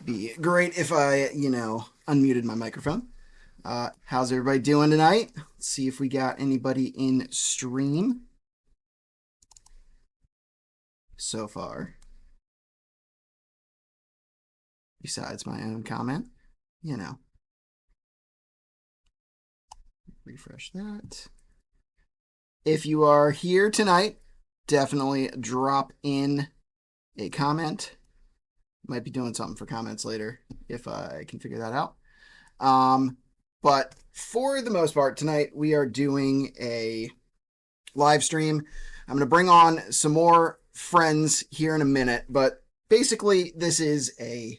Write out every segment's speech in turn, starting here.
Be great if I, unmuted my microphone. How's everybody doing tonight? Let's see if we got anybody in stream so far. Besides my own comment, refresh that. If you are here tonight, definitely drop in a comment. Might be doing something for comments later if I can figure that out. But for the most part, tonight we are doing a live stream. I'm going to bring on some more friends here in a minute, but basically this is a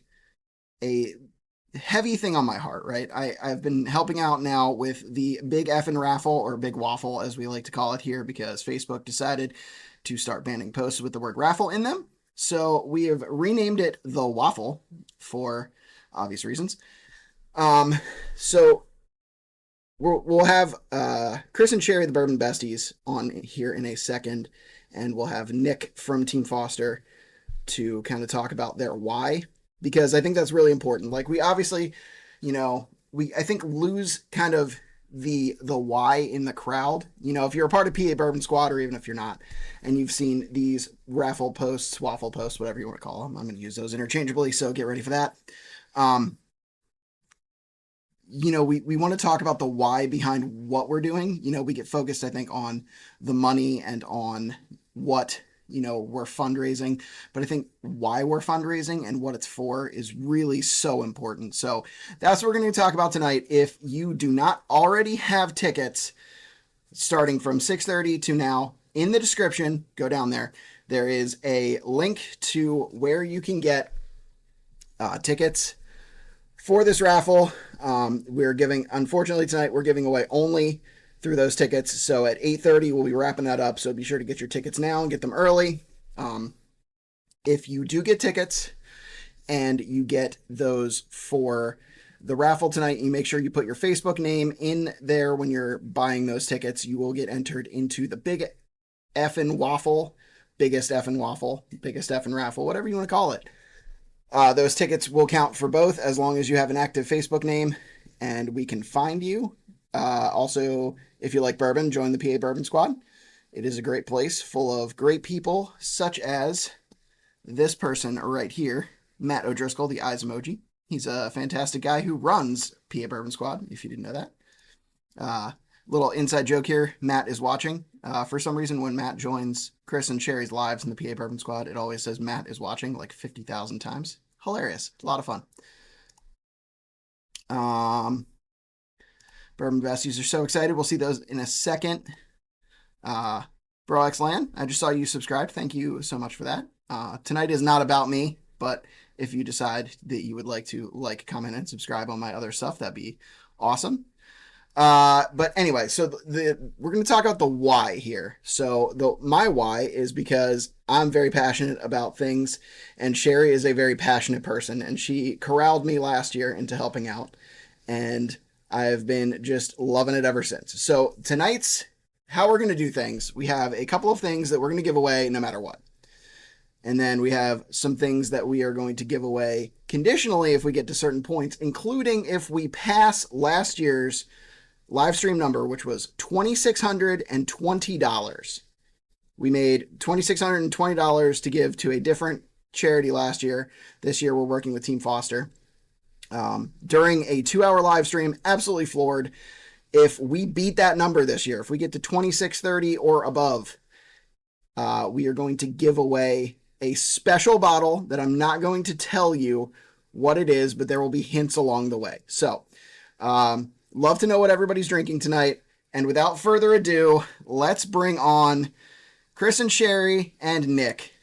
heavy thing on my heart, right? I've been helping out now with the Big F'N Raffle, or Big Waffle as we like to call it here, because Facebook decided to start banning posts with the word raffle in them. So we have renamed it the Waffle for obvious reasons. So we'll have Chris and Sheri, the Bourbon Besties, on here in a second, and we'll have Nick from Team Foster to kind of talk about their why, because I think that's really important. Like, we obviously, I think lose kind of the why in the crowd. If you're a part of PA Bourbon Squad, or even if you're not, and you've seen these raffle posts, waffle posts, whatever you want to call them, I'm going to use those interchangeably, so get ready for that. We want to talk about the why behind what we're doing. We get focused, I think, on the money and on what, we're fundraising. But I think why we're fundraising and what it's for is really so important. So that's what we're going to talk about tonight. If you do not already have tickets, starting from 6:30 to now, in the description, go down there. There is a link to where you can get tickets for this raffle. Unfortunately tonight, we're giving away only through those tickets. So at 8:30, we'll be wrapping that up. So be sure to get your tickets now and get them early. If you do get tickets and you get those for the raffle tonight, you make sure you put your Facebook name in there when you're buying those tickets. You will get entered into the Big F'N Waffle, Biggest F'N Waffle, Biggest F'N Raffle, whatever you want to call it. Those tickets will count for both as long as you have an active Facebook name and we can find you. Also, if you like bourbon, join the PA Bourbon Squad. It is a great place full of great people, such as this person right here, Matt O'Driscoll, the eyes emoji. He's a fantastic guy who runs PA Bourbon Squad, if you didn't know that. Little inside joke here, Matt is watching. For some reason, when Matt joins Chris and Sheri's lives in the PA Bourbon Squad, it always says Matt is watching like 50,000 times. Hilarious. A lot of fun. Bourbon Besties are so excited. We'll see those in a second. Bro Land, I just saw you subscribed. Thank you so much for that. Tonight is not about me, but if you decide that you would like to comment, and subscribe on my other stuff, that'd be awesome. But anyway, so we're going to talk about the why here. So my why is because I'm very passionate about things, and Sheri is a very passionate person, and she corralled me last year into helping out, and I've been just loving it ever since. So tonight's how we're going to do things. We have a couple of things that we're going to give away no matter what. And then we have some things that we are going to give away conditionally if we get to certain points, including if we pass last year's live stream number, which was $2,620. We made $2,620 to give to a different charity last year. This year, we're working with Team Foster. During a 2-hour live stream, absolutely floored. If we beat that number this year, if we get to 2,630 or above, we are going to give away a special bottle that I'm not going to tell you what it is, but there will be hints along the way. So, love to know what everybody's drinking tonight. And without further ado, let's bring on Chris and Sheri and Nick.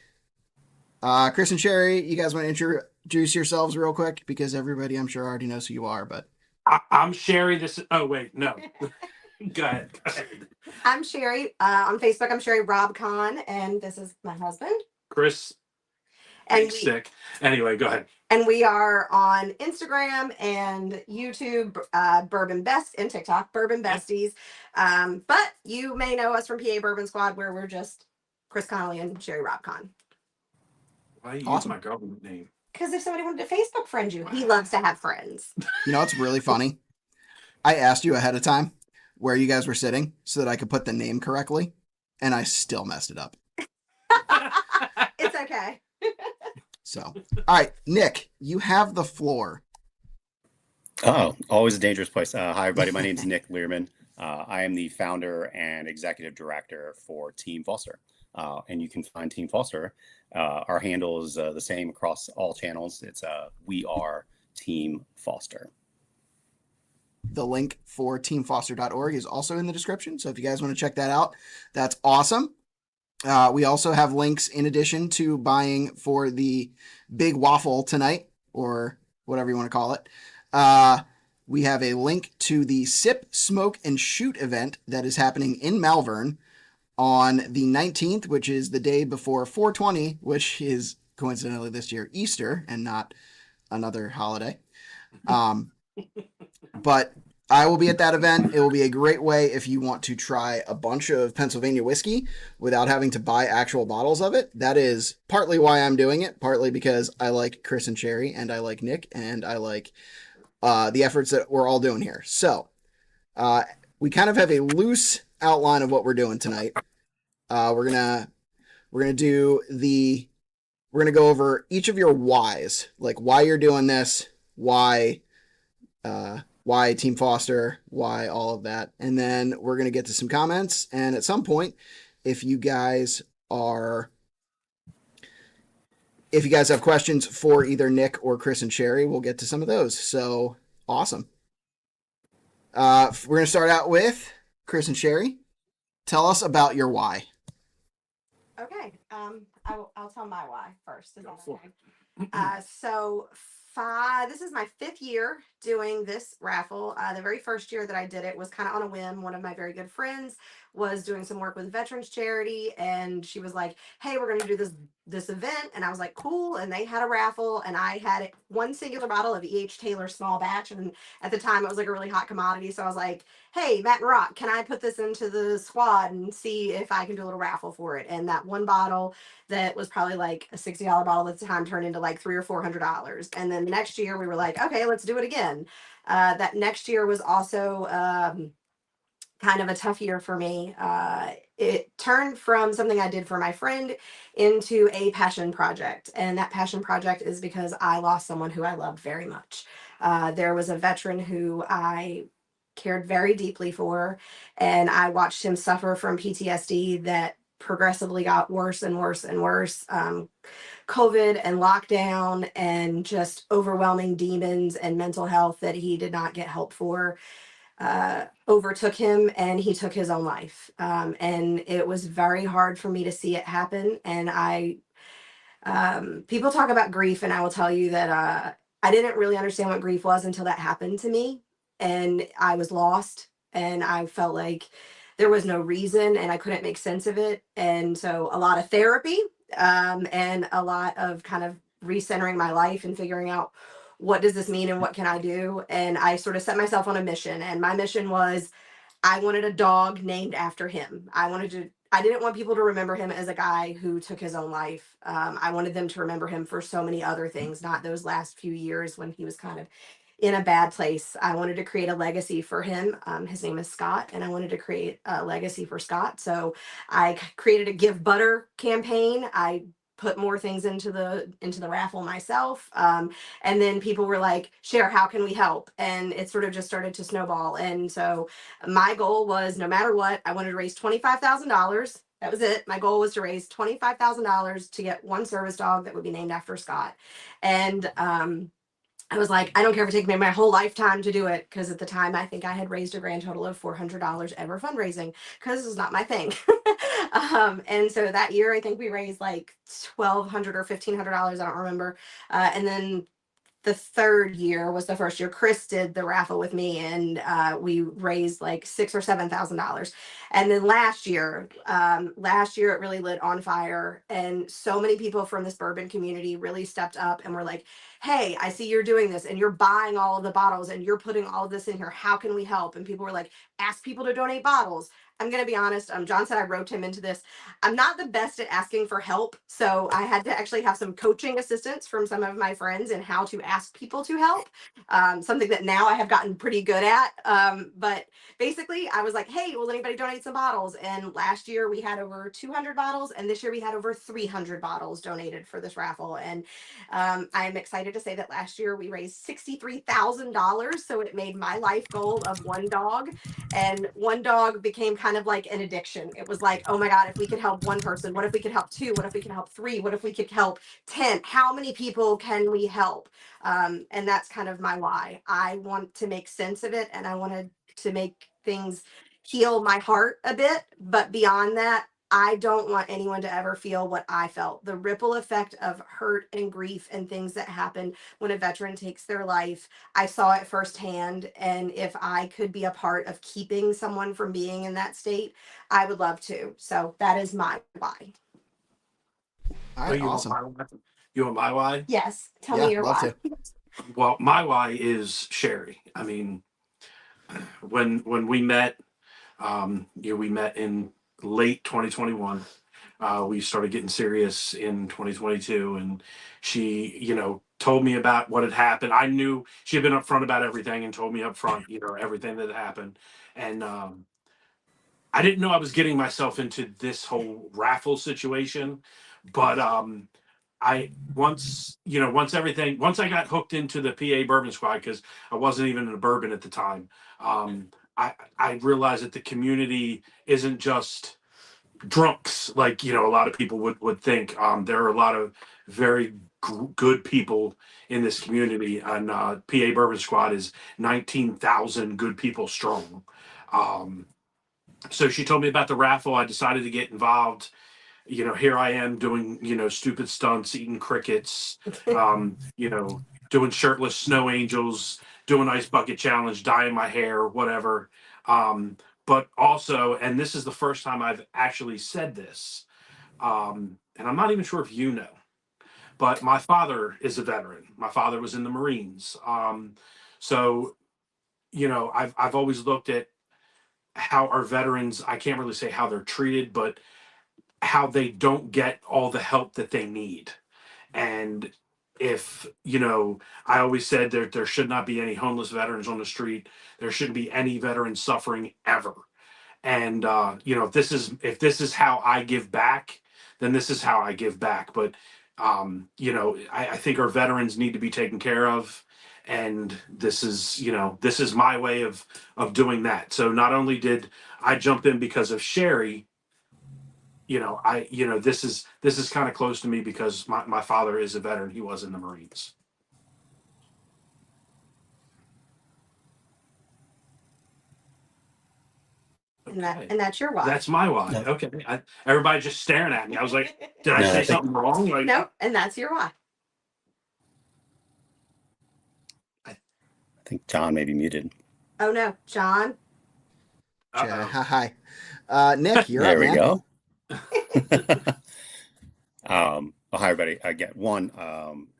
Chris and Sheri, you guys want to introduce yourselves real quick? Because everybody, I'm sure, already knows who you are, but... I'm Sheri. Oh, wait, no. Go ahead. I'm Sheri. On Facebook, I'm Sheri Rob Khan, and this is my husband. Chris. And sick. Anyway, go ahead. And we are on Instagram and YouTube, Bourbon Best, and TikTok, Bourbon Besties. But you may know us from PA Bourbon Squad, where we're just Chris Connolly and Sheri Rob Khan. Why you use my government name? Because if somebody wanted to Facebook friend you, he loves to have friends. You know, it's really funny. I asked you ahead of time where you guys were sitting so that I could put the name correctly, and I still messed it up. It's okay. So, all right, Nick, you have the floor. Oh, always a dangerous place. Hi, everybody. My name is Nick Liermann. I am the founder and executive director for Team Foster. And you can find Team Foster. Our handle is the same across all channels. It's We Are Team Foster. The link for teamfoster.org is also in the description. So if you guys want to check that out, that's awesome. We also have links in addition to buying for the Big Waffle tonight, or whatever you want to call it. We have a link to the Sip, Smoke, and Shoot event that is happening in Malvern on the 19th, which is the day before 420, which is coincidentally this year Easter and not another holiday. But I will be at that event. It will be a great way if you want to try a bunch of Pennsylvania whiskey without having to buy actual bottles of it. That is partly why I'm doing it, partly because I like Chris and Sheri, and I like Nick, and I like the efforts that we're all doing here. So we kind of have a loose outline of what we're doing tonight. We're gonna go over each of your whys, like why you're doing this, why Team Foster, why all of that. And then we're going to get to some comments. And at some point, if you guys have questions for either Nick or Chris and Sheri, we'll get to some of those. So awesome. We're going to start out with Chris and Sheri. Tell us about your why. Okay. I'll tell my why first. Is Go that for okay? This is my 5th year doing this raffle. The very first year that I did it was kind of on a whim. One of my very good friends was doing some work with veterans charity, and she was like, hey, we're going to do this event. And I was like, cool. And they had a raffle, and I had one singular bottle of E.H. Taylor small batch. And at the time it was like a really hot commodity. So I was like, hey, Matt and Rock, can I put this into the squad and see if I can do a little raffle for it? And that one bottle that was probably like a $60 bottle at the time turned into like $300 or $400. And then the next year we were like, okay, let's do it again. That next year was also kind of a tough year for me. It turned from something I did for my friend into a passion project. And that passion project is because I lost someone who I loved very much. There was a veteran who I cared very deeply for, and I watched him suffer from PTSD that progressively got worse and worse and worse. COVID and lockdown and just overwhelming demons and mental health that he did not get help for overtook him, and he took his own life. And it was very hard for me to see it happen. And people talk about grief, and I will tell you that I didn't really understand what grief was until that happened to me. And I was lost, and I felt like there was no reason, and I couldn't make sense of it. And so a lot of therapy, and a lot of kind of recentering my life and figuring out what does this mean and what can I do. And I sort of set myself on a mission, and my mission was I wanted a dog named after him. I didn't want people to remember him as a guy who took his own life. I wanted them to remember him for so many other things, not those last few years when he was kind of in a bad place. I wanted to create a legacy for him. His name is Scott, and I wanted to create a legacy for Scott. So I created a Give Butter campaign. I put more things into the raffle myself. And then people were like, Cher, how can we help? And it sort of just started to snowball. And so my goal was, no matter what, I wanted to raise $25,000. That was it. My goal was to raise $25,000 to get one service dog that would be named after Scott. And I was like, I don't care if it takes me my whole lifetime to do it, because at the time I think I had raised a grand total of $400 ever fundraising, because this is not my thing. And so that year I think we raised like $1,200 or $1,500. I don't remember. And then the third year was the first year Chris did the raffle with me, and we raised like $6,000 or $7,000. And then last year it really lit on fire, and so many people from this bourbon community really stepped up and were like, hey, I see you're doing this, and you're buying all of the bottles, and you're putting all of this in here. How can we help? And people were like, ask people to donate bottles, I'm going to be honest. John said I roped him into this. I'm not the best at asking for help. So I had to actually have some coaching assistance from some of my friends in how to ask people to help. Something that now I have gotten pretty good at. But basically I was like, hey, will anybody donate some bottles? And last year we had over 200 bottles. And this year we had over 300 bottles donated for this raffle. And I'm excited to say that last year we raised $63,000. So it made my life goal of one dog. And one dog became kind of like an addiction. It was like, oh my God, if we could help one person, what if we could help two? What if we could help three? What if we could help 10? How many people can we help? And that's kind of my why. I want to make sense of it, and I wanted to make things heal my heart a bit. But beyond that, I don't want anyone to ever feel what I felt. The ripple effect of hurt and grief and things that happen when a veteran takes their life, I saw it firsthand. And if I could be a part of keeping someone from being in that state, I would love to. So that is my why. All Oh, right, you awesome. want my why? You want my why? Yes. Tell Yeah, me your love why. to. Well, my why is Sheri. I mean, when we met, we met in late 2021. We started getting serious in 2022, and she, told me about what had happened. I knew she had been upfront about everything and told me upfront, everything that had happened. And I didn't know I was getting myself into this whole raffle situation, but once I got hooked into the PA Bourbon Squad, because I wasn't even in a bourbon at the time, I realized that the community isn't just drunks like a lot of people would think. There are a lot of very good people in this community, and PA Bourbon Squad is 19,000 good people strong. So she told me about the raffle. I decided to get involved. Here I am doing, stupid stunts, eating crickets, doing shirtless snow angels, doing ice bucket challenge, dyeing my hair, whatever. But also, and this is the first time I've actually said this, and I'm not even sure if you know, but my father is a veteran. My father was in the Marines. So, I've always looked at how our veterans, I can't really say how they're treated, but how they don't get all the help that they need. And if, I always said there should not be any homeless veterans on the street. There shouldn't be any veterans suffering ever. And if this is how I give back, then this is how I give back. But I think our veterans need to be taken care of. And this is my way of doing that. So not only did I jump in because of Sheri, this is kind of close to me because my father is a veteran. He was in the Marines. Okay. And that's your why. That's my why. No. Okay. Everybody just staring at me. I was like, did I No, say I think- something wrong? Like, Nope. And that's your why. I think John may be muted. Oh no, John. Hi. Nick, you're There up, we man. go. Hi everybody. Again,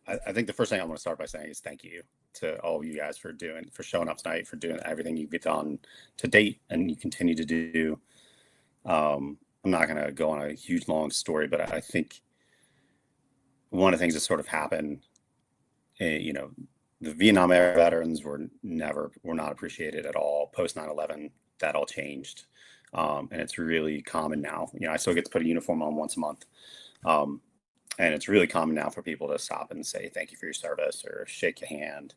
I think the first thing I want to start by saying is thank you to all of you guys for showing up tonight, for doing everything you've done to date and you continue to do. I'm not going to go on a huge long story, but I think one of the things that sort of happened, the Vietnam era veterans were not appreciated at all. Post 9/11, that all changed. And it's really common now. I still get to put a uniform on once a month. And it's really common now for people to stop and say, thank you for your service, or shake your hand.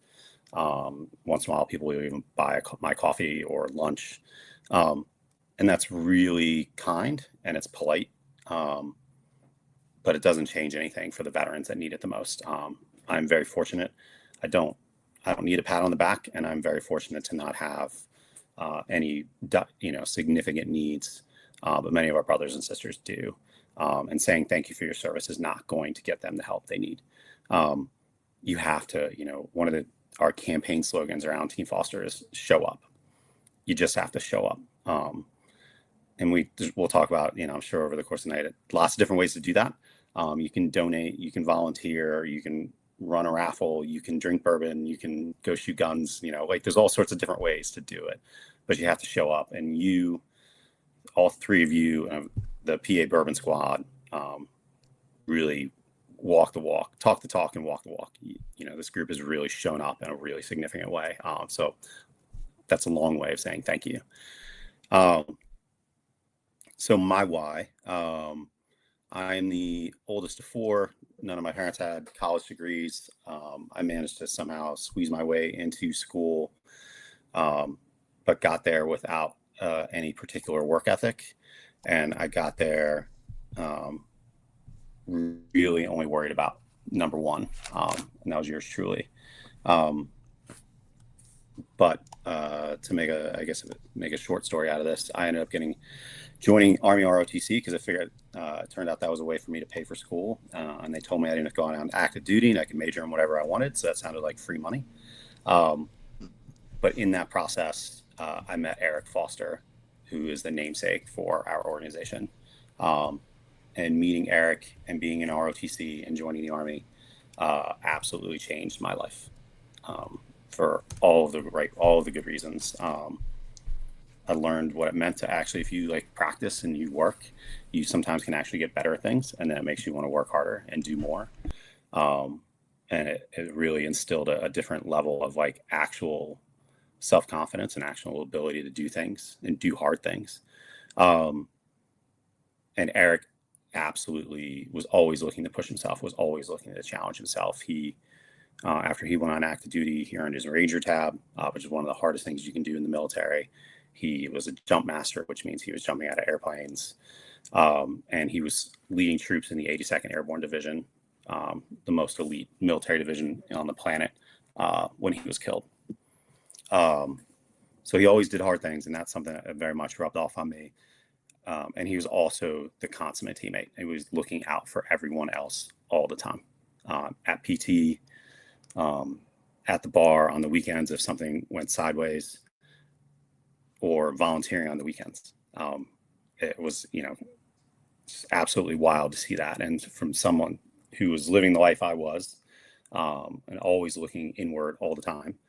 Once in a while, people will even buy my coffee or lunch. And that's really kind and it's polite. But it doesn't change anything for the veterans that need it the most. I'm very fortunate. I don't need a pat on the back, and I'm very fortunate to not have any significant needs, but many of our brothers and sisters do. And saying thank you for your service is not going to get them the help they need. You have to, one of our campaign slogans around Team Foster is show up. You just have to show up. And we'll talk about, I'm sure over the course of the night, lots of different ways to do that. You can donate, you can volunteer, you can run a raffle, you can drink bourbon, you can go shoot guns, there's all sorts of different ways to do it, but you have to show up, and you all three of you, the PA Bourbon Squad, really walk the walk, talk the talk, and walk the walk. You know, this group has really shown up in a really significant way. So that's a long way of saying thank you. So my why, I am the oldest of four. None of my parents had college degrees. I managed to somehow squeeze my way into school, but got there without any particular work ethic. And I got there really only worried about number one, and that was yours truly. But to make a short story out of this, I ended up joining Army ROTC because I figured it turned out that was a way for me to pay for school. And they told me I didn't have to go on active duty and I could major in whatever I wanted. So that sounded like free money. But in that process, I met Eric Foster, who is the namesake for our organization. And meeting Eric and being in ROTC and joining the Army absolutely changed my life for all of the good reasons. I learned what it meant to actually, if you practice and you work, you sometimes can actually get better at things, and then it makes you want to work harder and do more. And it really instilled a different level of actual self-confidence and actual ability to do things and do hard things. And Eric absolutely was always looking to push himself, was always looking to challenge himself. He, after he went on active duty, he earned his Ranger tab, which is one of the hardest things you can do in the military. He was a jump master, which means he was jumping out of airplanes. And he was leading troops in the 82nd Airborne Division, the most elite military division on the planet, when he was killed. So he always did hard things, and that's something that very much rubbed off on me. And he was also the consummate teammate. He was looking out for everyone else all the time, at PT, at the bar, on the weekends if something went sideways, or volunteering on the weekends. It was, just absolutely wild to see that. And from someone who was living the life I was, and always looking inward all the time,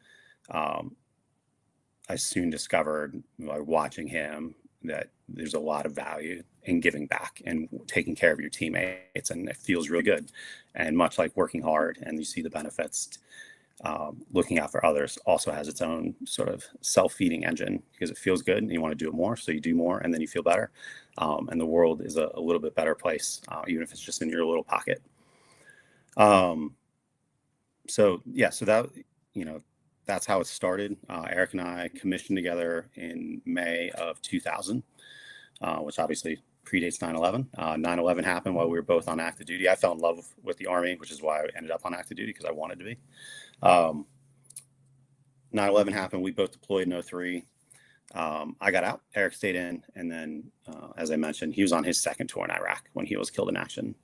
I soon discovered by watching him that there's a lot of value in giving back and taking care of your teammates, and it feels really good. And much like working hard and you see the benefits, looking out for others also has its own sort of self-feeding engine, because it feels good and you want to do it more, so you do more and then you feel better. And the world is a little bit better place, even if it's just in your little pocket. So that, that's how it started. Eric and I commissioned together in May of 2000, which obviously predates 9/11. 9/11 happened while we were both on active duty. I fell in love with the Army, which is why I ended up on active duty, because I wanted to be. 9/11 happened. We both deployed in 2003. I got out. Eric stayed in. And then, as I mentioned, he was on his second tour in Iraq when he was killed in action.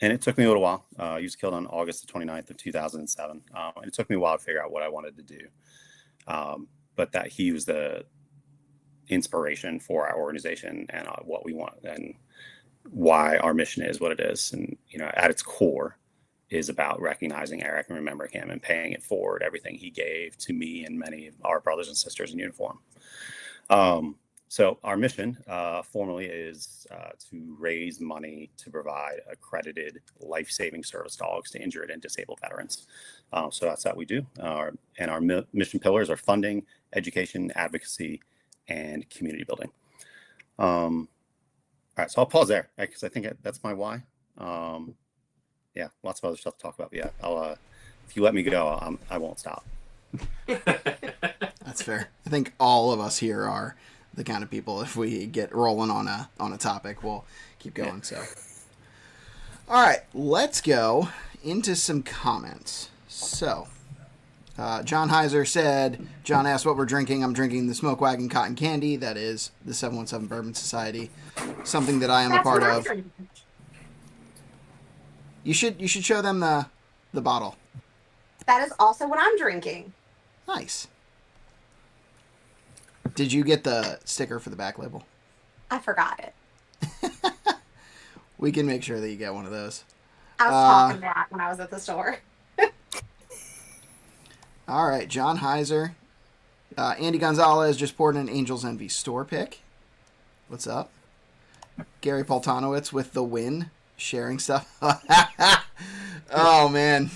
And it took me a little while. He was killed on August the 29th of 2007. And it took me a while to figure out what I wanted to do. But that he was the inspiration for our organization and what we want and why our mission is what it is. And, at its core is about recognizing Eric and remembering him and paying it forward, everything he gave to me and many of our brothers and sisters in uniform. So our mission formally is to raise money to provide accredited life-saving service dogs to injured and disabled veterans. So that's what we do. And our mission pillars are funding, education, advocacy, and community building. All right, so I'll pause there because I think that's my why. Yeah, lots of other stuff to talk about. But yeah, I'll if you let me go, I won't stop. That's fair. I think all of us here are the kind of people, if we get rolling on a topic, we'll keep going. Yeah. So, all right, let's go into some comments. So, John Heiser said, John asked what we're drinking. I'm drinking the Smoke Wagon Cotton Candy. That is the 717 Bourbon Society, something that I am a part of. You should show them the bottle. That is also what I'm drinking. Nice. Did you get the sticker for the back label? I forgot it. We can make sure that you get one of those. I was talking that when I was at the store. All right, John Heiser Andy Gonzalez just poured an Angels Envy store pick. What's up? Gary Poltanowitz with the win, sharing stuff. Oh, man.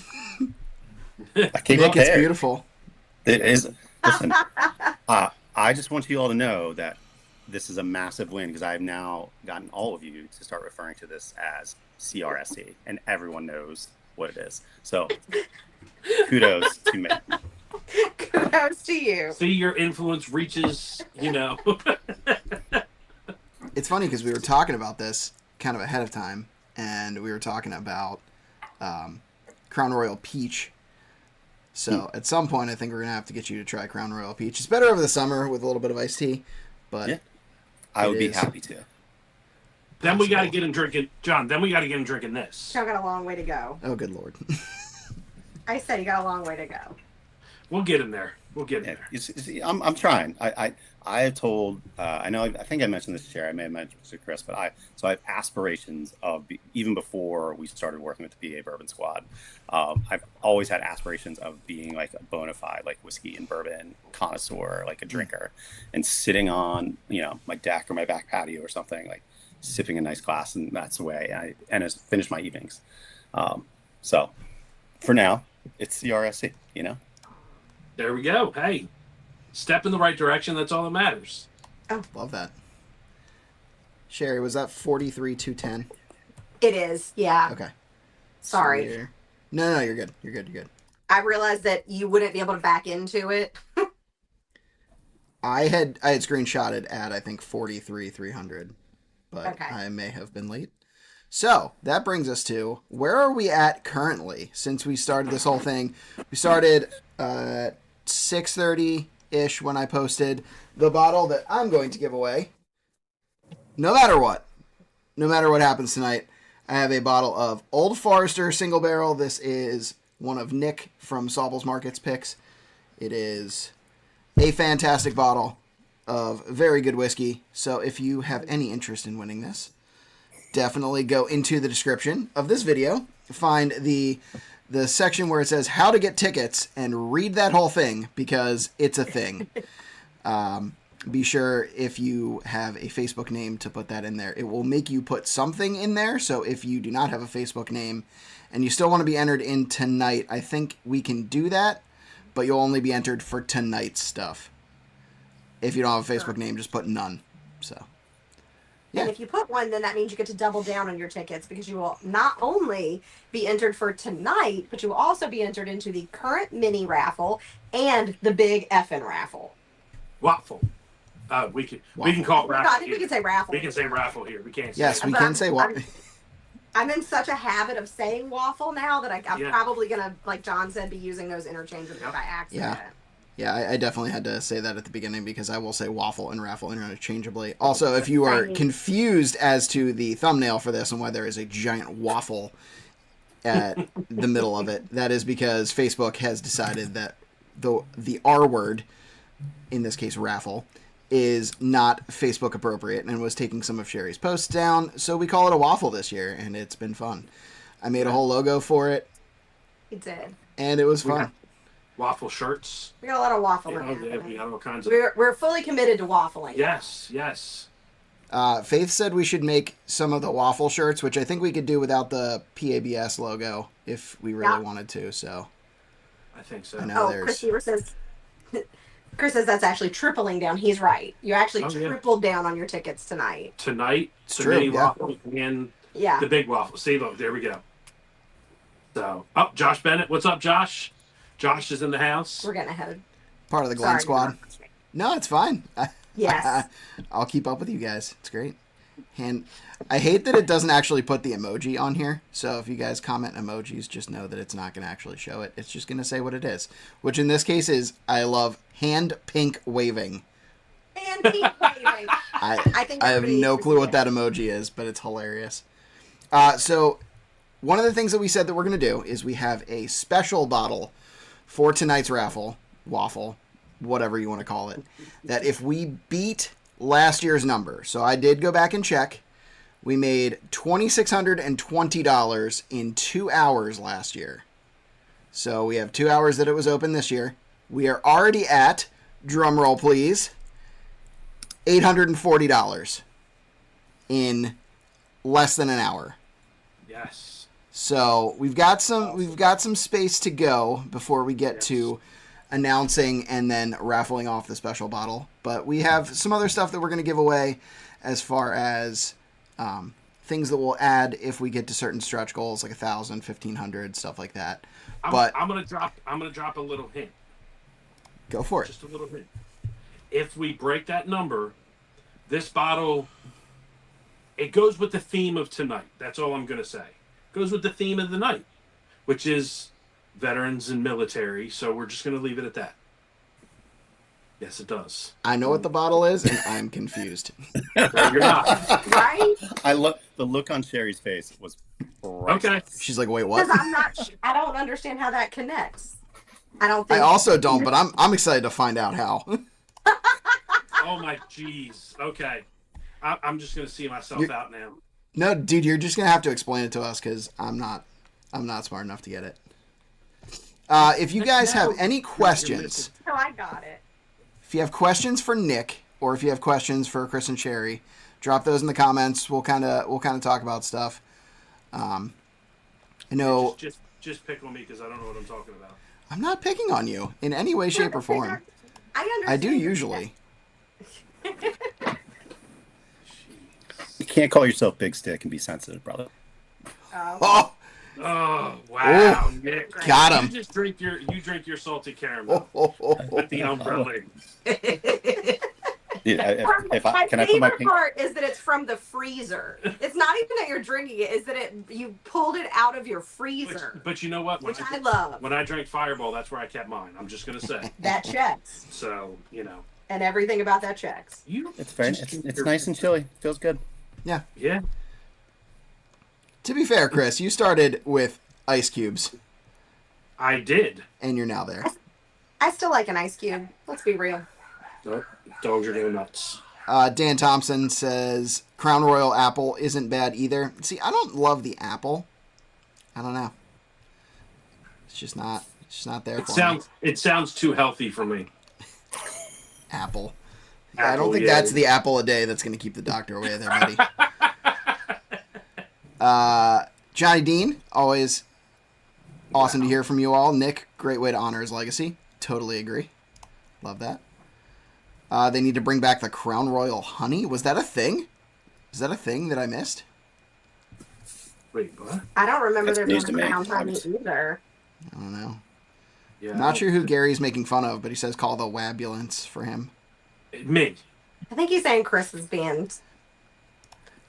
I came Nick, up it's there. beautiful. It is. Listen, I just want you all to know that this is a massive win because I've now gotten all of you to start referring to this as CRSC, and everyone knows what it is. So, kudos to me. Kudos to you. See, your influence reaches, It's funny because we were talking about this kind of ahead of time, and we were talking about Crown Royal Peach. So at some point, I think we're going to have to get you to try Crown Royal Peach. It's better over the summer with a little bit of iced tea, but Yeah. I would be happy to. Then we got to get him drinking, John. Then we got to get him drinking this. Still got a long way to go. Oh, good Lord. I said you got a long way to go. We'll get him there. We'll get him Yeah, there. I'm trying. I have told. I think I mentioned this to Sheri. I may have mentioned this to Chris, but I have aspirations of even before we started working with the PA Bourbon Squad. I've always had aspirations of being like a bona fide like whiskey and bourbon connoisseur, like a drinker, and sitting on my deck or my back patio or something, like sipping a nice glass, and that's the way I finish my evenings. So for now, it's CRSC. There we go. Hey, step in the right direction. That's all that matters. Love that. Sherry, was that 43-210? It is, yeah. Okay. Sorry. So no, you're good. You're good. I realized that you wouldn't be able to back into it. I had screenshotted at I think 43-300, but Okay. I may have been late. So that brings us to where are we at currently since we started this whole thing? We started 6:30-ish when I posted the bottle that I'm going to give away. No matter what happens tonight, I have a bottle of Old Forester Single Barrel. This is one of Nick from Sauble's Markets picks. It is a fantastic bottle of very good whiskey. So if you have any interest in winning this, definitely go into the description of this video, find the section where it says how to get tickets, and read that whole thing because it's a thing. Be sure if you have a Facebook name to put that in there. It will make you put something in there. So if you do not have a Facebook name and you still want to be entered in tonight, I think we can do that, but you'll only be entered for tonight's stuff. If you don't have a Facebook name, just put none. So. Yeah. And if you put one, then that means you get to double down on your tickets because you will not only be entered for tonight, but you will also be entered into the current mini raffle and the big F'N raffle. Waffle. We can call it No, raffle. I think we here. can say raffle. We can say raffle here. We can't say Yes, we But can say what. I'm in such a habit of saying waffle now that I'm Yeah. probably gonna, like John said, be using those interchangeably by accident. Yeah, I definitely had to say that at the beginning because I will say waffle and raffle interchangeably. Also, if you are confused as to the thumbnail for this and why there is a giant waffle at the middle of it, that is because Facebook has decided that the R word, in this case raffle, is not Facebook appropriate and was taking some of Sherry's posts down. So we call it a waffle this year, and it's been fun. I made a whole logo for it. He did. And it was We fun. got waffle shirts. We got a lot of waffling. We got all kinds of. We're fully committed to waffling. Yes. Faith said we should make some of the waffle shirts, which I think we could do without the PABS logo if we really wanted to. So I think so. I know Oh, Chris Beaver says. Chris says that's actually tripling down. He's right. You actually tripled down on your tickets tonight. Tonight, It's the true, mini yeah. waffle and Yeah. the big waffle. See, look, there we go. So, Josh Bennett. What's up, Josh? Josh is in the house. We're getting ahead. part of the Glen Sorry, Squad. No, it's fine. Yes. I'll keep up with you guys. It's great. And I hate that it doesn't actually put the emoji on here. So if you guys comment emojis, just know that it's not going to actually show it. It's just going to say what it is, which in this case is I love hand pink waving. And keep waving. I think I have everybody no needs to clue see what it. that emoji is, but it's hilarious. So one of the things that we said that we're going to do is we have a special bottle for tonight's raffle, waffle, whatever you want to call it, that if we beat last year's number, so I did go back and check, we made $2,620 in 2 hours last year. So we have 2 hours that it was open this year. We are already at drum roll please, $840 in less than an hour. Yes. So we've got some space to go before we get to announcing and then raffling off the special bottle. But we have some other stuff that we're going to give away as far as things that we'll add if we get to certain stretch goals, like 1,000, 1,500, stuff like that. But I'm gonna drop a little hint. go for it. Just a little hint. If we break that number, this bottle, it goes with the theme of tonight. That's all I'm gonna say. It goes with the theme of the night, which is veterans and military. So we're just gonna leave it at that. Yes, it does. I know what the bottle is, and I'm confused. No, you're not. Right? The look on Sheri's face was priceless. Okay. She's like, wait, what? Because I don't understand how that connects. I don't think. I also don't, but I'm excited to find out how. Oh my jeez. Okay. I'm just gonna see myself out now. No, dude, you're just gonna have to explain it to us because I'm not smart enough to get it. If you guys have any questions, No, I got it. if you have questions for Nick or if you have questions for Chris and Sheri, drop those in the comments. We'll kind of talk about stuff. I know Just pick on me because I don't know what I'm talking about. I'm not picking on you in any way, shape, or form. I understand. I do usually. You can't call yourself Big Stick and be sensitive, brother. Oh, Oh wow, Nick. got him. You just drink your salty caramel Oh. with the umbrella. Dude, if I My can I put my favorite pink? part is that it's from the freezer. It's not even that you're drinking it; is that you pulled it out of your freezer, But you know what? which I love. When I drank Fireball, that's where I kept mine. I'm just gonna say. That checks, So and everything about that checks. It's very. It's nice and chilly. Feels good. Yeah. To be fair, Chris, you started with ice cubes, I did. and you're now there. I still like an ice cube. Let's be real. Nope. Dogs are going nuts. Dan Thompson says Crown Royal apple isn't bad either. See, I don't love the apple. I don't know. It's just not there for me. It sounds too healthy for me. Apple. I don't think that's the apple a day that's going to keep the doctor away there, buddy. Johnny Dean, always awesome to hear from you all. Nick, great way to honor his legacy. Totally agree. Love that. They need to bring back the Crown Royal honey. Was that a thing? Is that a thing that I missed? Wait, what? I don't remember That's there news being to a me. crown honey either. I don't know. Yeah. Not sure who Gary's making fun of, but he says call the wabulance for him. Me. I think he's saying Chris's band.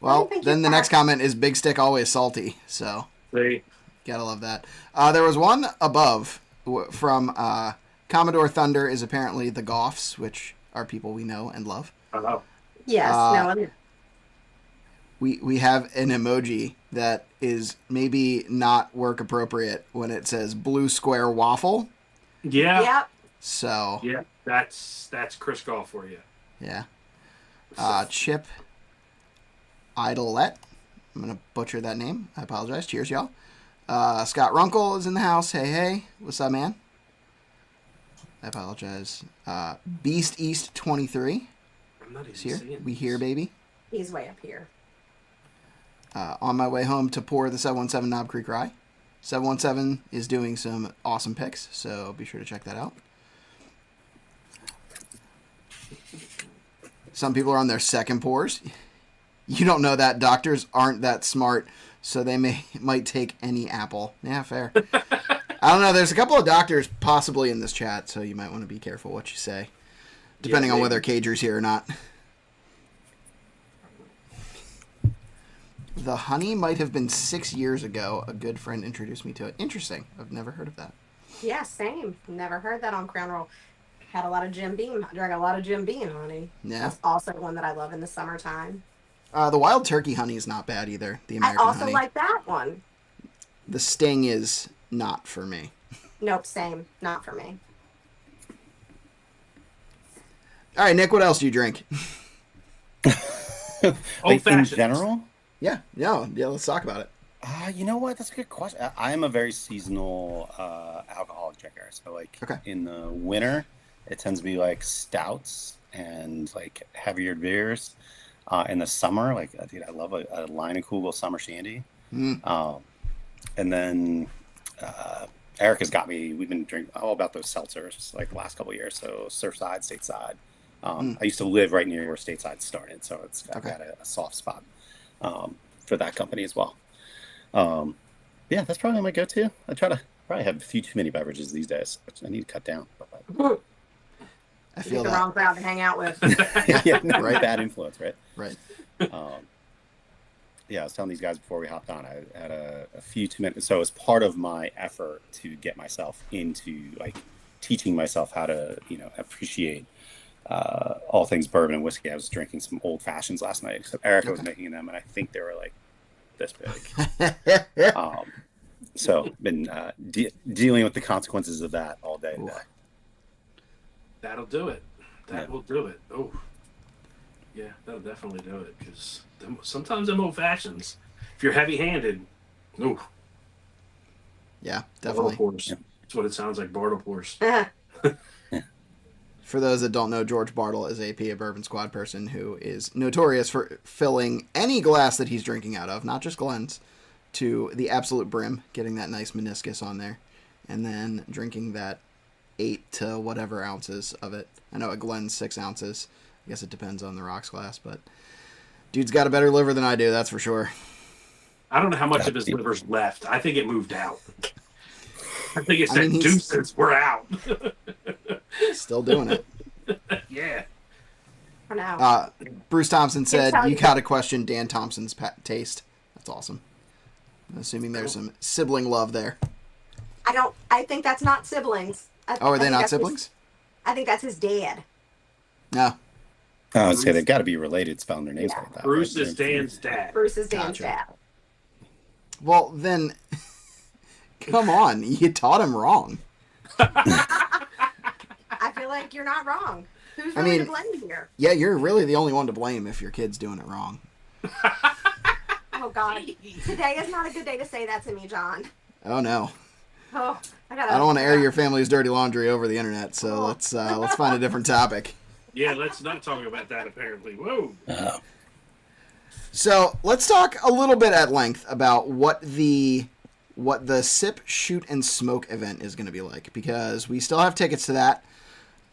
Well, think then you the next are. comment is Big Stick always salty. So See? gotta love that. There was one above from Commodore Thunder is apparently the Goffs, which are people we know and love. Oh. Yes. No. We have an emoji that is maybe not work appropriate when it says blue square waffle. Yeah. Yep. So Yeah. That's Chris Golf for you. yeah. Chip Idolette. I'm gonna butcher that name. I apologize. Cheers, y'all. Scott Runkle is in the house. Hey, what's up, man? I apologize. Beast East 23 I'm not even is here. seeing We this. here, baby. He's way up here. On my way home to pour the 717 Knob Creek Rye. 717 is doing some awesome picks, so be sure to check that out. Some people are on their second pours. You don't know that. Doctors aren't that smart, so they might take any apple. Yeah, fair. I don't know. There's a couple of doctors possibly in this chat, so you might want to be careful what you say, depending on maybe. whether Cager's here or not. The honey might have been 6 years ago. A good friend introduced me to it. Interesting. I've never heard of that. Yeah, same. Never heard that on Crown Roll. Had a lot of Jim Beam. Drank a lot of Jim Beam honey. Yeah. That's also one that I love in the summertime. The wild turkey honey is not bad either. The I American also honey. like that one. The sting is not for me. Nope, same. Not for me. All right, Nick. What else do you drink? Like in Old-fashioned. general. Yeah. Let's talk about it. You know what? That's a good question. I am a very seasonal alcoholic drinker. So like Okay. in the winter, It tends to be like stouts and like heavier beers. In the summer, like dude, I love a Leinenkugel's summer shandy. Mm. And then Eric has got me. We've been drinking all about those seltzers like the last couple of years. So Surfside, Stateside. I used to live right near where Stateside started, so I've got a soft spot for that company as well. Yeah, that's probably my go-to. I try to probably have a few too many beverages these days, which I need to cut down. But I You feel get the that. wrong crowd to hang out with. yeah, no, Right. bad influence, right? Right. Yeah, I was telling these guys before we hopped on, I had a few too many. So as part of my effort to get myself into like teaching myself how to, appreciate all things bourbon and whiskey, I was drinking some old fashions last night. So Erica was making them, and I think they were like this big. So been dealing with the consequences of that all day today. That'll do it. That will do it. Oh, yeah, that'll definitely do it. Because sometimes them old fashions, if you're heavy-handed, oh, Yeah, definitely. Pours. That's what it sounds like. Bartle pours. For those that don't know, George Bartle is a Bourbon Squad person who is notorious for filling any glass that he's drinking out of, not just Glenn's, to the absolute brim, getting that nice meniscus on there, and then drinking that 8 to whatever ounces of it. I know at Glenn's 6 ounces. I guess it depends on the rocks glass, but dude's got a better liver than I do, that's for sure. I don't know how much of his liver's left. I think it moved out. I think it said, he's deuces, we're out. still doing it. Yeah. For now. Bruce Thompson said, tell you you- gotta question Dan Thompson's taste. That's awesome. I'm assuming there's some sibling love there. I think that's not siblings. Oh, are they think not that's siblings? I think that's his dad. No. I would say they've got to be related, spelling their names like that. Bruce right? is Dan's dad. Bruce is Dan's Gotcha. dad. Well, then, come on. You taught him wrong. I feel like you're not wrong. Who's I really mean- to blame here? Yeah, you're really the only one to blame if your kid's doing it wrong. Oh God, today is not a good day to say that to me, John. Oh, no. Oh, I gotta. I don't want to air your family's dirty laundry over the internet, so let's find a different topic. Yeah, let's not talk about that, apparently. Whoa. So let's talk a little bit at length about what the Sip, Shoot, and Smoke event is going to be like, because we still have tickets to that.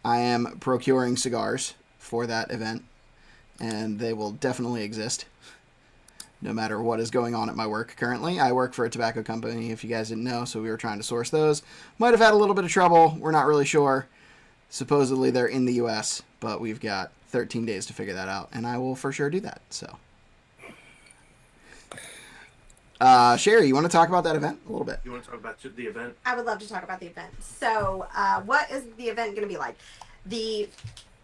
I am procuring cigars for that event, and they will definitely exist no matter what is going on at my work currently. I work for a tobacco company, if you guys didn't know, so we were trying to source those. Might have had a little bit of trouble. We're not really sure. Supposedly they're in the U.S., but we've got 13 days to figure that out, and I will for sure do that, so... Sheri, you want to talk about that event a little bit? You want to talk about the event? I would love to talk about the event. So, what is the event going to be like?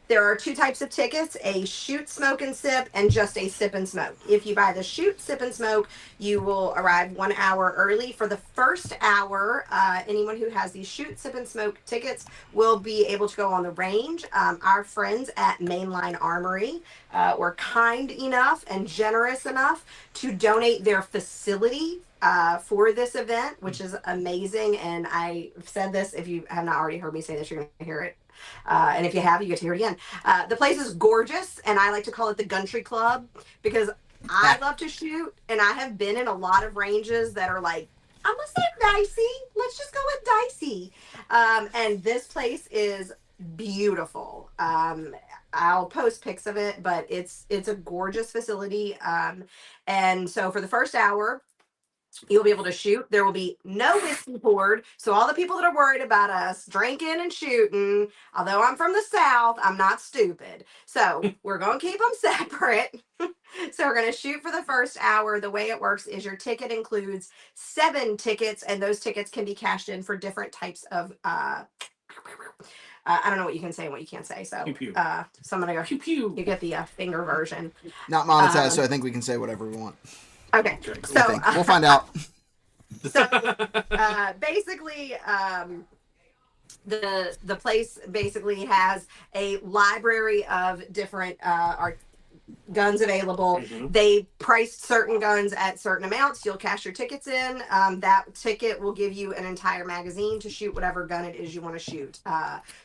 There are 2 types of tickets, a shoot, smoke, and sip, and just a sip and smoke. If you buy the shoot, sip, and smoke, you will arrive 1 hour early. For the first hour, anyone who has these shoot, sip, and smoke tickets will be able to go on the range. Our friends at Mainline Armory were kind enough and generous enough to donate their facility for this event, which is amazing. And I've said this, if you have not already heard me say this, you're going to hear it. And if you have, you get to hear it again. The place is gorgeous, and I like to call it the Country Club because I love to shoot, and I have been in a lot of ranges that are like, I'm going to say dicey. Let's just go with dicey. And this place is beautiful. I'll post pics of it, but it's a gorgeous facility. And so for the first hour, you'll be able to shoot. There will be no whiskey poured. So all the people that are worried about us drinking and shooting, although I'm from the South, I'm not stupid. So we're going to keep them separate. So we're going to shoot for the first hour. The way it works is your ticket includes 7 tickets, and those tickets can be cashed in for different types of, I don't know what you can say and what you can't say. So, Pew, pew. so I'm going to go, Pew, pew. you get the finger version. Not monetized, so I think we can say whatever we want. Okay. Okay, cool. So, I think. We'll find out. So basically, the place basically has a library of different guns available. They priced certain guns at certain amounts. You'll cash your tickets in. That ticket will give you an entire magazine to shoot whatever gun it is you want to shoot.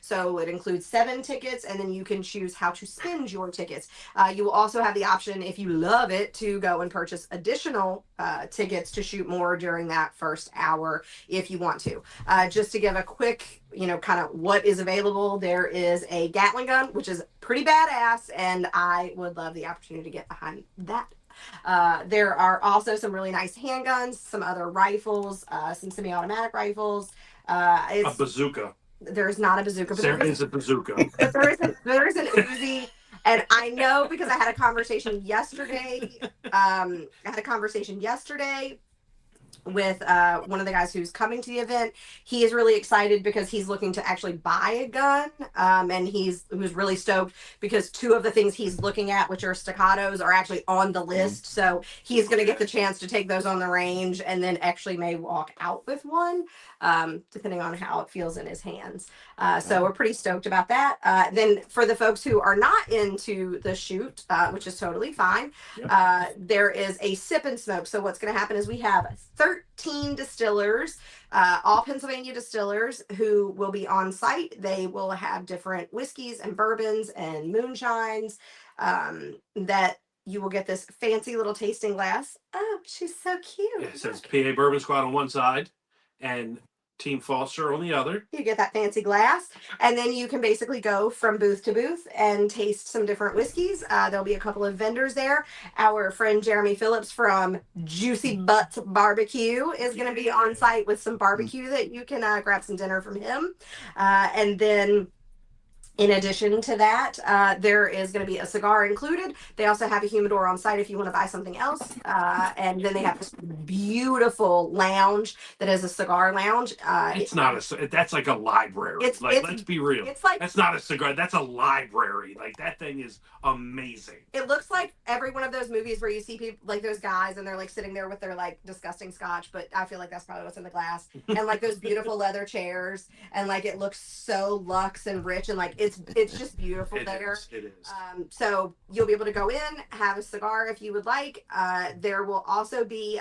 So it includes 7 tickets, and then you can choose how to spend your tickets. You will also have the option, if you love it, to go and purchase additional tickets to shoot more during that first hour if you want to. Just to give a quick, kind of what is available, there is a Gatling gun, which is pretty badass, and I would love the opportunity to get behind that. There are also some really nice handguns, some other rifles, some semi-automatic rifles. A bazooka. There's not a bazooka, but There is a bazooka. but there is an Uzi. And I know because I had a conversation yesterday. With one of the guys who's coming to the event. He is really excited because he's looking to actually buy a gun, and he was really stoked because 2 of the things he's looking at, which are staccatos, are actually on the list. So he's going to get the chance to take those on the range, and then actually may walk out with one, depending on how it feels in his hands. So we're pretty stoked about that. Then for the folks who are not into the shoot, which is totally fine, there is a sip and smoke. So what's going to happen is we have 13 distillers, all Pennsylvania distillers, who will be on site. They will have different whiskeys and bourbons and moonshines, that you will get this fancy little tasting glass. Oh, she's so cute. Yeah, it says PA Bourbon Squad on one side and Team Foster on the other. You get that fancy glass, and then you can basically go from booth to booth and taste some different whiskeys. There'll be a couple of vendors there. Our friend Jeremy Phillips from Juicy Butts Barbecue is going to be on site with some barbecue that you can grab some dinner from him. And then in addition to that, there is going to be a cigar included. They also have a humidor on site if you want to buy something else. And then they have this beautiful lounge that is a cigar lounge. It's not that's like a library. Let's be real. It's like, that's not a cigar. That's a library. Like, that thing is amazing. it looks like every one of those movies where you see people like those guys and they're like sitting there with their like disgusting scotch, but I feel like that's probably what's in the glass. And like those beautiful leather chairs, and like it looks so luxe and rich, and like it's just beautiful there. It is. So you'll be able to go in, have a cigar if you would like. There will also be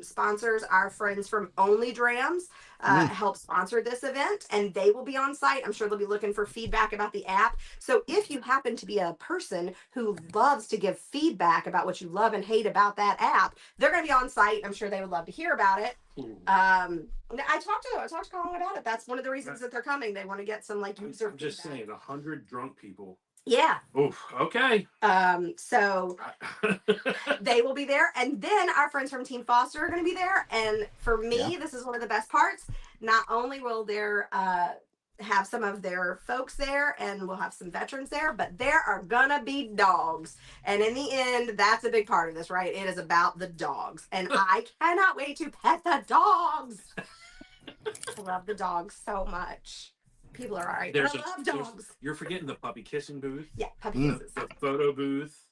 sponsors. Our friends from Only Drams help sponsor this event, and they will be on site. I'm sure they'll be looking for feedback about the app. So if you happen to be a person who loves to give feedback about what you love and hate about that app, they're going to be on site. I'm sure they would love to hear about it. I talked to Colin about it. That's one of the reasons that they're coming. They want to get some like user I'm just feedback. saying, 100 drunk people. Yeah. Oof. Okay. So they will be there, and then our friends from Team Foster are going to be there. And for me, this is one of the best parts. Not only will there have some of their folks there, and we'll have some veterans there, but there are gonna be dogs. And in the end, that's a big part of this, right? It is about the dogs, and I cannot wait to pet the dogs. I love the dogs so much. People are all right. I love dogs. You're forgetting the puppy kissing booth. Yeah, puppy kisses. The photo booth.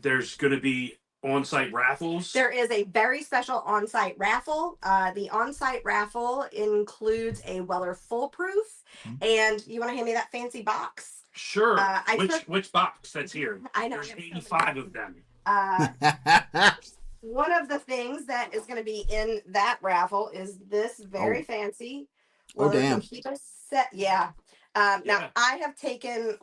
There's going to be on-site raffles. There is a very special on-site raffle. The on-site raffle includes a Weller Foolproof. And you want to hand me that fancy box? Sure. Which box? That's here. I know. There's 85 of them. One of the things that is going to be in that raffle is this very fancy damn. Set. Yeah. Now I have taken.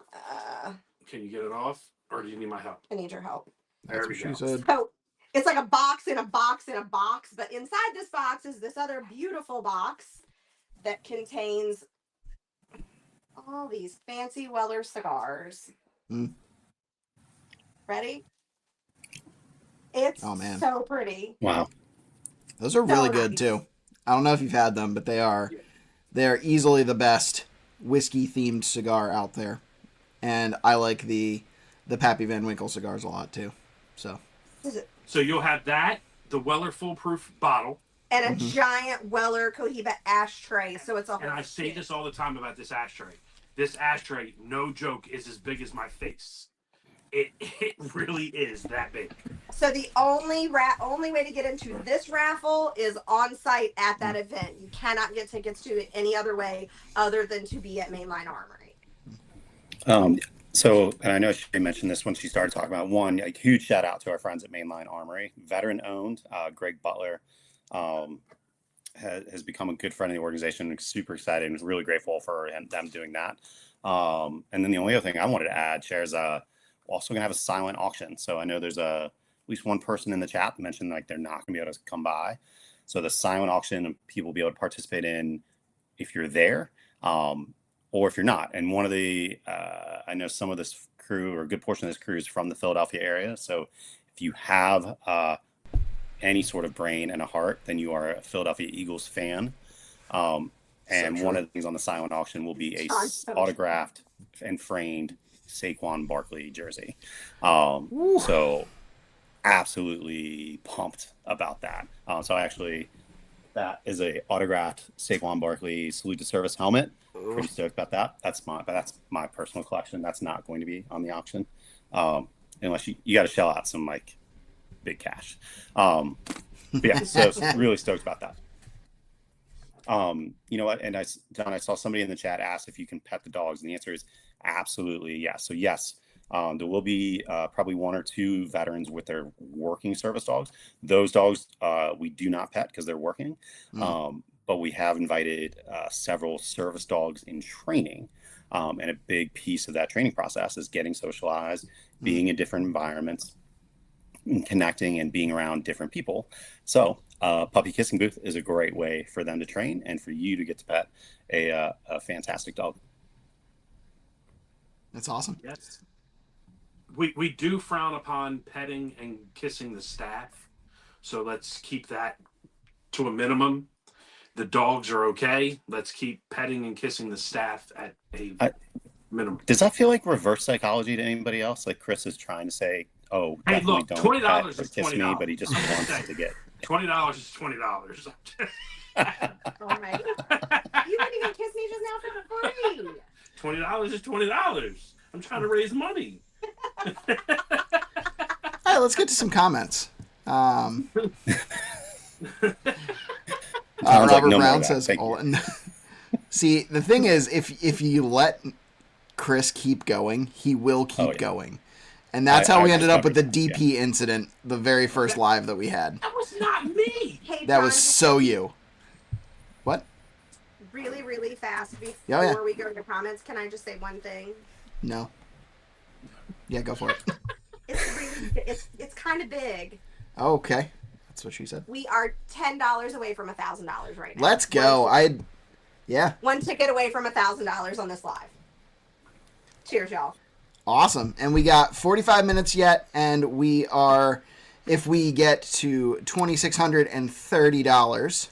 Can you get it off, or do you need my help? I need your help. There we go. So it's like a box in a box in a box, but inside this box is this other beautiful box that contains all these fancy Weller cigars. Ready? It's so pretty. Wow. Those are really good too. I don't know if you've had them, but they are easily the best whiskey themed cigar out there. And I like the Pappy Van Winkle cigars a lot too. So you'll have that, the Weller Foolproof bottle, and a giant Weller Cohiba ashtray. So it's a whole and I say this all the time about this ashtray. This ashtray, no joke, is as big as my face. It really is that big. So the only way to get into this raffle is on site at that event. You cannot get tickets to it any other way other than to be at Mainline Armory. So, and I know she mentioned this when she started talking about one, a huge shout out to our friends at Mainline Armory, veteran owned. Greg Butler has become a good friend of the organization. I'm super excited and really grateful for them doing that. And then the only other thing I wanted to add, Cher, is also going to have a silent auction. So I know there's at least one person in the chat that mentioned like they're not going to be able to come by. So the silent auction, people will be able to participate in if you're there. Or if you're not. And one of the, I know some of this crew or a good portion of this crew is from the Philadelphia area. So if you have any sort of brain and a heart, then you are a Philadelphia Eagles fan. And one of the things on the silent auction will be a autographed and framed Saquon Barkley jersey. So absolutely pumped about that. So actually, that is a autographed Saquon Barkley Salute to Service helmet. Pretty stoked about that. That's my personal collection. That's not going to be on the auction, unless you got to shell out some like big cash. But yeah, so really stoked about that. You know what? And John, I saw somebody in the chat ask if you can pet the dogs, and the answer is absolutely yes. So yes, there will be probably one or two veterans with their working service dogs. Those dogs we do not pet because they're working. But we have invited several service dogs in training. And a big piece of that training process is getting socialized, being in different environments, and connecting and being around different people. So puppy kissing booth is a great way for them to train and for you to get to pet a fantastic dog. That's awesome. Yes. We do frown upon petting and kissing the staff. So let's keep that to a minimum. The dogs are okay. Let's keep petting and kissing the staff at a minimum. Does that feel like reverse psychology to anybody else? Like Chris is trying to say, "Oh, hey, look, don't $20 is kiss $20, me," but he just wants to get $20 is $20. Oh my God. You didn't even kiss me just now for free. $20 is $20. I'm trying to raise money. All right, let's get to some comments. Robert Brown says, see, the thing is, if you let Chris keep going, he will keep going. And that's how we ended up with the DP incident, the very first live that we had. That was not me. Hey, That John, was so you. What? really, really fast before we go to comments. Can I just say one thing? No. Yeah, go for it. It's kind of big. Okay. That's what she said. We are $10 away from $1,000 right now. Let's go. One ticket away from $1,000 on this live. Cheers, y'all. Awesome. And we got 45 minutes yet, and we are, if we get to $2,630,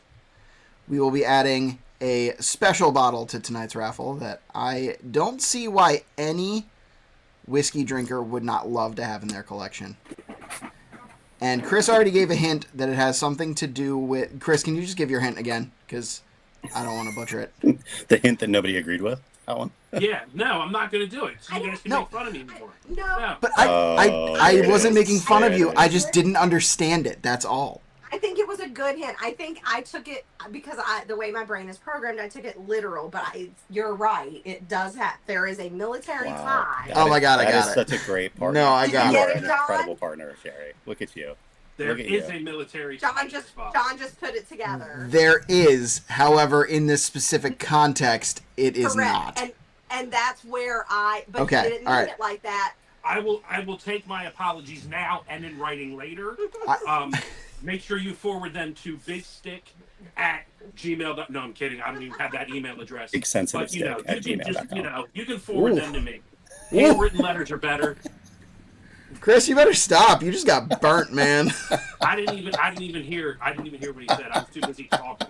we will be adding a special bottle to tonight's raffle that I don't see why any whiskey drinker would not love to have in their collection. And Chris already gave a hint that it has something to do with... Chris, can you just give your hint again? Because I don't want to butcher it. The hint that nobody agreed with? That one? Yeah, no, I'm not going to do it. So you guys can make fun of me anymore. No. But I wasn't making fun of you. I just didn't understand it. That's all. I think it was a good hint. I think I took it because the way my brain is programmed, I took it literal. But you're right. It does have. There is a military tie. Oh my God, I got it. That is such a great partner. No, I got You it. are an incredible partner, Sheri. Look at you. There is a military tie. John just put it together. There is, however, in this specific context, it is Correct. not. And that's where but Okay, he didn't all mean right. it like that. I will take my apologies now and in writing later. Make sure you forward them to bigstick@gmail.com. No, I'm kidding. I don't even have that email address. BigSensitiveStick@gmail.com. You can forward them to me. Handwritten letters are better. Chris, you better stop. You just got burnt, man. I didn't even hear what he said. I was too busy talking.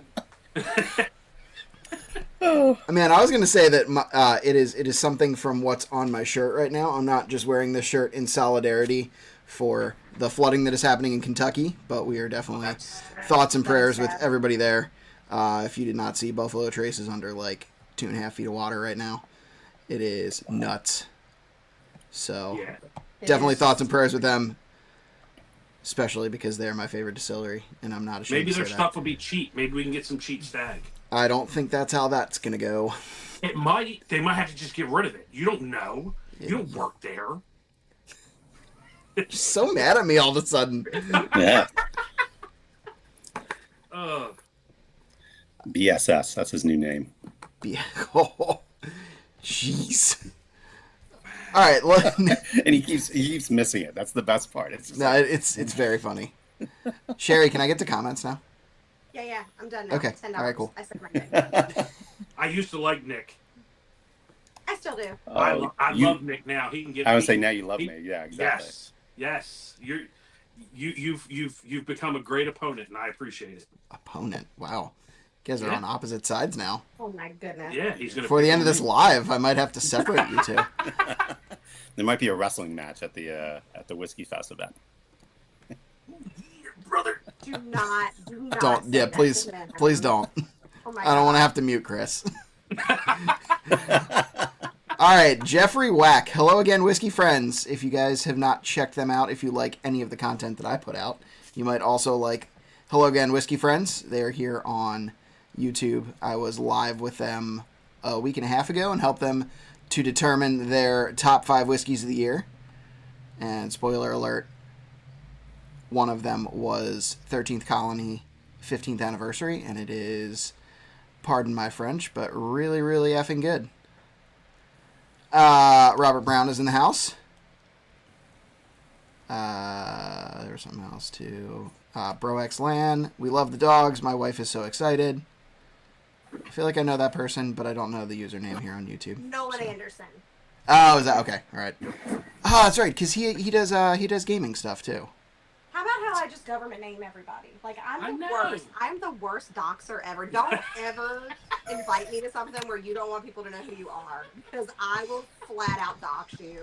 Man, I was gonna say that it is something from what's on my shirt right now. I'm not just wearing this shirt in solidarity for the flooding that is happening in Kentucky, but we are definitely thoughts and prayers with everybody there. If you did not see, Buffalo Trace is under like 2.5 feet of water right now. It is nuts. So definitely thoughts and prayers with them, especially because they're my favorite distillery, and I'm not ashamed Maybe to their say stuff that. will be cheap. Maybe we can get some cheap stag. I don't think that's how that's gonna go. It might. They might have to just get rid of it. You don't know. You don't work there. You're so mad at me all of a sudden. Yeah. Uh, BSS. That's his new name. Oh, jeez. All right. Well, And he keeps missing it. That's the best part. It's just no, it's very funny. Sheri, can I get to comments now? Yeah, I'm done now. Okay, $10. all right, cool. I said right. I used to like Nick. I still do. I Oh, you- love Nick now. He can get. I would he say can- now you love he- me. Yeah, exactly. Yes. You've become a great opponent, and I appreciate it. Opponent. Wow. You guys are Yeah. on opposite sides now. Oh my goodness. Yeah, he's gonna. Before the pick end of on this me. live, I might have to separate you two. There might be a wrestling match at the Whiskey Fest event. brother. Do not. Don't. say Yeah, that please, to him. please don't. Oh my I don't want to have to mute Chris. All right, Jeffrey Wack. Hello again, Whiskey Friends. If you guys have not checked them out, if you like any of the content that I put out, you might also like Hello Again, Whiskey Friends. They are here on YouTube. I was live with them a week and a half ago and helped them to determine their top 5 whiskeys of the year. And spoiler alert, one of them was 13th Colony 15th anniversary, and it is, pardon my French, but really, really effing good. Robert Brown is in the house. There's something else too. Brox Lan. We love the dogs. My wife is so excited. I feel like I know that person, but I don't know the username here on YouTube. Nolan Anderson. Oh, is that okay? All right. Oh, that's right, because he does gaming stuff too. How about how I just government name everybody? Like I I'm the know. worst. I'm the worst doxer ever. Don't ever invite me to something where you don't want people to know who you are, because I will flat out dox you.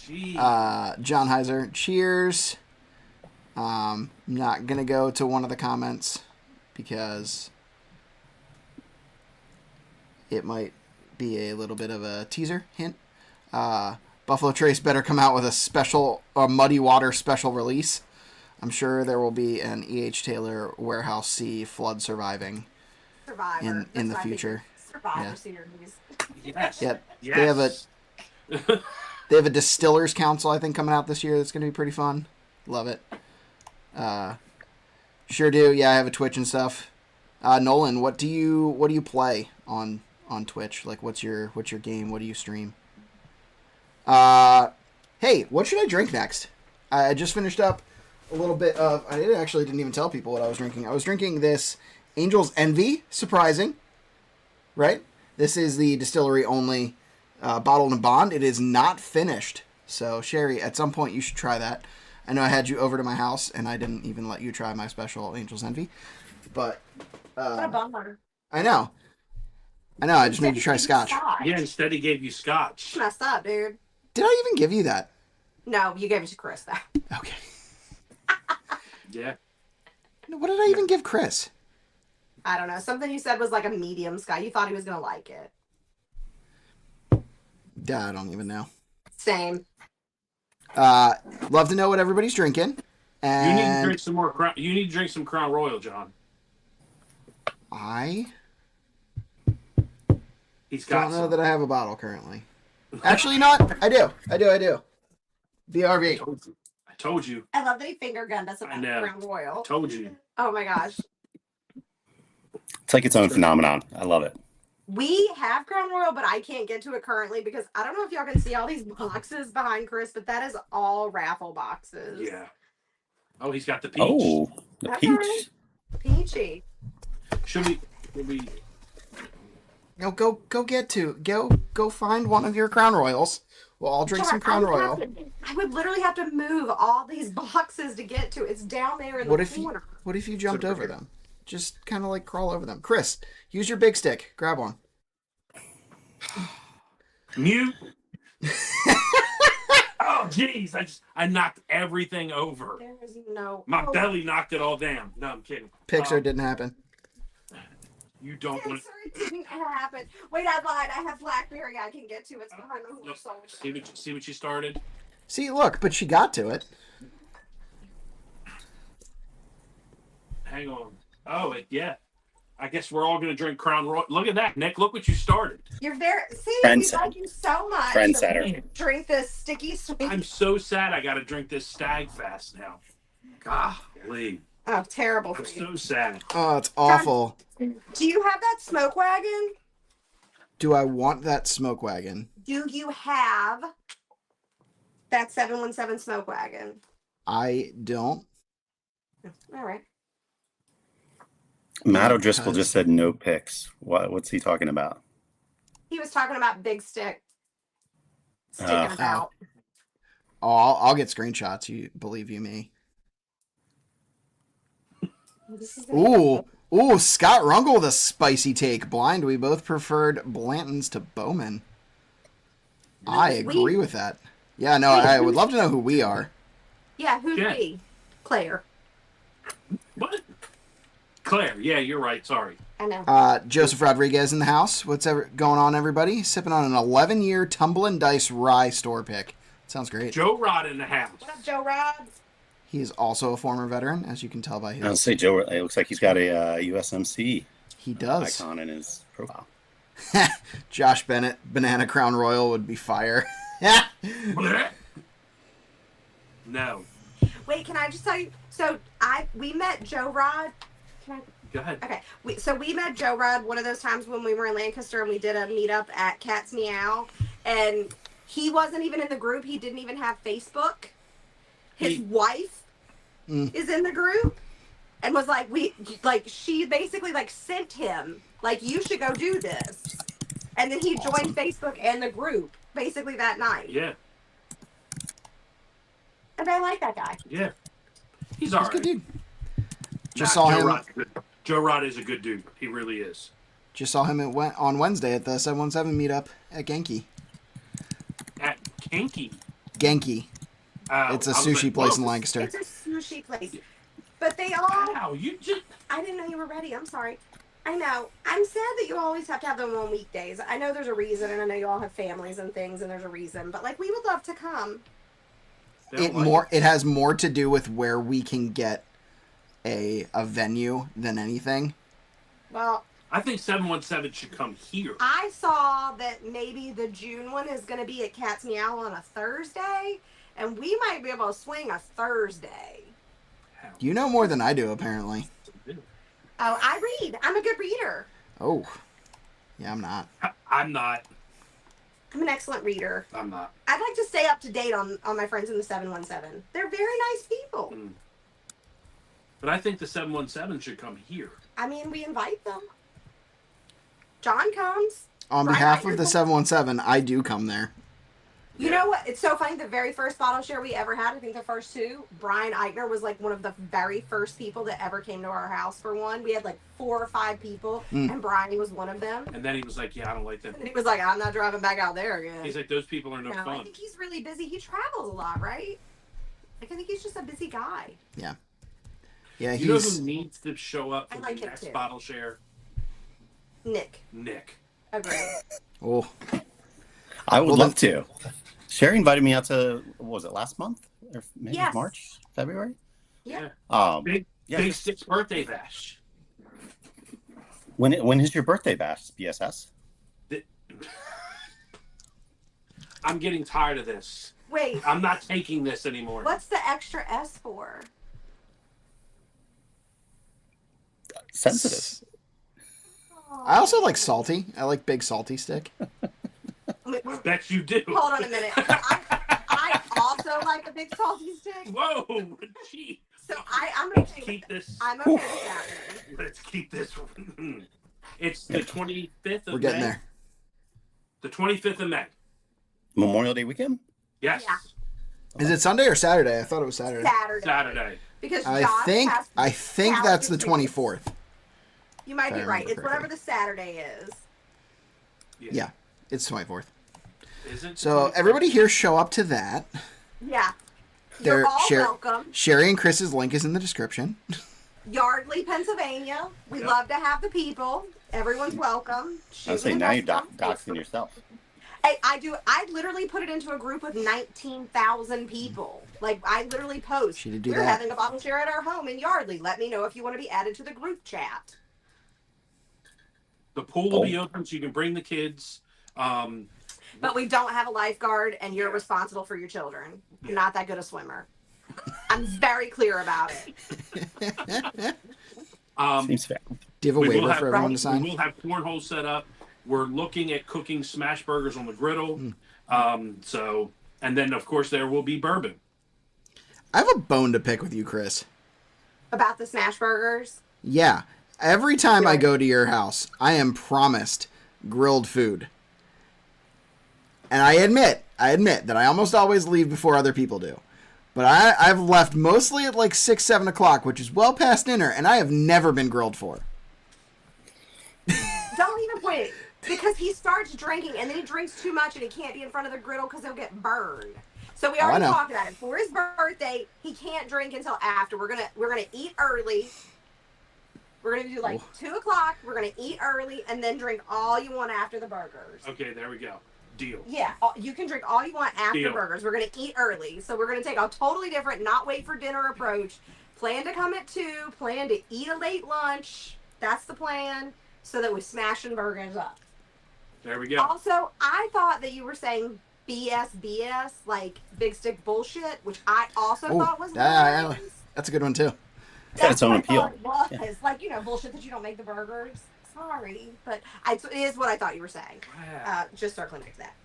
Gee. John Heiser, cheers. Not gonna go to one of the comments because it might be a little bit of a teaser hint. Buffalo Trace better come out with a Muddy Water special release. I'm sure there will be an E.H. Taylor Warehouse C flood surviving Survivor. in That's the what I think future. of Survivor Yeah. series. yes. Yeah, Yes. they have a Distillers Council I think coming out this year that's going to be pretty fun. Love it. Sure do. Yeah, I have a Twitch and stuff. Nolan, what do you play on Twitch? Like, what's your game? What do you stream? Hey, what should I drink next? I just finished up a little bit of. I didn't even tell people what I was drinking. I was drinking this Angel's Envy, surprising, right? This is the distillery only bottled and bond. It is not finished. So, Sheri, at some point you should try that. I know I had you over to my house, and I didn't even let you try my special Angel's Envy. But What a bummer. I know. I just made you try Scotch. Yeah, instead he gave you scotch. Messed up, dude. Did I even give you that? No, you gave it to Chris though. Okay. Yeah. What did I even give Chris? I don't know. Something you said was like a medium Scotch. You thought he was gonna like it. I don't even know. Same. Love to know what everybody's drinking. And You need to drink some more Crown. You need to drink some Crown Royal, John. I He's got don't know some. that I have a bottle currently. Actually, not. I do. BRB. I told you. I love that he finger gunned us I about know. Crown Royal. Told you. Oh my gosh. It's like its own phenomenon. I love it. We have Crown Royal, but I can't get to it currently because I don't know if y'all can see all these boxes behind Chris, but that is all raffle boxes. Yeah. Oh, he's got the peach. Oh, the That's peach. all right. Peachy. Should we? No, go find one of your Crown Royals. We'll all drink some Crown Royal. I would literally have to move all these boxes to get to it. It's down there in the corner. What if you jumped over them? Just kind of like crawl over them. Chris, use your big stick. Grab one. Mute. Oh, jeez. I knocked everything over. There's no. My belly knocked it all down. No, I'm kidding. Pixar didn't happen. You don't want. It didn't happen. Wait, I lied. I have Blackberry I can get to. It's behind the horse. See what you started. See, look, but she got to it. Hang on. Oh, yeah. I guess we're all going to drink Crown Royal. Look at that, Nick. Look what you started. You're very see. Friend We set- like you so much. Trendsetter. Drink this sticky sweet. I'm so sad I got to drink this Stag Fast now. Golly. Oh, terrible for I'm you. so sad. Oh, it's awful. Do you have that smoke wagon? Do I want that smoke wagon? Do you have that 717 smoke wagon? I don't. All right. Matt O'Driscoll Because- just said no picks. What's he talking about? He was talking about Big Stick. Sticking Oh. us out. Oh, I'll get screenshots. You believe you me? This is Ooh, Scott Rungle with a spicy take. Blind, we both preferred Blanton's to Bowman. I agree with that. Yeah, no, I would love to know who we are. Yeah, who's Yeah. we? Claire. What? Claire. Yeah, you're right. Sorry. I know. Joseph Rodriguez in the house. What's going on, everybody? Sipping on an 11-year Tumblin' Dice Rye store pick. Sounds great. Joe Rod in the house. What up, Joe Rods? He is also a former veteran, as you can tell by I would his. say Joe. It looks like he's got a USMC He does. icon in his profile. Josh Bennett, Banana Crown Royal would be fire. No. Wait, can I just tell you? So we met Joe Rod. Can I? Go ahead. Okay. We met Joe Rod one of those times when we were in Lancaster and we did a meetup at Cat's Meow, and he wasn't even in the group. He didn't even have Facebook. His wife is in the group and was like, she basically like sent him like, you should go do this, and then he joined Facebook and the group basically that night. Yeah. And I like that guy. Yeah. He's He's all a good right. dude. Just saw him. Joe Rod is a good dude. He really is. Just saw him on Wednesday at the 717 meetup at Genki. At Kinky. Genki. It's a sushi place in Lancaster. It's a sushi place. But they all... Wow, you just... I didn't know you were ready. I'm sorry. I know. I'm sad that you always have to have them on weekdays. I know there's a reason, and I know you all have families and things, and there's a reason. But, like, we would love to come. It has more to do with where we can get a venue than anything. Well, I think 717 should come here. I saw that maybe the June one is going to be at Cat's Meow on a Thursday, and we might be able to swing a Thursday. You know more than I do, apparently. Oh, I read. I'm a good reader. Oh. Yeah, I'm not. I'm not. I'm an excellent reader. I'm not. I'd like to stay up to date on my friends in the 717. They're very nice people. But I think the 717 should come here. I mean, we invite them. John comes. On Brian behalf Eichner of the 717, I do come there. You know what? It's so funny. The very first bottle share we ever had, I think the first two, Brian Eichner was like one of the very first people that ever came to our house for one. We had like 4 or 5 people, and Brian was one of them. And then he was like, yeah, I don't like them. And he was like, I'm not driving back out there again. He's like, those people are no I fun. think he's really busy. He travels a lot, right? Like, I think he's just a busy guy. Yeah. Yeah, You know he's... who needs to show up I for like the him next too. bottle share? Nick. Nick. Agree. Oh. I would Well, love to. Sherry invited me out to, what was it, last month? Or maybe Yes. March? February? Yeah. Big Yeah, Big just- Six birthday bash. when is your birthday bash, BSS? I'm getting tired of this. Wait, I'm not taking this anymore. what's the extra S for? Sensitive. I also like salty. I like big salty stick. Bet you do. Hold on a minute. I also like a big salty stick. Whoa, gee. So I'm okay Let's with keep this. I'm okay with that one. Let's keep this. It's the 25th of We're getting May. there. The 25th of May. Memorial Day weekend? Yes. Yeah. Is it Sunday or Saturday? I thought it was Saturday. Saturday. Because I Josh think has that's the calendar tickets. 24th. You might If be I right. remember It's whatever the Saturday is. Yeah, it's 24th. Is it? So everybody here show up to that. Yeah. They're You're all welcome. Sherry and Chris's link is in the description. Yardley, Pennsylvania. We Yep. love to have the people. Everyone's welcome. I would say Shoot now me you're a message. doxing yourself. Hey, I literally put it into a group with 19,000 people. Like, I literally post. She did do We're that. having a bottle share at our home in Yardley. Let me know if you want to be added to the group chat. The pool will be open, so you can bring the kids. But we don't have a lifeguard, and you're responsible for your children. I'm not that good a swimmer. I'm very clear about it. Seems fair. Do you have a waiver for everyone to sign? We will have cornhole set up. We're looking at cooking smash burgers on the griddle. And then of course there will be bourbon. I have a bone to pick with you, Chris. About the smash burgers? Yeah. Every time I go to your house, I am promised grilled food. And I admit that I almost always leave before other people do. But I've left mostly at like 6, 7 o'clock, which is well past dinner, and I have never been grilled for. Don't even wait. Because he starts drinking, and then he drinks too much, and he can't be in front of the griddle because he'll get burned. So we already talked about it. For his birthday, he can't drink until after. We're gonna eat early. We're gonna do like 2 o'clock. We're gonna eat early, and then drink all you want after the burgers. Okay, there we go. Deal. Yeah, you can drink all you want after burgers. We're gonna eat early, so we're gonna take a totally different, not wait for dinner approach. Plan to come at 2. Plan to eat a late lunch. That's the plan, so that we smashing burgers up. There we go. Also, I thought that you were saying BS, like big stick bullshit, which I also thought was nice. That's a good one too. It's got its own appeal. It was like, bullshit that you don't make the burgers. Sorry, but it is what I thought you were saying. Just circling back to that.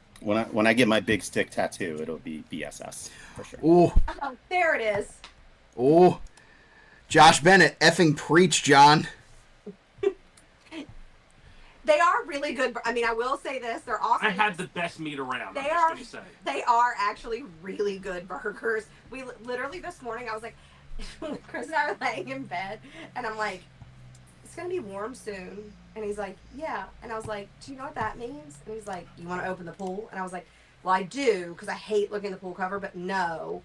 When I get my big stick tattoo, it'll be BSS for sure. Ooh. Oh, there it is. Ooh. Josh Bennett, effing preach, John. They are really good. I mean, I will say this: they're also. I had the best meat around. They are actually really good burgers. We literally this morning, I was like, Chris and I were laying in bed, and I'm like, "It's gonna be warm soon," and he's like, "Yeah," and I was like, "Do you know what that means?" And he's like, "You want to open the pool?" And I was like, "Well, I do because I hate looking at the pool cover, but no."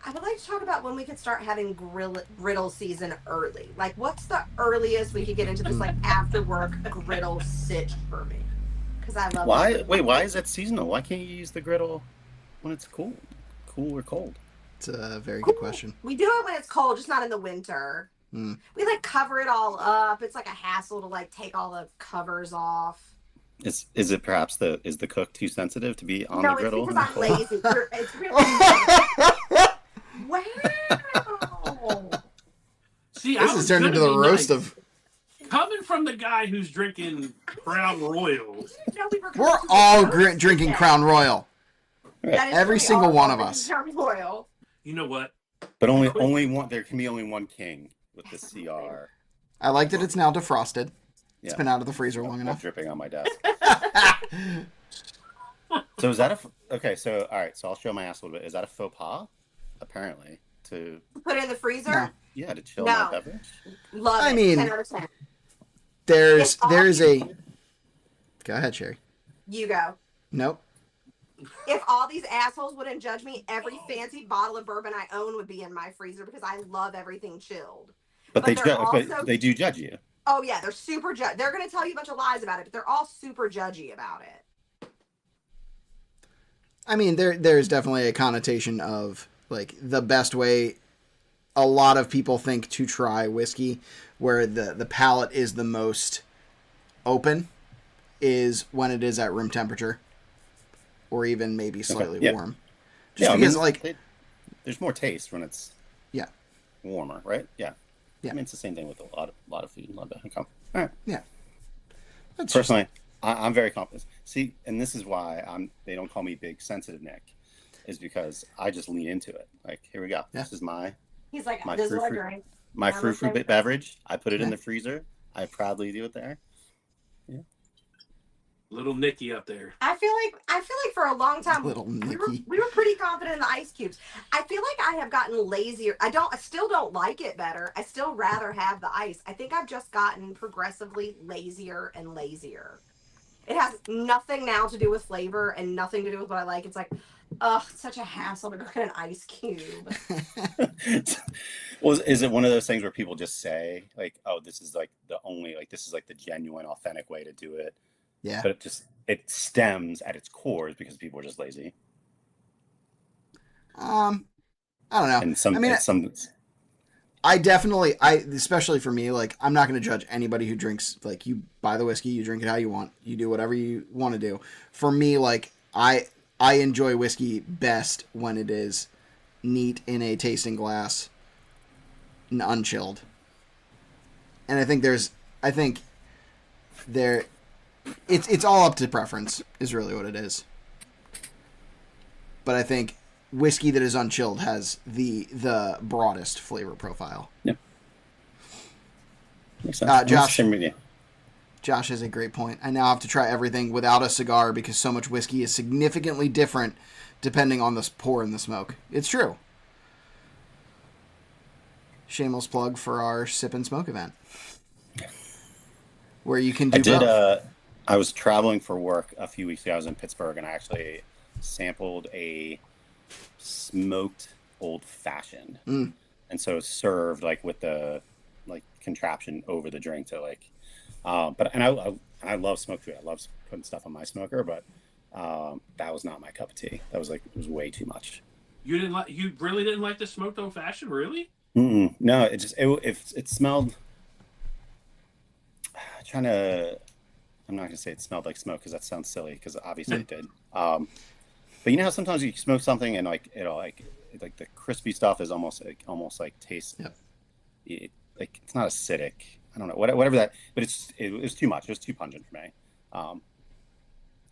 I would like to talk about when we could start having griddle season early. Like, what's the earliest we could get into this, like, after work griddle sit for me? Because I love it. Why is that seasonal? Why can't you use the griddle when it's cool or cold? It's a very good question. We do it when it's cold, just not in the winter. We, like, cover it all up. It's, like, a hassle to, like, take all the covers off. Is it perhaps is the cook too sensitive to be on the griddle? No, it's because I'm lazy. It's really Wow. See, this has turned into the roast of. Coming from the guy who's drinking Crown Royal. We're all drinking Crown Royal. Every single one of us. Crown Royal. You know what? But only one. There can be only one king with the CR. I like that it's now defrosted. It's been out of the freezer long enough. Dripping on my desk. So is that okay? So all right. So I'll show my ass a little bit. Is that a faux pas? Apparently, to put it in the freezer. No. Yeah, to chill my beverage. Love it. I mean, 10%. there's a. Go ahead, Sheri. You go. Nope. If all these assholes wouldn't judge me, every fancy bottle of bourbon I own would be in my freezer because I love everything chilled. But they do judge you. Oh yeah, they're super they're going to tell you a bunch of lies about it, but they're all super judgy about it. I mean, there's definitely a connotation of like the best way a lot of people think to try whiskey, where the palate is the most open, is when it is at room temperature, or even maybe slightly warm. Just because, there's more taste when it's warmer, right? Yeah. I mean, it's the same thing with a lot of food, a lot of income. All right. Yeah. Personally, I'm very confident. See, and this is why they don't call me Big Sensitive Nick, is because I just lean into it. Like, here we go. Yeah. This is my. He's like, this is what I drink. My fruit beverage. I put it in the freezer. I proudly do it there. Yeah. Little Nicky up there. I feel like for a long time Little Nicky. we were pretty confident in the ice cubes. I feel like I have gotten lazier. I still don't like it better. I still rather have the ice. I think I've just gotten progressively lazier and lazier. It has nothing now to do with flavor and nothing to do with what I like. It's like, ugh, it's such a hassle to go get an ice cube. Well, is it one of those things where people just say like, oh, this is like this is like the genuine, authentic way to do it? Yeah. But it stems at its core because people are just lazy. I don't know. And I definitely, especially for me, like, I'm not going to judge anybody who drinks, like, you buy the whiskey, you drink it how you want, you do whatever you want to do. For me, like, I enjoy whiskey best when it is neat in a tasting glass and unchilled. And I think it's all up to preference is really what it is. But I think whiskey that is unchilled has the broadest flavor profile. Yep. Makes sense. Josh has a great point. I now have to try everything without a cigar because so much whiskey is significantly different depending on the pour and the smoke. It's true. Shameless plug for our Sip and Smoke event, where you can do both. I was traveling for work a few weeks ago. I was in Pittsburgh, and I actually sampled a smoked old fashioned, and so it's served like with the like contraption over the drink to like. But I love smoked food. I love putting stuff on my smoker, but that was not my cup of tea. That was like it was way too much. You really didn't like the smoked old fashioned, really? No, it smelled. I'm not gonna say it smelled like smoke because that sounds silly because obviously it did. But you know how sometimes you smoke something and like it'll like the crispy stuff is almost like tastes. Yep. Like it's not acidic. I don't know whatever that, but it was too much. It was too pungent for me.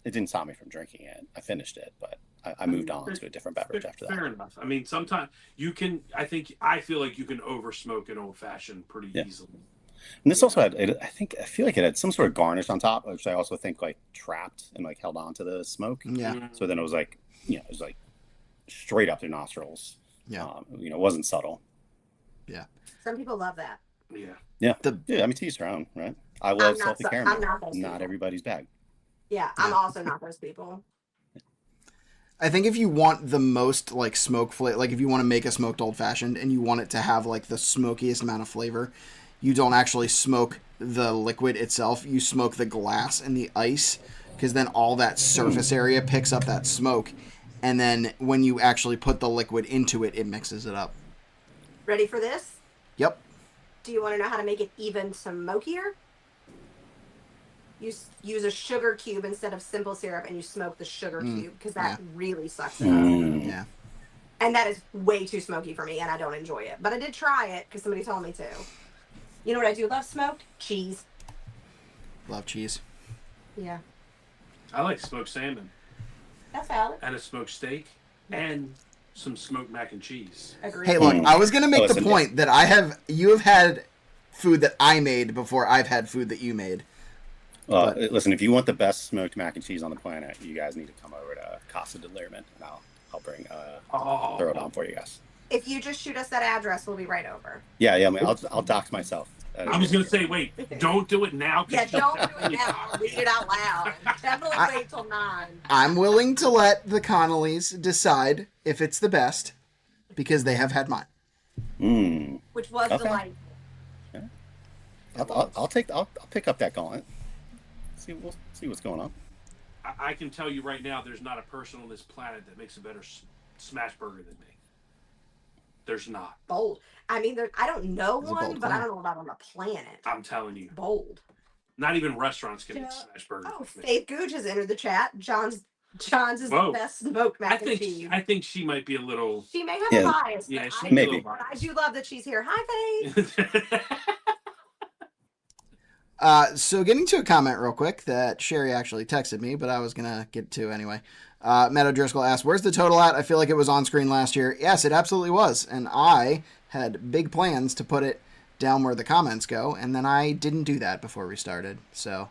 It didn't stop me from drinking it. I finished it, but I moved on to a different beverage after that. Fair enough. I mean, sometimes you can. I feel like you can over smoke an old fashioned pretty easily. And this also had, I feel like it had some sort of garnish on top, which I also think like trapped and like held on to the smoke. Yeah. So then it was like, it was like straight up the nostrils. Yeah. It wasn't subtle. Yeah. Some people love that. Yeah. Yeah. I mean, to each their own, right? I love salty caramel. I'm not those not people. everybody's bag. Yeah, I'm also not those people. I think if you want the most like smoke flavor, like if you want to make a smoked old fashioned and you want it to have like the smokiest amount of flavor, you don't actually smoke the liquid itself. You smoke the glass and the ice because then all that surface area picks up that smoke. And then when you actually put the liquid into it, it mixes it up. Ready for this? Yep. Do you want to know how to make it even smokier? You use a sugar cube instead of simple syrup, and you smoke the sugar cube because that really sucks it up. Yeah. And that is way too smoky for me, and I don't enjoy it. But I did try it because somebody told me to. You know what I do love smoked? Cheese. Love cheese. Yeah. I like smoked salmon That's valid. and a smoked steak and some smoked mac and cheese. Agreed. Hey, look, I was going to make the point that you have had food that I made before I've had food that you made. Listen, if you want the best smoked mac and cheese on the planet, you guys need to come over to Casa de Liermann, and I'll bring throw it on for you guys. If you just shoot us that address, we'll be right over. Yeah. I mean, I'll dox myself. I was gonna say, wait, don't do it now. Yeah, don't do it now. Read it out loud. Definitely wait till 9. I'm willing to let the Connollys decide if it's the best because they have had mine. Which was delightful. Yeah. I'll pick up that gauntlet. We'll see what's going on. I can tell you right now, there's not a person on this planet that makes a better smash burger than me. There's not. Bold. I mean, I don't know It's a one, bold but I claim. don't know about on the planet. I'm telling you. Bold. Not even restaurants can make smash burgers. Oh, with me. Faith Gooch has entered the chat. John's is the best smoked mac and cheese. I think she might be a little. She may have a bias. Yeah, but she maybe. But I do love that she's here. Hi, Faith. So getting to a comment real quick that Sheri actually texted me, but I was going to get to anyway. Matt O'Driscoll asked, where's the total at? I feel like it was on screen last year. Yes, it absolutely was. And I had big plans to put it down where the comments go, and then I didn't do that before we started. So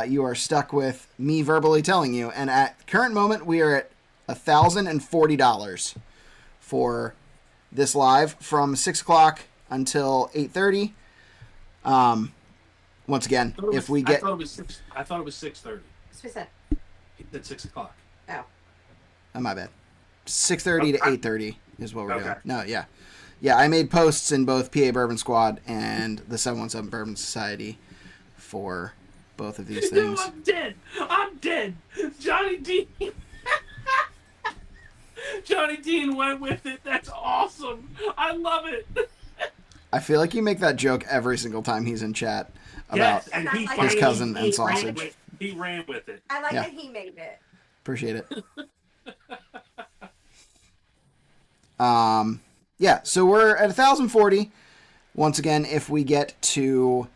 you are stuck with me verbally telling you. And at current moment, we are at $1,040 for this live from 6 o'clock until 8:30. Once again, if we get... I thought it was 6:30. That's what I said. He said 6 o'clock. Oh, my bad. 6:30 to 8:30 is what we're doing. Okay. No, yeah. Yeah, I made posts in both PA Bourbon Squad and the 717 Bourbon Society for both of these things. No, I'm dead. Johnny Dean. Johnny Dean went with it. That's awesome. I love it. I feel like you make that joke every single time he's in chat about Yes, and he His finally- cousin and he sausage. ran with- He ran with it. I like Yeah. that he made it. Appreciate it. Yeah, so we're at 1,040. Once again, if we get to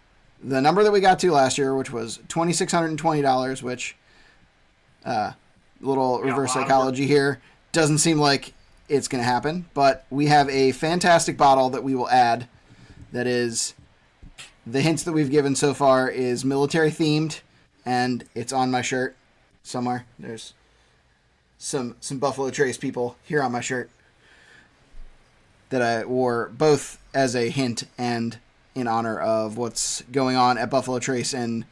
the number that we got to last year, which was $2,620, which little Yeah, reverse a lot of psychology here, doesn't seem like it's going to happen. But we have a fantastic bottle that we will add. That is, the hints that we've given so far is military themed, and it's on my shirt somewhere. There's some Buffalo Trace people here on my shirt that I wore both as a hint and in honor of what's going on at Buffalo Trace and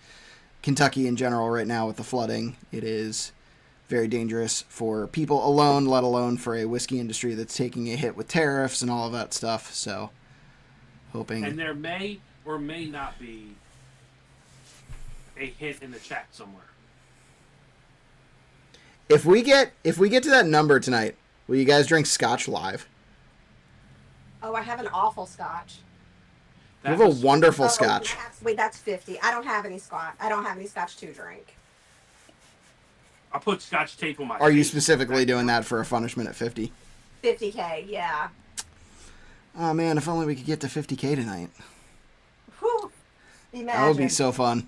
Kentucky in general right now with the flooding. It is very dangerous for people alone, let alone for a whiskey industry that's taking a hit with tariffs and all of that stuff. So, hoping. And there may or may not be a hint in the chat somewhere. If we get to that number tonight, will you guys drink scotch live? Oh, I have an awful scotch. You have a wonderful Oh, scotch. Wait, that's 50. I don't have any scotch. I don't have any scotch to drink. I put scotch tape on my Are you face. specifically doing that for a punishment at 50? 50K, yeah. Oh man, if only we could get to 50K tonight. Whew. Imagine. That would be so fun.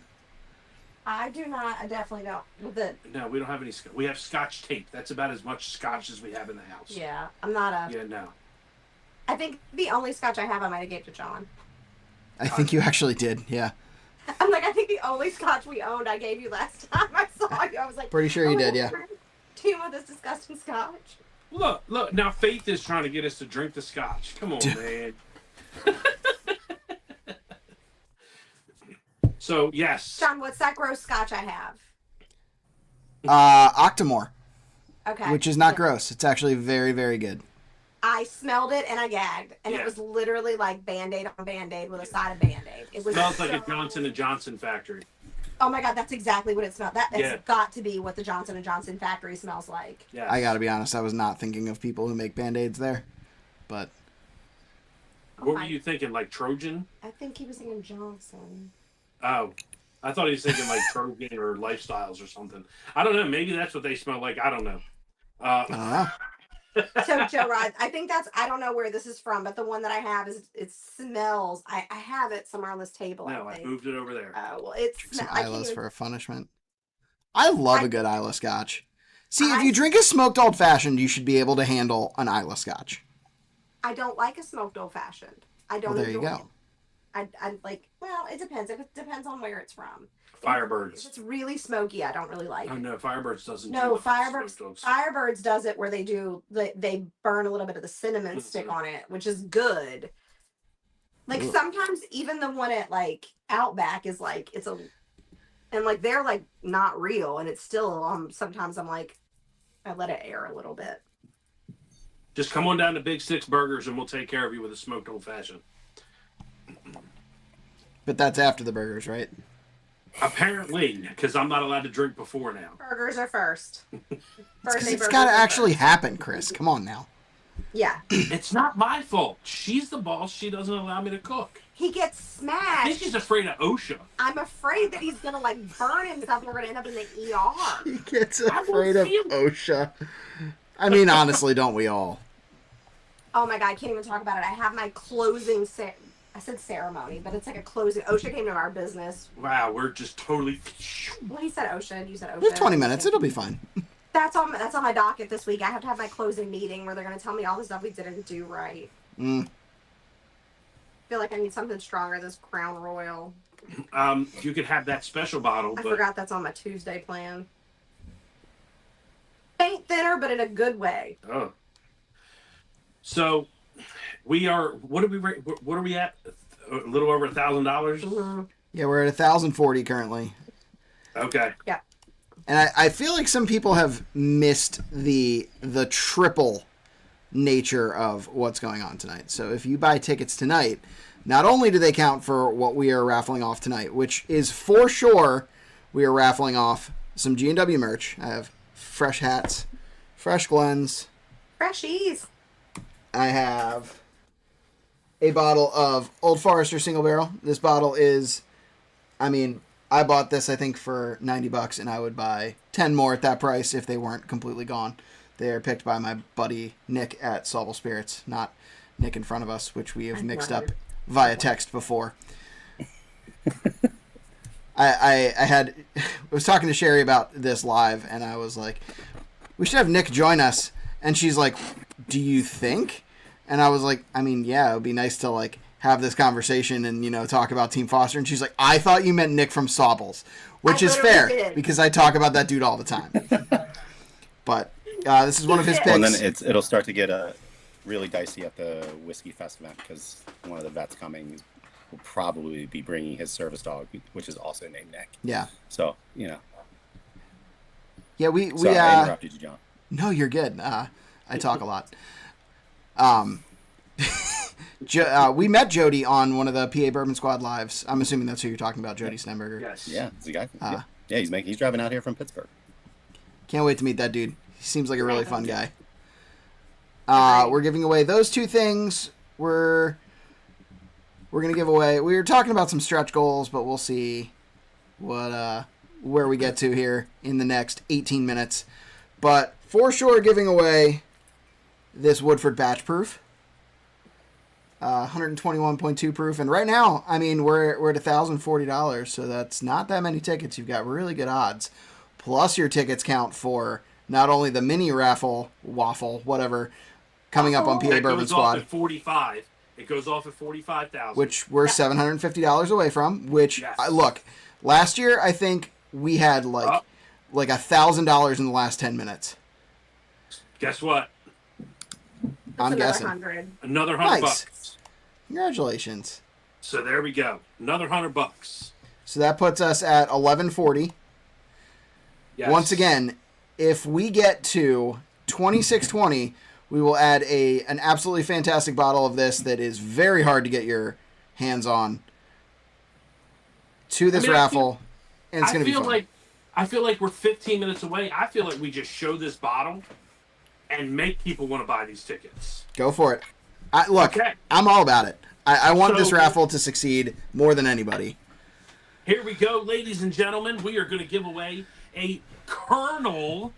I do not. I definitely don't. With it. No, we don't have any. We have scotch tape. That's about as much scotch as we have in the house. Yeah, I'm not a. Yeah, no. I think the only scotch I have, I might have gave to John. I think you actually did, yeah. I'm like, I think the only scotch we owned, I gave you last time I saw you. I was like, Pretty sure you did, yeah. Team with this disgusting scotch. Look. Now Faith is trying to get us to drink the scotch. Come on, man. So yes. John, what's that gross scotch I have? Octomore, Okay. which is not gross. It's actually very, very good. I smelled it and I gagged, and Yeah. it was literally like Band-Aid on Band-Aid with a side of Band-Aid. It was Smells like a so- Johnson & Johnson factory. Oh my god, that's exactly what it smelled. That has Yeah. got to be what the Johnson & Johnson factory smells like. Yes. I gotta be honest, I was not thinking of people who make Band-Aids there. But What were you thinking? Like Trojan? I think he was thinking Johnson. Oh. I thought he was thinking like Trojan or Lifestyles or something. I don't know. Maybe that's what they smell like. I don't know. I don't know. So Joe Rod, I think that's, I don't know where this is from, but the one that I have is, it smells, I have it somewhere on this table. No, I I think. moved it over there. Well, it's Some I can't Isla's even- for a punishment. I love a good Isla Scotch. See, if I- you drink a smoked old fashioned, you should be able to handle an Isla Scotch. I don't like a smoked old fashioned. I don't. Well, there you enjoy go. it. I like. Well, it depends. It depends on where it's from. If Firebirds. it's really smoky, I don't really like Oh it. no, Firebirds doesn't. No, do the Firebirds. smoked oaks. Firebirds does it where they burn a little bit of the cinnamon stick Mhm. on it, which is good. Like Ugh. sometimes even the one at like Outback is like and like they're like not real, and it's still sometimes I'm like I let it air a little bit. Just come on down to Big Six Burgers and we'll take care of you with a smoked old fashioned. But that's after the burgers, right? Apparently, because I'm not allowed to drink before now. Burgers are first. Because it's burgers got to are actually first. happen, Chris. Come on now. Yeah, It's not my fault. She's the boss. She doesn't allow me to cook. he gets I think smashed. she's afraid of OSHA. I'm afraid that he's gonna like burn himself and we're gonna end up in the ER. He gets I will afraid of feel- OSHA. I mean, honestly, don't we all? Oh my god, I can't even talk about it. I have my closing I said ceremony, but it's like a closing. OSHA came to our business. Wow, we're just totally. Well, he said OSHA, and you said OSHA. There's 20 minutes. It'll be fine. That's on my docket this week. I have to have my closing meeting where they're going to tell me all the stuff we didn't do right. Mm. I feel like I need something stronger. This Crown Royal. You could have that special bottle, I but forgot that's on my Tuesday plan. Paint thinner, but in a good way. oh. So, we are. What are we at? A little over $1,000. Mm-hmm. Yeah, we're at 1,040 currently. Okay. And I feel like some people have missed the triple nature of what's going on tonight. So if you buy tickets tonight, not only do they count for what we are raffling off tonight, which is for sure we are raffling off some G&W merch. I have fresh hats, fresh Glens. Freshies. I have a bottle of Old Forester Single Barrel. This bottle is, I mean, I bought this, I think, for $90, and I would buy 10 more at that price if they weren't completely gone. They are picked by my buddy Nick at Solvable Spirits, not Nick in front of us, which we have mixed up via text before. I was talking to Sheri about this live, and I was like, we should have Nick join us. And she's like, do you think? And I was like, I mean, yeah, it would be nice to like have this conversation and, you know, talk about Team Foster. And she's like, I thought you meant Nick from Sobbles, which is fair because I talk about that dude all the time. But this is one of his picks. Well, and then it'll start to get really dicey at the Whiskey Fest event because one of the vets coming will probably be bringing his service dog, which is also named Nick. Yeah. So, you know. Yeah, we I interrupted you, John. No, you're good. I talk a lot. We met Jody on one of the PA Bourbon Squad lives. I'm assuming that's who you're talking about, Jody Stenberger. Yes. Yeah, it's the guy. Yeah, he's driving out here from Pittsburgh. Can't wait to meet that dude. He seems like a really fun guy. We're giving away those two things. We're gonna give away. We were talking about some stretch goals, but we'll see where we get to here in the next 18 minutes. But for sure, giving away this Woodford Batch Proof, 121.2 proof, and right now, I mean, we're at $1,040, so that's not that many tickets. You've got really good odds. Plus, your tickets count for not only the mini raffle, waffle, whatever, coming up on PA Bourbon Squad. It goes off at 45. It goes off at 45,000. Which we're $750 away from. Which look, last year I think we had like $1,000 in the last 10 minutes. Guess what? I'm guessing Another $100. Congratulations. So there we go. Another $100. So that puts us at $1,140. Yes. Once again, if we get to 2620, we will add an absolutely fantastic bottle of this that is very hard to get your hands on to this raffle, and it's going to be fun. I feel like we're 15 minutes away. I feel like we just show this bottle and make people want to buy these tickets. Go for it. I'm all about it. I want this raffle to succeed more than anybody. Here we go, ladies and gentlemen. We are going to give away a Colonel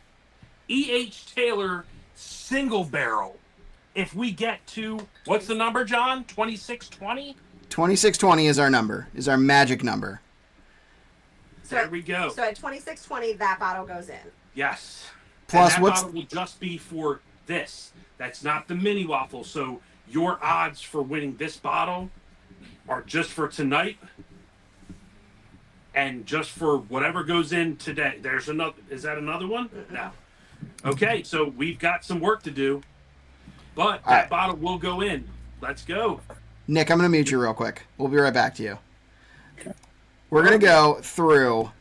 E.H. Taylor single barrel. If we get to, what's the number, John? 2620? 2620 is our number, is our magic number. There we go. So at 2620, that bottle goes in. Yes. Plus, and that bottle will just be for this. That's not the mini waffle. So your odds for winning this bottle are just for tonight and just for whatever goes in today. There's another. Is that another one? No. Okay, so we've got some work to do, but that bottle will go in. Let's go. Nick, I'm going to mute you real quick. We'll be right back to you. We're going to go through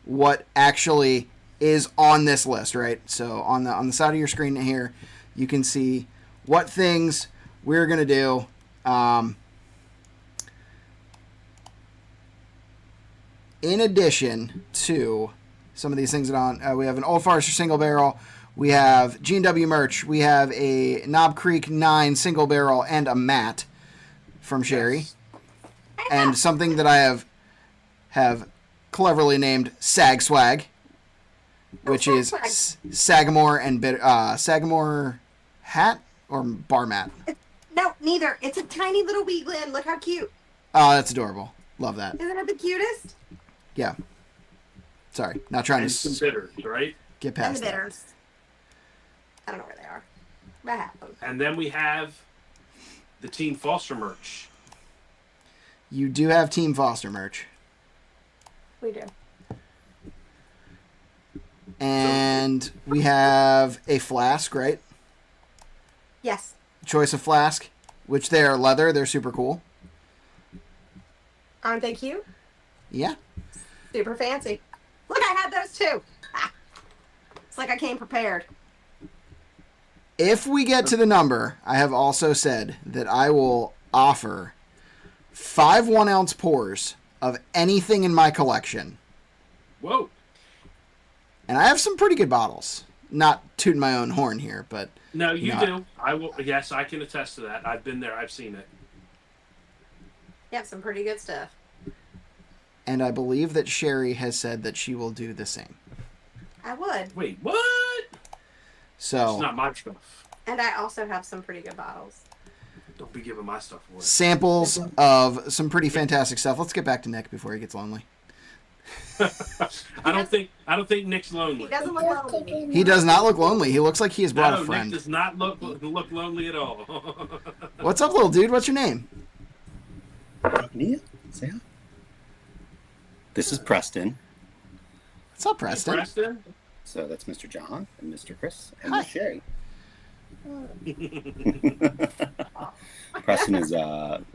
what actually is on this list, right? So on the side of your screen here, you can see what things we're going to do. In addition to some of these things that we have an Old Forester single barrel, we have G&W merch, we have a Knob Creek 9 single barrel and a mat from Sheri, Yes. and something that I have cleverly named Sag Swag, which is Sagamore and Sagamore hat or bar mat. No, neither. It's a tiny little weegland. Look how cute. Oh, that's adorable. Love that. Isn't it the cutest? Yeah. Sorry, not trying And to some bitters, right? get And past the that. bitters. I don't know where they are. But I have them. And then we have the Team Foster merch. You do have Team Foster merch. We do. And we have a flask, right? Yes. Choice of flask, which they are leather. They're super cool. Aren't they cute? Yeah. Super fancy. Look, I had those too. Ah. It's like I came prepared. If we get to the number, I have also said that I will offer 5 1-ounce pours of anything in my collection. Whoa. And I have some pretty good bottles. Not tooting my own horn here, but... No, you know, do. I will. Yes, I can attest to that. I've been there. I've seen it. Yep, some pretty good stuff. And I believe that Sheri has said that she will do the same. I would. Wait, what? It's So not my stuff. And I also have some pretty good bottles. Don't be giving my stuff away. samples of some pretty fantastic stuff. Let's get back to Nick before he gets lonely. I don't think Nick's lonely. He doesn't look lonely. He does not look lonely. He looks like he has brought a Nick friend. does not look lonely at all. What's up, little dude? What's your name? Yeah, say hi. This is Preston. What's up, Preston? Preston? So that's Mr. John and Mr. Chris and Hi. Miss Sheri. Preston is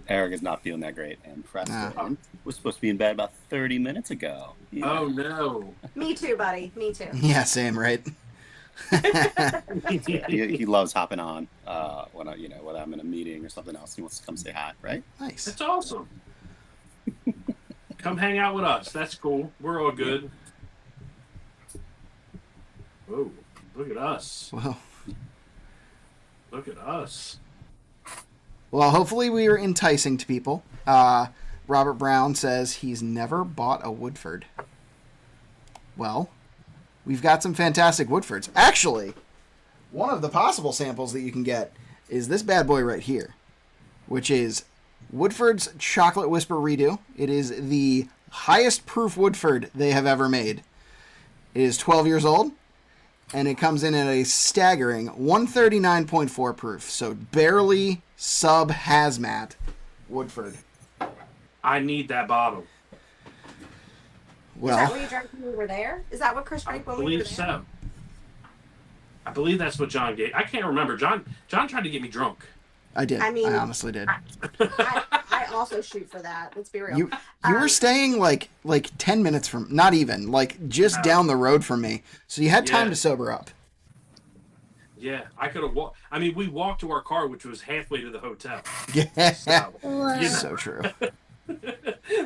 Eric is not feeling that great, and Preston was supposed to be in bed about 30 minutes ago. Yeah. Oh no. Me too, buddy. Me too. Yeah, same, right? He loves hopping on when I'm in a meeting or something else. He wants to come say hi, right? Nice. That's awesome. Come hang out with us. That's cool. We're all good. Whoa, look at us. Well, Look at us. well, hopefully we are enticing to people. Robert Brown says he's never bought a Woodford. Well, we've got some fantastic Woodfords. Actually, one of the possible samples that you can get is this bad boy right here, which is Woodford's Chocolate Whisper Redo. It is the highest proof Woodford they have ever made. It is 12 years old, and it comes in at a staggering 139.4 proof, so barely sub-hazmat Woodford. I need that bottle. Is that Well, what you drank when we were there? Is that what Chris I drank when we were believe there? so. I believe that's what John gave. I can't remember. John tried to get me drunk. I did. I mean- I honestly did. I also shoot for that. Let's be real. You were staying like 10 minutes from, not even, like just down the road from me. So you had time Yeah. to sober up. Yeah, I could have walked. I mean, we walked to our car, which was halfway to the hotel. Yeah. So, you know, So true.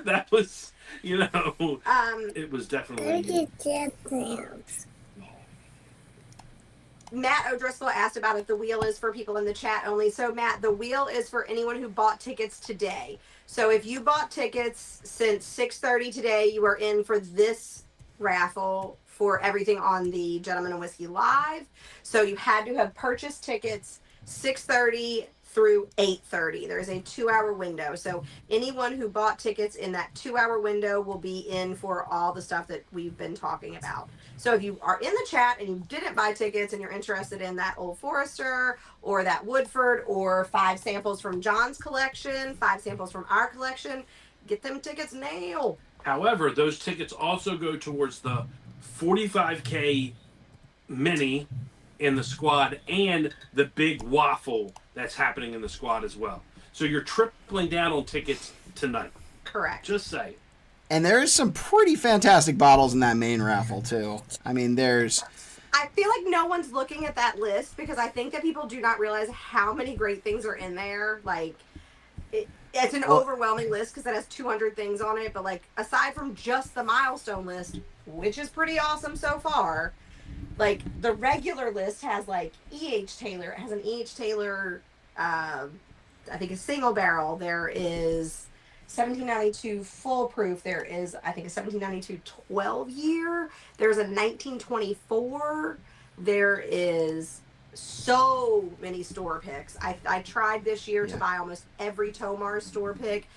that was, it was definitely. Matt O'Driscoll asked about if the wheel is for people in the chat only. So, Matt, the wheel is for anyone who bought tickets today. So, if you bought tickets since 6:30 today, you are in for this raffle for everything on the Gentleman and Whiskey Live. So, you had to have purchased tickets 6:30 through 8:30. There's a 2-hour window. So, anyone who bought tickets in that 2-hour window will be in for all the stuff that we've been talking about. So if you are in the chat and you didn't buy tickets and you're interested in that Old Forester or that Woodford or 5 samples from John's collection, 5 samples from our collection, get them tickets now. However, those tickets also go towards the 45K mini in the squad and the big waffle that's happening in the squad as well. So you're tripling down on tickets tonight. Correct. Just say. And there's some pretty fantastic bottles in that main raffle, too. I mean, there's... I feel like no one's looking at that list because I think that people do not realize how many great things are in there. Like, it's an overwhelming list because it has 200 things on it. But, like, aside from just the Milestone list, which is pretty awesome so far, like, the regular list has, like, E.H. Taylor. It has an E.H. Taylor, I think, a single barrel. There is 1792 full proof. There is, I think, a 1792 12 year. There's a 1924. There is so many store picks. I tried this year to buy almost every Tomar store pick.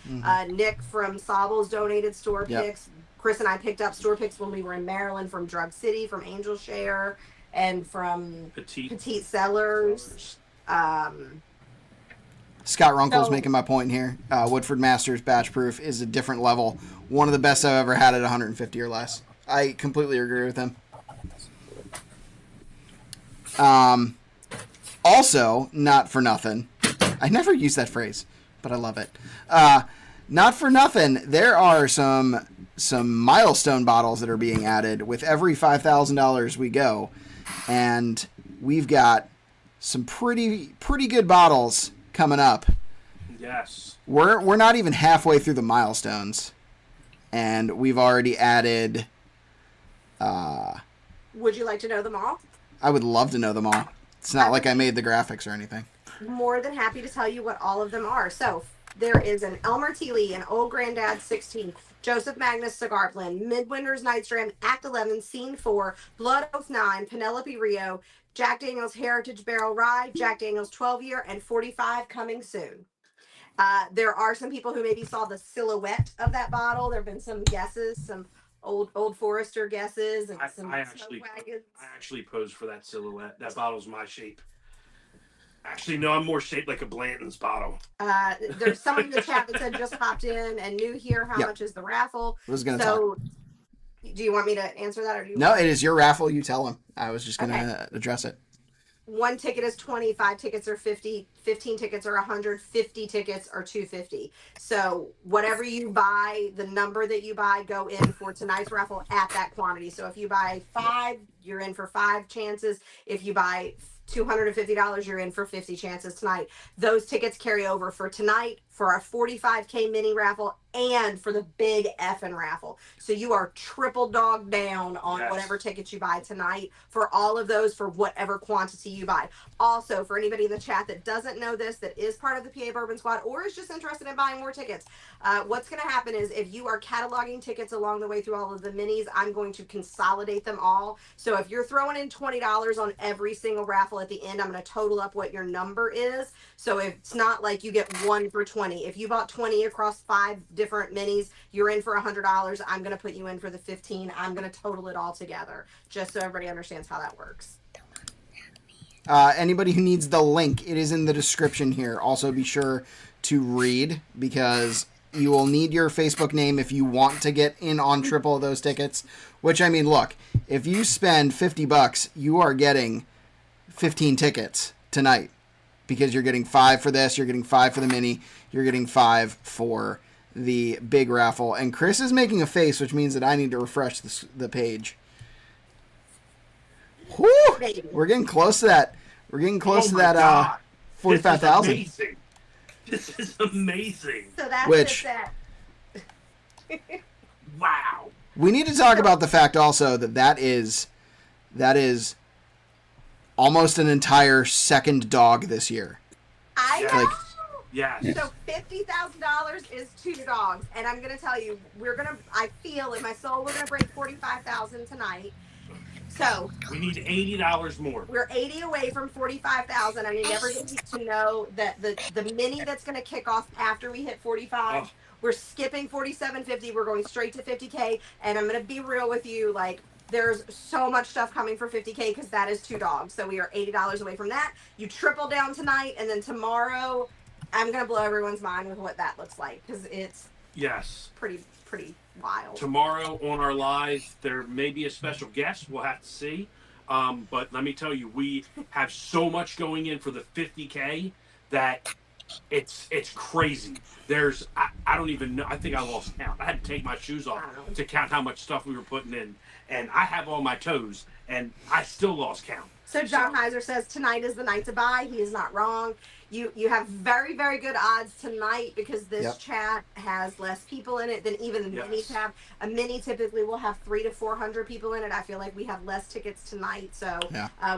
Nick from Sobel's donated store picks. Chris and I picked up store picks when we were in Maryland from Drug City, from Angel Share, and from Petite Sellers. Scott Runkle's So- making my point here. Woodford Masters Batch Proof is a different level. One of the best I've ever had at 150 or less. I completely agree with him. Also, not for nothing. I never use that phrase, but I love it. Not for nothing, there are some Milestone bottles that are being added with every $5,000 we go. And we've got some pretty good bottles coming up. Yes. We're not even halfway through the milestones, and we've already added. Would you like to know them all? I would love to know them all. It's not like I made the graphics or anything. More than happy to tell you what all of them are. So, There is an Elmer T. Lee, an Old Granddad 16, Joseph Magnus Cigar Blend, Midwinter's Night Strand, Act 11, Scene 4, Blood Oath 9, Penelope Rio, Jack Daniels Heritage Barrel Rye, Jack Daniels 12 year, and 45 coming soon. There are some people who maybe saw the silhouette of that bottle. There have been some guesses, some old Forester guesses, and some I smoke wagons. actually posed for that silhouette. That bottle's my shape. Actually, no, I'm more shaped like a Blanton's bottle. There's someone in the chat that said just popped in and new here. How much is the raffle? I was gonna So, do you want me to answer that, or do you? No, it is your raffle. You tell him. I was just gonna address it. One ticket is 20, 5 tickets are 50, 15 tickets are 100, 50 tickets are 250. So whatever you buy, the number that you buy, go in for tonight's raffle at that quantity. So if you buy 5, you're in for 5 chances. If you buy $250, you're in for 50 chances tonight. Those tickets carry over for tonight, for our 45K mini raffle, and for the big effing raffle. So you are triple dog down on whatever tickets you buy tonight for all of those, for whatever quantity you buy. Also, for anybody in the chat that doesn't know this, that is part of the PA Bourbon Squad or is just interested in buying more tickets, what's going to happen is if you are cataloging tickets along the way through all of the minis, I'm going to consolidate them all. So if you're throwing in $20 on every single raffle at the end, I'm going to total up what your number is. So it's not like you get 1 for 20. If you bought 20 across 5 different minis, you're in for $100. I'm going to put you in for the 15. I'm going to total it all together, just so everybody understands how that works. Anybody who needs the link, it is in the description here. Also, be sure to read, because you will need your Facebook name if you want to get in on triple of those tickets. Which, I mean, look, if you spend $50, you are getting 15 tickets tonight, because you're getting 5 for this, you're getting 5 for the mini, you're getting 5 for the big raffle. And Chris is making a face, which means that I need to refresh the page. Whew! We're getting close to that. We're getting close to that 45,000. This is amazing. So that's Which, wow. We need to talk about the fact also that is almost an entire second dog this year. I know. Like, Yes. So $50,000 is 2 dogs, and I'm gonna tell you, I feel in my soul we're gonna break 45,000 tonight. So we need $80 more. We're 80 away from 45,000. I need everybody to know that the mini that's gonna kick off after we hit 45. We're skipping 4750. We're going straight to 50K, and I'm gonna be real with you, like, there's so much stuff coming for 50K because that is 2 dogs. So we are $80 away from that. You triple down tonight, and then tomorrow I'm gonna blow everyone's mind with what that looks like, because it's pretty wild. Tomorrow on our live, there may be a special guest. We'll have to see. But let me tell you, we have so much going in for the 50K that it's crazy. There's I don't even know. I think I lost count. I had to take my shoes off to count how much stuff we were putting in, and I have all my toes, and I still lost count. So John Heiser says tonight is the night to buy. He is not wrong. You have very, very good odds tonight because this chat has less people in it than even the minis have. A mini typically will have 300 to 400 people in it. I feel like we have less tickets tonight. So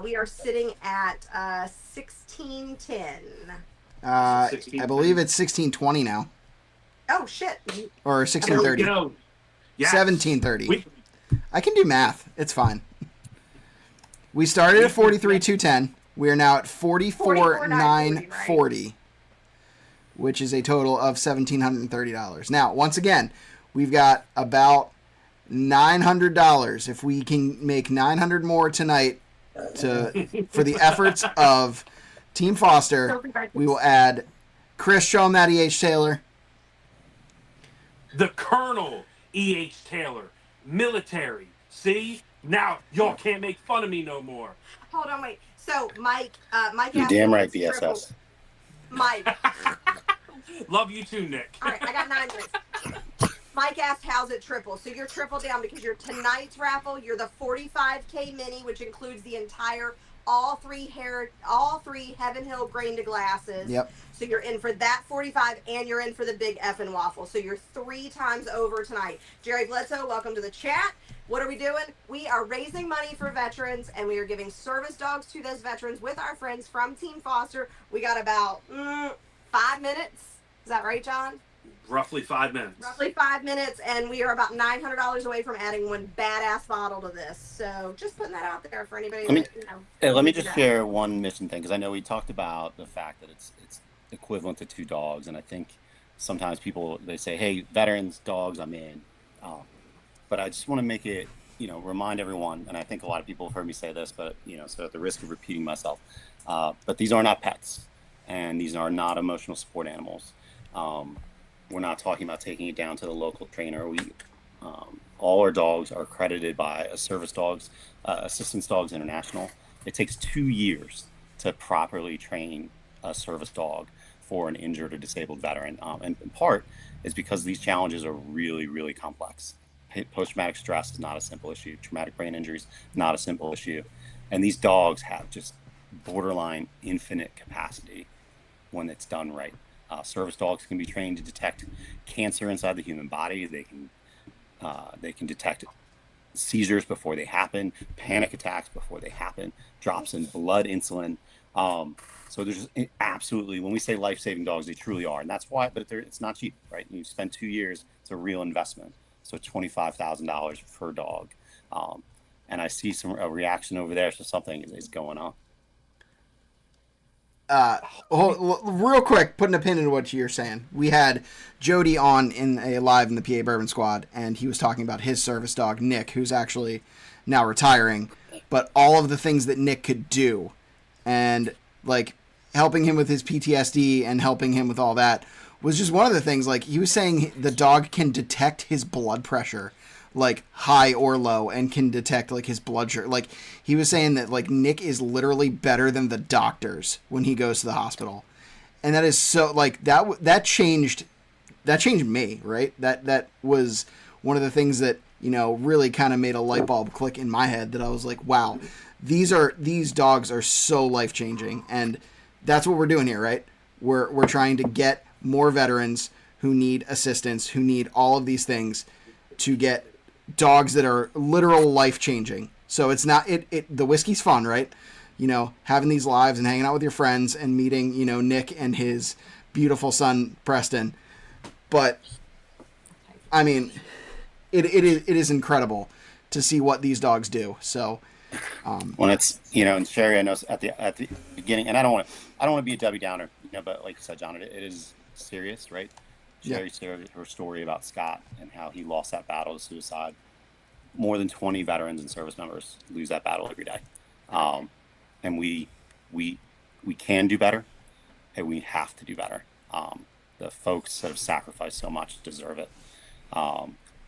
we are sitting at 1610. I believe it's 1620 now. Oh, shit. Or 1630. 1730. I can do math. It's fine. We started at 43,210. We are now at 44,940, which is a total of $1,730. Now, once again, we've got about $900. If we can make 900 more tonight for the efforts of Team Foster, we will add Chris. Show him that E.H. Taylor. The Colonel E.H. Taylor, military. See? Now y'all can't make fun of me no more. Hold on, wait. So Mike, you're damn right, BSS. Mike. Love you too, Nick. All right, I got 9 minutes. Mike asked, how's it triple? So you're triple down because you're tonight's raffle. You're the 45K mini, which includes the entire all three Heaven Hill grain to glasses. Yep. So you're in for that 45, and you're in for the big F'N Waffle. So you're 3 times over tonight. Jerry Bledsoe, welcome to the chat. What are we doing? We are raising money for veterans, and we are giving service dogs to those veterans with our friends from Team Foster. We got about 5 minutes Is that right, John? Roughly 5 minutes. Roughly 5 minutes, and we are about $900 away from adding one badass bottle to this. So just putting that out there for anybody Let me just share one mission thing, because I know we talked about the fact that it's equivalent to 2 dogs, and I think sometimes people, they say, hey, veterans, dogs, I'm in. But I just want to make it, remind everyone, and I think a lot of people have heard me say this, but, so at the risk of repeating myself, but these are not pets, and these are not emotional support animals. We're not talking about taking it down to the local trainer. All our dogs are accredited by a Service Dogs, Assistance Dogs International. It takes 2 years to properly train a service dog for an injured or disabled veteran. And in part is because these challenges are really, really complex. Post-traumatic stress is not a simple issue. Traumatic brain injuries, not a simple issue. And these dogs have just borderline infinite capacity when it's done right. Service dogs can be trained to detect cancer inside the human body. They can detect seizures before they happen, panic attacks before they happen, drops in blood, insulin. So there's absolutely, when we say life-saving dogs, they truly are, and that's why. But it's not cheap, right? You spend 2 years; it's a real investment. So $25,000 per dog, and I see a reaction over there. So something is going on. Real quick, putting a pin in what you're saying. We had Jody on in a live in the PA Bourbon Squad, and he was talking about his service dog, Nick, who's actually now retiring, but all of the things that Nick could do, and like helping him with his PTSD and helping him with all that was just one of the things. Like, he was saying the dog can detect his blood pressure, like high or low, and can detect like his blood sugar. Like, he was saying that like Nick is literally better than the doctors when he goes to the hospital. And that is so, like, that changed me, right? That was one of the things that, really kind of made a light bulb click in my head, that I was like, wow, these dogs are so life-changing. And that's what we're doing here, right? We're trying to get more veterans who need assistance, who need all of these things, to get dogs that are literal life-changing. So it's not, the whiskey's fun, right? Having these lives and hanging out with your friends and meeting, Nick and his beautiful son, Preston. But, I mean, it is incredible to see what these dogs do. So, when it's, and Sheri, I know at the beginning, and I don't want to be a Debbie Downer, but like you said, John, it is serious, right? Sheri shared her story about Scott and how he lost that battle to suicide. More than 20 veterans and service members lose that battle every day. And we can do better, and we have to do better. The folks that have sacrificed so much deserve it.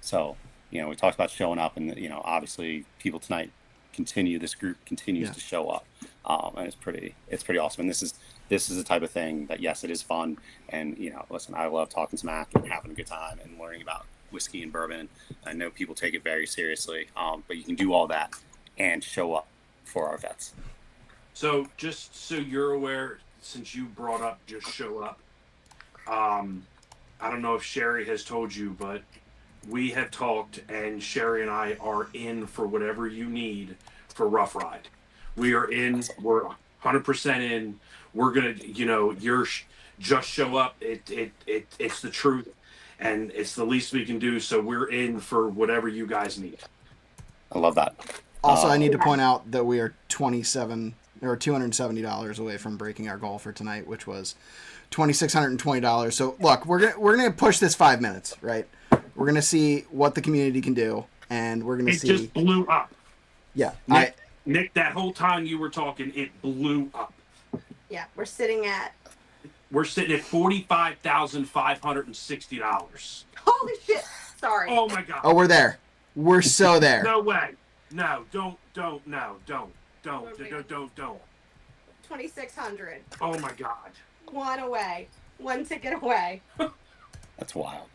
So, we talked about showing up, and, obviously people tonight this group continues to show up. And it's pretty awesome. And this is the type of thing that, yes, it is fun. And, listen, I love talking smack and having a good time and learning about whiskey and bourbon. I know people take it very seriously, but you can do all that and show up for our vets. So just so you're aware, since you brought up just show up, I don't know if Sheri has told you, but we have talked, and Sheri and I are in for whatever you need for Rough Ride. We are in. We're 100% in. We're gonna, just show up. It's the truth, and it's the least we can do. So we're in for whatever you guys need. I love that. Also, I need to point out that we are $270 away from breaking our goal for tonight, which was $2,620. So look, we're gonna push this 5 minutes, right? We're gonna see what the community can do, and we're gonna see. It just blew up. Yeah, Nick, that whole time you were talking, it blew up. Yeah, we're sitting at $45,560. holy shit. Sorry. Oh my god. Oh, we're there. We're so there. No way. No, don't. 2,600. Oh my god. One away. One ticket away. That's wild.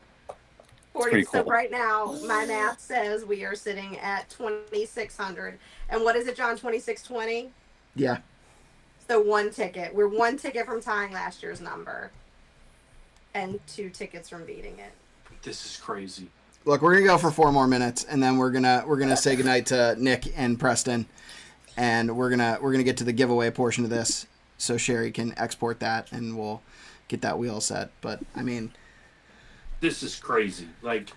40. Pretty So cool. right now, my math says we are sitting at 2,600. And what is it, John? 2,620? Yeah. So one ticket. We're one ticket from tying last year's number. And 2 tickets from beating it. This is crazy. Look, we're gonna go for 4 more minutes, and then we're gonna say goodnight to Nick and Preston, and we're gonna get to the giveaway portion of this, so Sheri can export that, and we'll get that wheel set. But I mean, This is crazy. Like,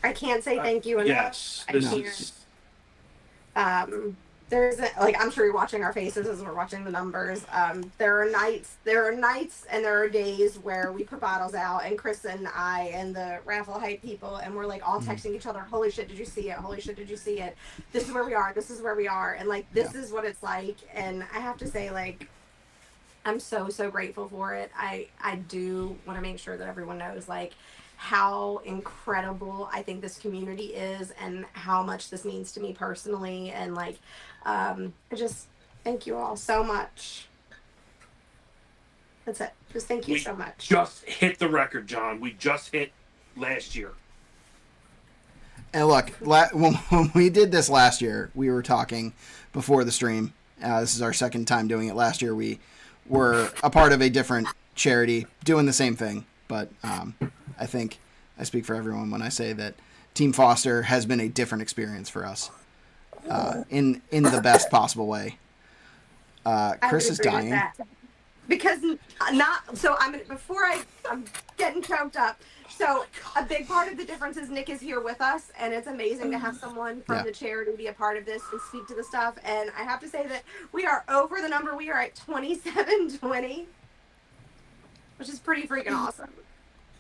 I can't say thank you enough. yes, I this can't. is. There's like, I'm sure you're watching our faces as we're watching the numbers. There are nights and there are days where we put bottles out, and Chris and I and the Raffle hype people, and we're like all texting each other, holy shit, did you see it? Holy shit, did you see it? This is where we are. This is where we are. And like, this is what it's like. And I have to say, like, I'm so grateful for it. I do want to make sure that everyone knows, like, how incredible I think this community is and how much this means to me personally. And like, I just thank you all so much. That's it. Just thank you We so much. just hit the record, John. We just hit last year. and look, when we did this last year, we were talking before the stream. This is our second time doing it. Last year, we were a part of a different charity doing the same thing, but I think I speak for everyone when I say that Team Foster has been a different experience for us in the best possible way. Chris is dying. Because not so I'm getting choked up. So a big part of the difference is Nick is here with us, and it's amazing to have someone from the charity be a part of this and speak to the stuff. And I have to say that we are over the number. We are at 2720, which is pretty freaking awesome.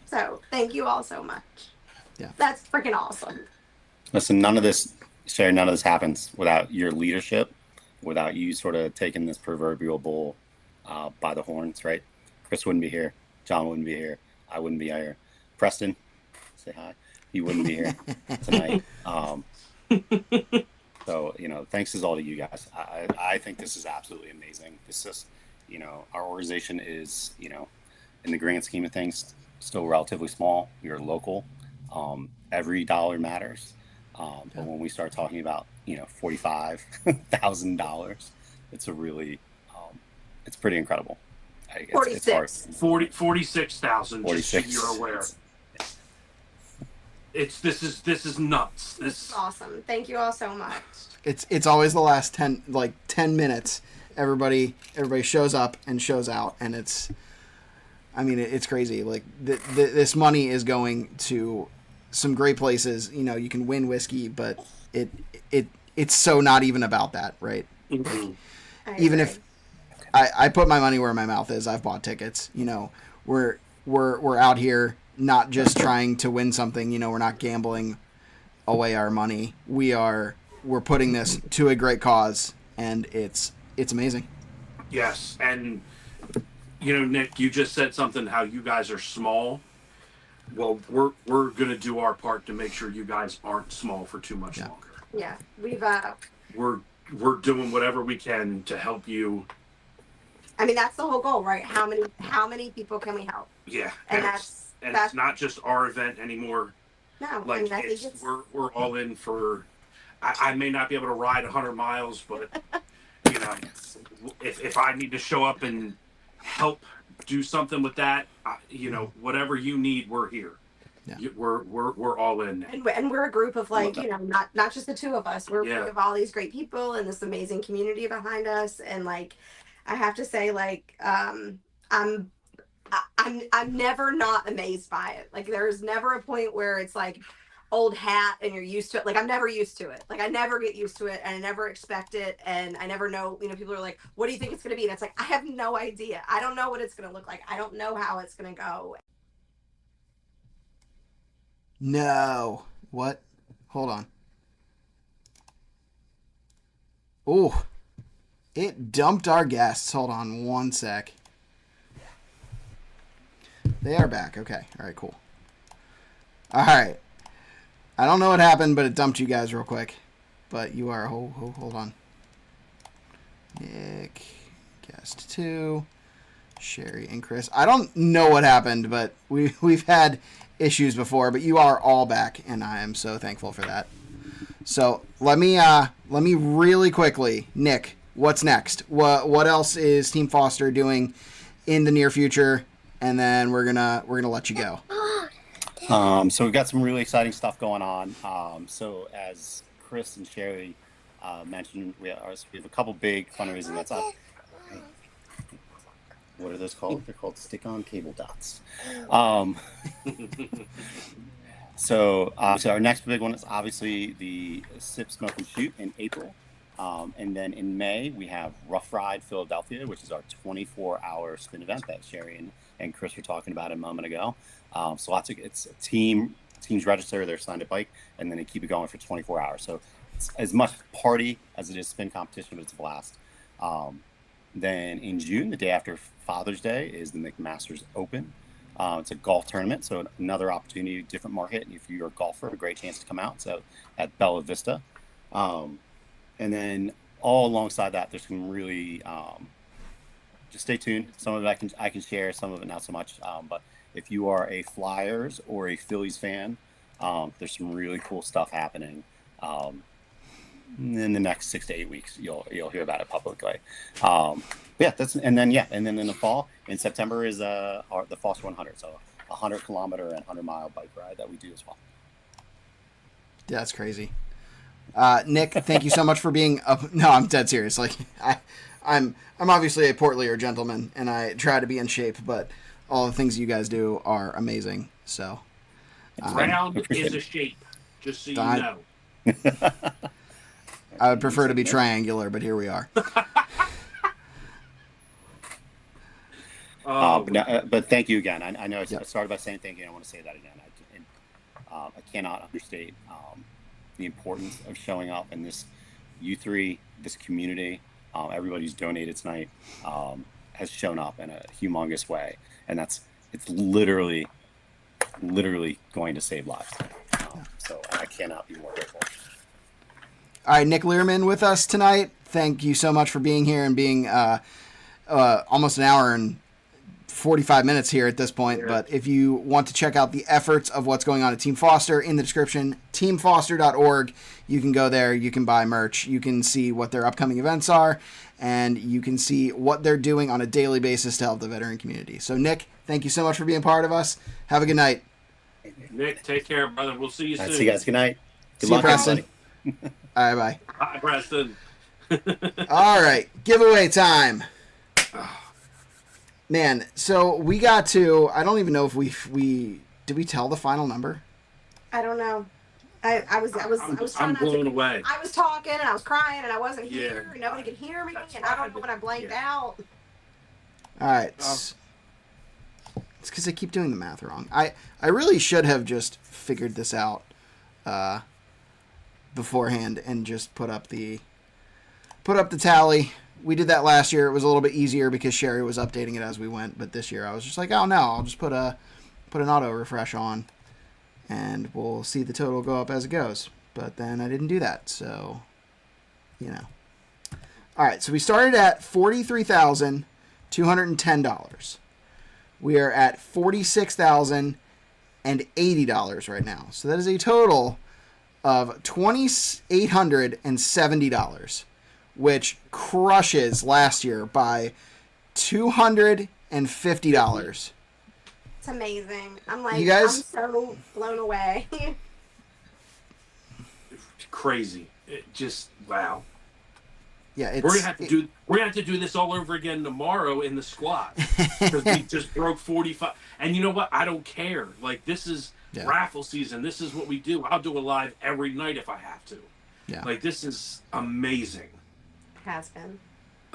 So thank you all so much. Yeah, that's freaking awesome. Listen, none of this happens without your leadership, without you sort of taking this proverbial bull by the horns, right? Chris wouldn't be here. John wouldn't be here. I wouldn't be here. Preston, say hi. He wouldn't be here tonight. So, thanks is all to you guys. I think this is absolutely amazing. This is, our organization is, in the grand scheme of things, still relatively small. We are local. Every dollar matters. But when we start talking about, $45,000, it's a really, it's pretty incredible. It's 46,000. 46. Just so you're aware. This is nuts. This is awesome. Thank you all so much. It's always the last 10 minutes. Everybody shows up and shows out, and it's crazy. Like this money is going to some great places. You can win whiskey, but it's so not even about that, right? Mm-hmm. Even if I put my money where my mouth is, I've bought tickets. We're out here not just trying to win something. We're not gambling away our money. We're putting this to a great cause, and it's amazing. Yes, and Nick, you just said something how you guys are small. Well, we're gonna do our part to make sure you guys aren't small for too much longer. Yeah, we're doing whatever we can to help you. I mean, that's the whole goal, right? How many people can we help? Yeah, and it's not just our event anymore. No, like we're all in for. I may not be able to ride 100 miles, but if I need to show up and help do something with that, whatever you need, we're here. Yeah. We're all in. And we're a group of not just the two of us. We have all these great people and this amazing community behind us. And I have to say, I'm never not amazed by it. There's never a point where it's old hat and you're used to it. I'm never used to it. I never get used to it, and I never expect it, and I never know. People are like, "What do you think it's gonna be?" And it's I have no idea. I don't know what it's gonna look like. I don't know how it's gonna go. No. What? Hold on. Oh, it dumped our guests. Hold on one sec. They are back. Okay. All right, cool. All right. I don't know what happened, but it dumped you guys real quick. But you are... Hold on. Nick, guest 2, Sheri, and Chris. I don't know what happened, but we've had issues before, but you are all back, and I am so thankful for that. So let me really quickly, Nick, what's next? What else is Team Foster doing in the near future? And then we're gonna let you go. So we've got some really exciting stuff going on. So as Chris and Sheri mentioned, we have a couple big fundraising that's up. what are those called? They're called stick-on cable dots. Um, so our next big one is obviously the Sip, Smoke, and Shoot in April. And then in May, we have Rough Ride Philadelphia, which is our 24-hour spin event that Sheri and Chris were talking about a moment ago. So it's a teams register, they're assigned a bike, and then they keep it going for 24 hours. So it's as much party as it is spin competition, but it's a blast. Then in June, the day after Father's Day, is the McMasters Open. It's a golf tournament, so another opportunity, different market. If you're a golfer, a great chance to come out. So at Bella Vista. And then all alongside that, there's some really, just stay tuned. Some of it I can share, some of it not so much. But if you are a Flyers or a Phillies fan, there's some really cool stuff happening. In the next 6 to 8 weeks, you'll hear about it publicly. Yeah, and then in the fall, in September is the Foster 100, so a 100-kilometer and 100-mile bike ride that we do as well. Yeah, that's crazy. Nick, thank you so much for being up. No, I'm dead serious. Like I'm obviously a portlier gentleman, and I try to be in shape, but all the things you guys do are amazing. So Round is a shape, just so you know. I would prefer to be triangular, but here we are. But thank you again. I know I started by saying thank you. I want to say that again. I cannot understate the importance of showing up in this U3, this community. Everybody who's donated tonight has shown up in a humongous way, and it's literally going to save lives. So I cannot be more grateful. All right, Nick Liermann with us tonight. Thank you so much for being here and being almost an hour and 45 minutes here at this point. Yeah. But if you want to check out the efforts of what's going on at Team Foster, in the description, teamfoster.org. You can go there. You can buy merch. You can see what their upcoming events are, and you can see what they're doing on a daily basis to help the veteran community. So, Nick, thank you so much for being part of us. Have a good night. Nick, take care, brother. We'll see you soon. See you guys. Good night. Good luck, Preston. All right, bye. Bye, Preston. All right, giveaway time. Man, so we got to, I don't even know if we did we tell the final number? I don't know. I was I'm blown away. I was talking and I was crying and I wasn't here and nobody could hear me and I don't know when I blanked out. All right. It's because I keep doing the math wrong. I really should have just figured this out beforehand and just put up the tally. We did that last year. It was a little bit easier because Sheri was updating it as we went. But this year I was just like, oh no, I'll just put an auto refresh on, and we'll see the total go up as it goes. But then I didn't do that, so you know. All right, so we started at $43,210. We are at $46,080 right now. So that is a total of $2,870, which crushes last year by $250. It's amazing. I'm like, you guys, I'm so blown away. Crazy. It just, wow. Yeah, we're gonna have to do this all over again tomorrow in the squad because we just broke 45. And you know what? I don't care. Like, this is raffle season. This is what we do. I'll do a live every night if I have to. Yeah. Like, this is amazing. Has been.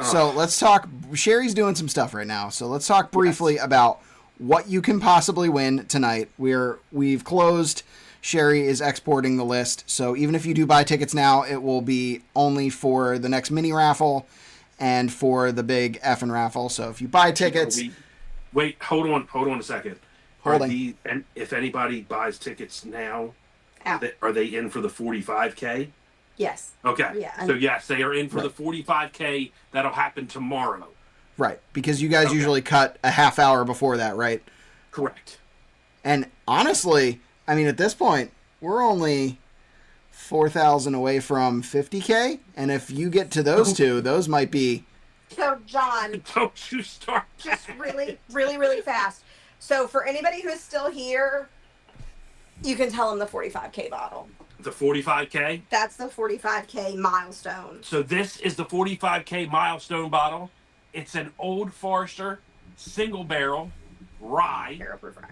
So let's talk. Sheri's doing some stuff right now. So let's talk briefly about what you can possibly win tonight. We've closed. Sheri is exporting the list. So even if you do buy tickets now, it will be only for the next mini raffle and for the big F'N raffle. So if you buy tickets, wait, hold on a second. And if anybody buys tickets now, are they in for the 45K? Yes. Okay. Yeah. So yes, they are in for the 45K. That'll happen tomorrow. Right, because you guys usually cut a half hour before that, right? Correct. And honestly, I mean, at this point, we're only 4,000 away from 50K, and if you get to those two, those might be. So John, don't you start. Just really, really, really fast. So for anybody who is still here, you can tell them the 45K bottle. The 45K? That's the 45K milestone. So this is the 45K milestone bottle. It's an Old Forester single barrel, rye, Barrel proof rye.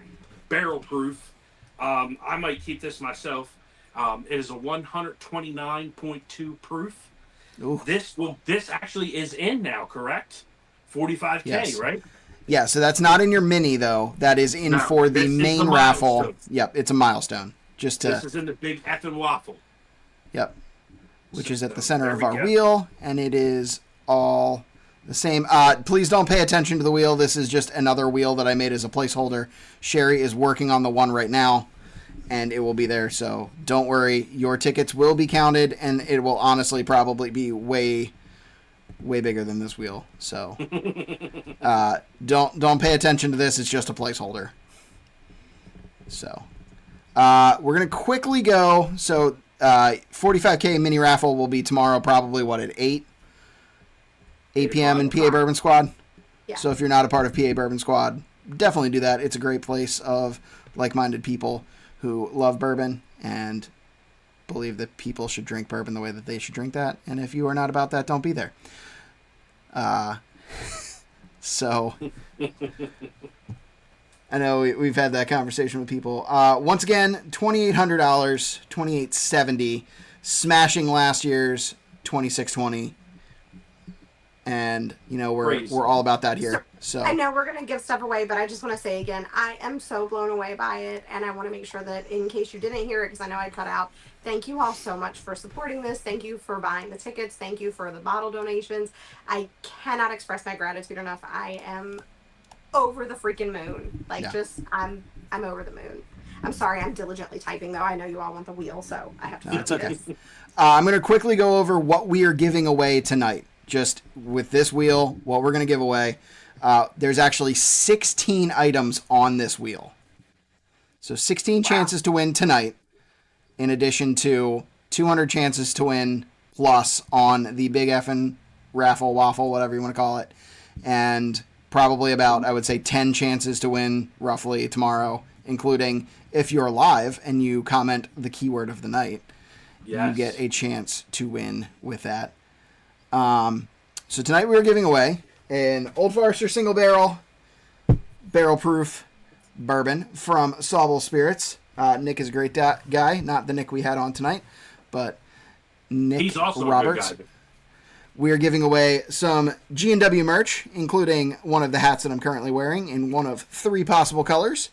barrel proof. I might keep this myself. It is a 129.2 proof. Ooh. This actually is in now, correct? 45K, Yes. right? Yeah, so that's not in your mini though. That is in No, for the this is main the raffle. milestone. Yep, it's a milestone. Just This to is in the big F'N Waffle. yep, which is at the So, center there of we our go. wheel, and it is all the same. Please don't pay attention to the wheel. This is just another wheel that I made as a placeholder. Sheri is working on the one right now, and it will be there. So don't worry. Your tickets will be counted, and it will honestly probably be way bigger than this wheel. So don't pay attention to this. It's just a placeholder. So we're gonna quickly go. So 45K mini raffle will be tomorrow, probably at 8 p.m. in PA Bourbon Squad. Yeah. So if you're not a part of PA Bourbon Squad, definitely do that. It's a great place of like-minded people who love bourbon and believe that people should drink bourbon the way that they should drink that. And if you are not about that, don't be there. So I know we've had that conversation with people. Once again, $2,800, $2,870, smashing last year's $2,620. And we're all about that here. So I know we're gonna give stuff away, but I just want to say again, I am so blown away by it, and I want to make sure that in case you didn't hear it, because I know I cut out. Thank you all so much for supporting this. Thank you for buying the tickets. Thank you for the bottle donations. I cannot express my gratitude enough. I am over the freaking moon. I'm over the moon. I'm sorry, I'm diligently typing though. I know you all want the wheel, so I have to. No, it's do okay. this. I'm going to quickly go over what we are giving away tonight. Just with this wheel, what we're going to give away. There's actually 16 items on this wheel. So 16 chances to win tonight, in addition to 200 chances to win plus on the Big F'N Raffle, Waffle, whatever you want to call it. And probably about, I would say, 10 chances to win roughly tomorrow, including if you're live and you comment the keyword of the night, you get a chance to win with that. So tonight we are giving away an Old Forester single barrel proof bourbon from Sawable Spirits. Nick is a great guy, not the Nick we had on tonight, but Nick He's also Roberts. a good guy. We are giving away some G&W merch, including one of the hats that I'm currently wearing in one of 3 possible colors.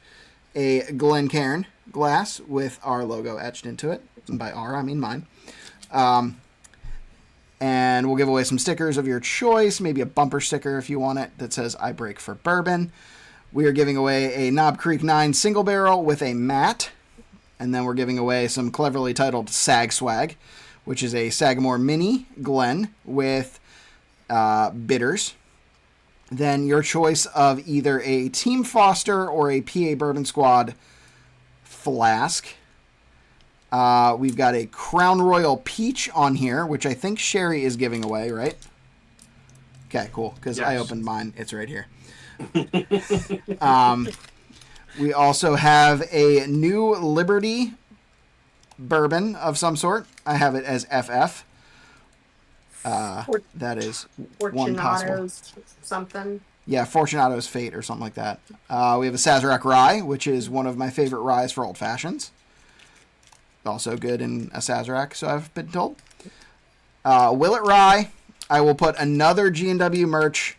A Glencairn glass with our logo etched into it. And by our, I mean mine. And we'll give away some stickers of your choice, maybe a bumper sticker if you want it that says I break for bourbon. We are giving away a Knob Creek 9 single barrel with a mat. And then we're giving away some cleverly titled Sag Swag, which is a Sagamore Mini Glen with bitters. Then your choice of either a Team Foster or a PA Bourbon Squad flask. We've got a Crown Royal Peach on here, which I think Sheri is giving away, right? Okay, cool, because I opened mine. It's right here. We also have a New Liberty bourbon of some sort. I have it as FF. That is one possible. Fortunato's something. Yeah, Fortunato's Fate or something like that. We have a Sazerac Rye, which is one of my favorite ryes for old fashions. Also good in a Sazerac, so I've been told. Willet Rye. I will put another G&W merch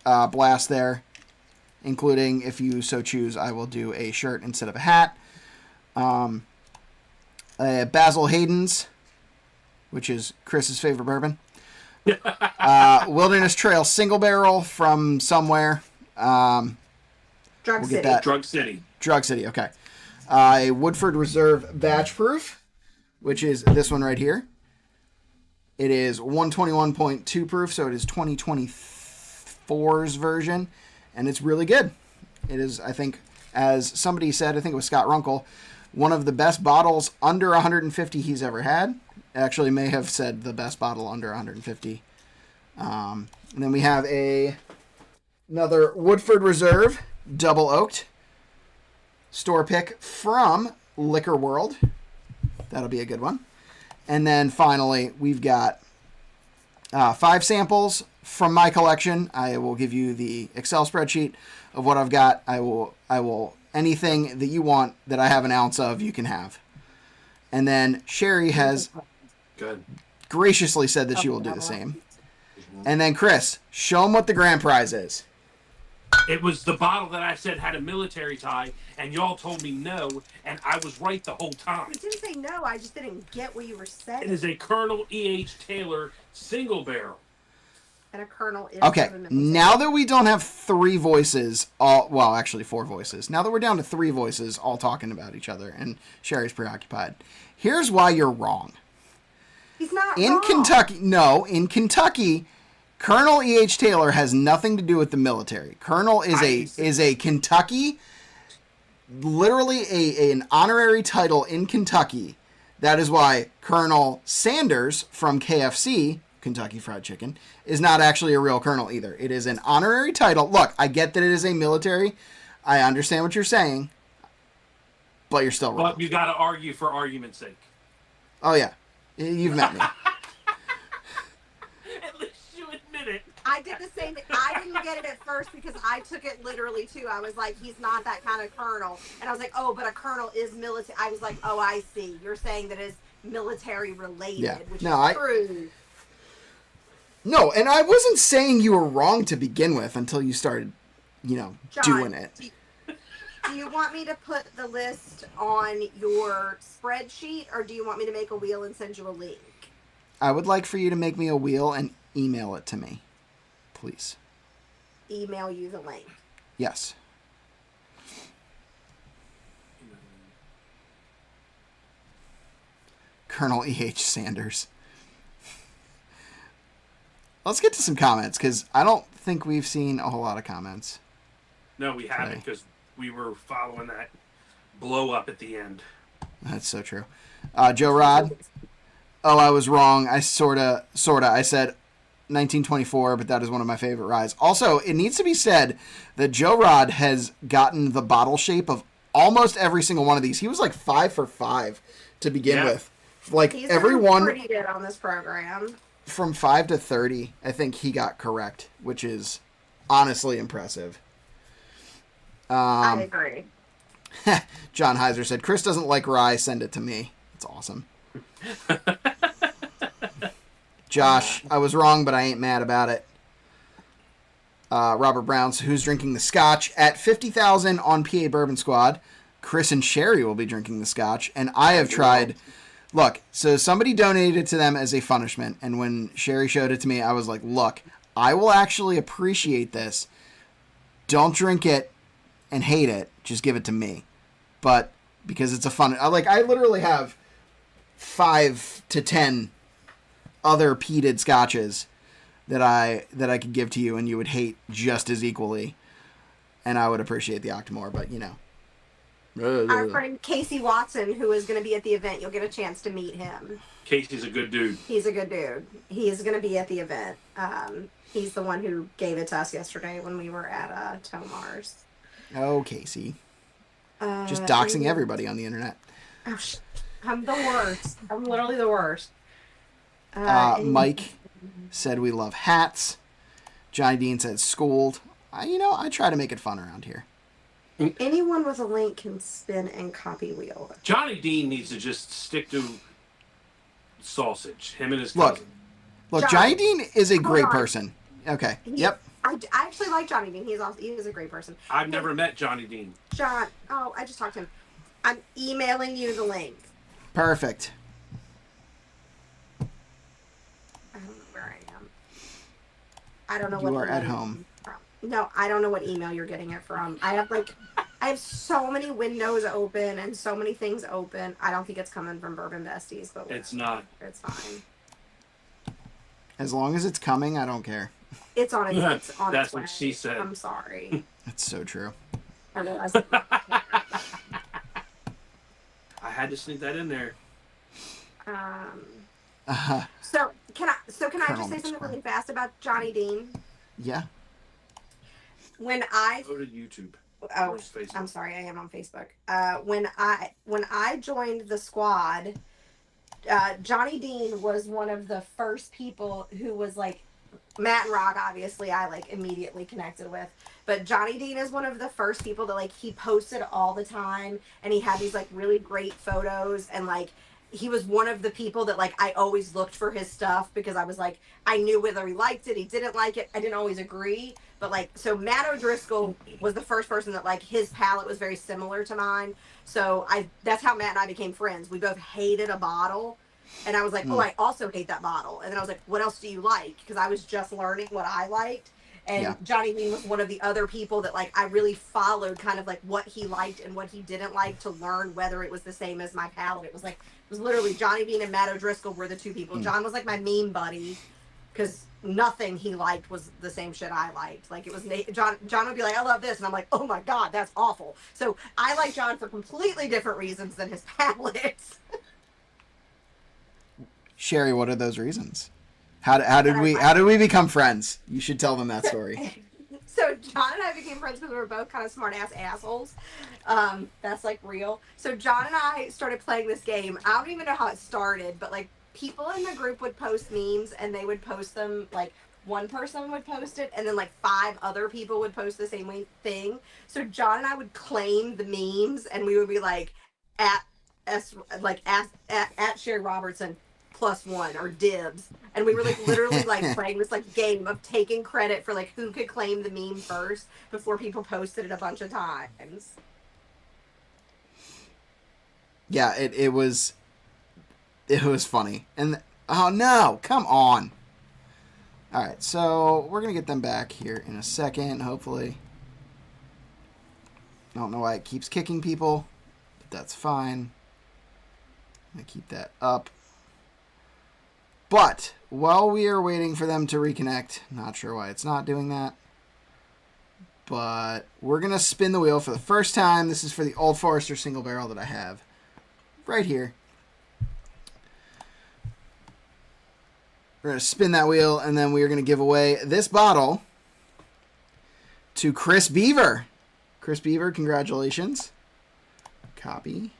blast there, including, if you so choose, I will do a shirt instead of a hat. Basil Hayden's, which is Chris's favorite bourbon. Wilderness Trail single barrel from somewhere. Drug We'll City. get that. Drug City. Drug City, okay. A Woodford Reserve batch proof, which is this one right here. It is 121.2 proof, so it is 2024's version, and it's really good. It is, I think, as somebody said, I think it was Scott Runkle, one of the best bottles under 150 he's ever had. Actually, may have said the best bottle under 150. And then we have another Woodford Reserve double oaked store pick from Liquor World. That'll be a good one. And then finally, we've got 5 samples from my collection. I will give you the Excel spreadsheet of what I've got. I will anything that you want that I have an ounce of, you can have. And then Sheri has Good. graciously said that she will do the same. And then Chris, show them what the grand prize is. It was the bottle that I said had a military tie, and y'all told me no, and I was right the whole time. I didn't say no. I just didn't get what you were saying. It is a Colonel E.H. Taylor single barrel. And a Colonel is Okay, of a military. now that we don't have three voices, actually 4 voices. Now that we're down to 3 voices all talking about each other and Sheri's preoccupied, here's why you're wrong. He's not In wrong. Kentucky, Colonel E.H. Taylor has nothing to do with the military. Colonel is a Kentucky, literally an honorary title in Kentucky. That is why Colonel Sanders from KFC, Kentucky Fried Chicken, is not actually a real colonel either. It is an honorary title. Look, I get that it is a military. I understand what you're saying, but you're still wrong. But you got to argue for argument's sake. Oh, yeah. You've met me. At least you admit it. I did the same thing. I didn't get it at first because I took it literally too. I was like, he's not that kind of colonel. And I was like, oh, but a colonel is military. I was like, oh, I see. You're saying that it's military related, which is true. No, and I wasn't saying you were wrong to begin with until you started, John, doing it. Do you want me to put the list on your spreadsheet, or do you want me to make a wheel and send you a link? I would like for you to make me a wheel and email it to me, please. Email you the link. Yes. Colonel E.H. Sanders. Let's get to some comments, because I don't think we've seen a whole lot of comments. No, we haven't, because we were following that blow up at the end. That's so true. Joe Rod. Oh, I was wrong. I sorta. I said 1924, but that is one of my favorite ryes. Also, it needs to be said that Joe Rod has gotten the bottle shape of almost every single one of these. He was like 5 for 5 to begin with. Like He's everyone pretty good on this program. from 5 to 30, I think he got correct, which is honestly impressive. I agree. John Heiser said, Chris doesn't like rye, send it to me. It's awesome. Josh, I was wrong, but I ain't mad about it. Robert Brown's, who's drinking the scotch at 50,000 on PA Bourbon Squad. Chris and Sheri will be drinking the scotch, and I have tried. Look, so somebody donated to them as a punishment, and when Sheri showed it to me, I was like, look, I will actually appreciate this. Don't drink it and hate it. Just give it to me. But because it's a fun... I literally have 5 to 10 other peated scotches that I could give to you, and you would hate just as equally. And I would appreciate the Octomore, but, Our friend Casey Watson, who is going to be at the event, you'll get a chance to meet him. Casey's a good dude. He's a good dude. He is going to be at the event. He's the one who gave it to us yesterday when we were at Tomar's. Oh, Casey. Just doxing everybody on the internet. Oh, I'm the worst. I'm literally the worst. Mike said we love hats. Johnny Dean said schooled. I try to make it fun around here. Anyone with a link can spin and copy wheel. Johnny Dean needs to just stick to sausage. Him and his cousin. Look, Johnny Dean is a great person. Okay. Yep. I actually like Johnny Dean. He is a great person. I've never met Johnny Dean. John, I just talked to him. I'm emailing you the link. Perfect. I don't know where I am. I don't know You what are at email home. you're from. No, I don't know what email you're getting it from. I have so many windows open and so many things open. I don't think it's coming from Bourbon Besties, but It's not. It's fine. As long as it's coming, I don't care. It's on its on That's its way. what she said. I'm sorry. That's so true. I realize. I had to sneak that in there. So can I just say Colonel something McSparrow. really fast about Johnny Dean? Yeah. When I Go to YouTube. oh, Or Facebook. I'm sorry, I am on Facebook. When I joined the squad, Johnny Dean was one of the first people who was like Matt and Rock, obviously, I like immediately connected with. But Johnny Dean is one of the first people that like he posted all the time, and he had these like really great photos, and like he was one of the people that like I always looked for his stuff because I was like I knew whether he liked it, he didn't like it, I didn't always agree, but like so Matt O'Driscoll was the first person that like his palette was very similar to mine, so I that's how Matt and I became friends. We both hated a bottle. And I was like, oh, I also hate that bottle. And then I was like, what else do you like? Because I was just learning what I liked. And Johnny Dean was one of the other people that like I really followed kind of like what he liked and what he didn't like to learn whether it was the same as my palette. It was like, it was literally Johnny Dean and Matt O'Driscoll were the two people. John was like my meme buddy because nothing he liked was the same shit I liked. Like it was, John would be like, I love this. And I'm like, oh my God, that's awful. So I like John for completely different reasons than his palettes. Sheri, what are those reasons? How did we become friends? You should tell them that story. So John and I became friends because we were both kind of smart ass assholes. That's like real. So John and I started playing this game. I don't even know how it started, but like people in the group would post memes and they would post them like one person would post it and then like 5 other people would post the same thing. So John and I would claim the memes and we would be like at Sheri Robertson +1 or dibs, and we were like literally like playing this like game of taking credit for like who could claim the meme first before people posted it a bunch of times. Yeah, it was funny. And oh no, come on. All right, so we're gonna get them back here in a second, hopefully. I don't know why it keeps kicking people, but that's fine. I'm gonna keep that up. But while we are waiting for them to reconnect, not sure why it's not doing that, but we're going to spin the wheel for the first time. This is for the Old Forester single barrel that I have right here. We're going to spin that wheel, and then we are going to give away this bottle to Chris Beaver. Chris Beaver, congratulations. Copy.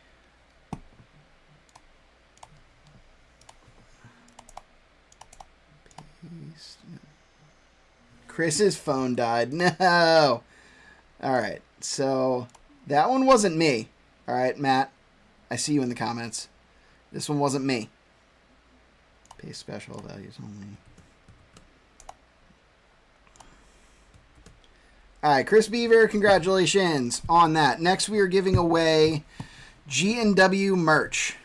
Chris's phone died. No. All right. So that one wasn't me. All right, Matt. I see you in the comments. This one wasn't me. Pay special values only. All right, Chris Beaver, congratulations on that. Next, we are giving away G&W merch.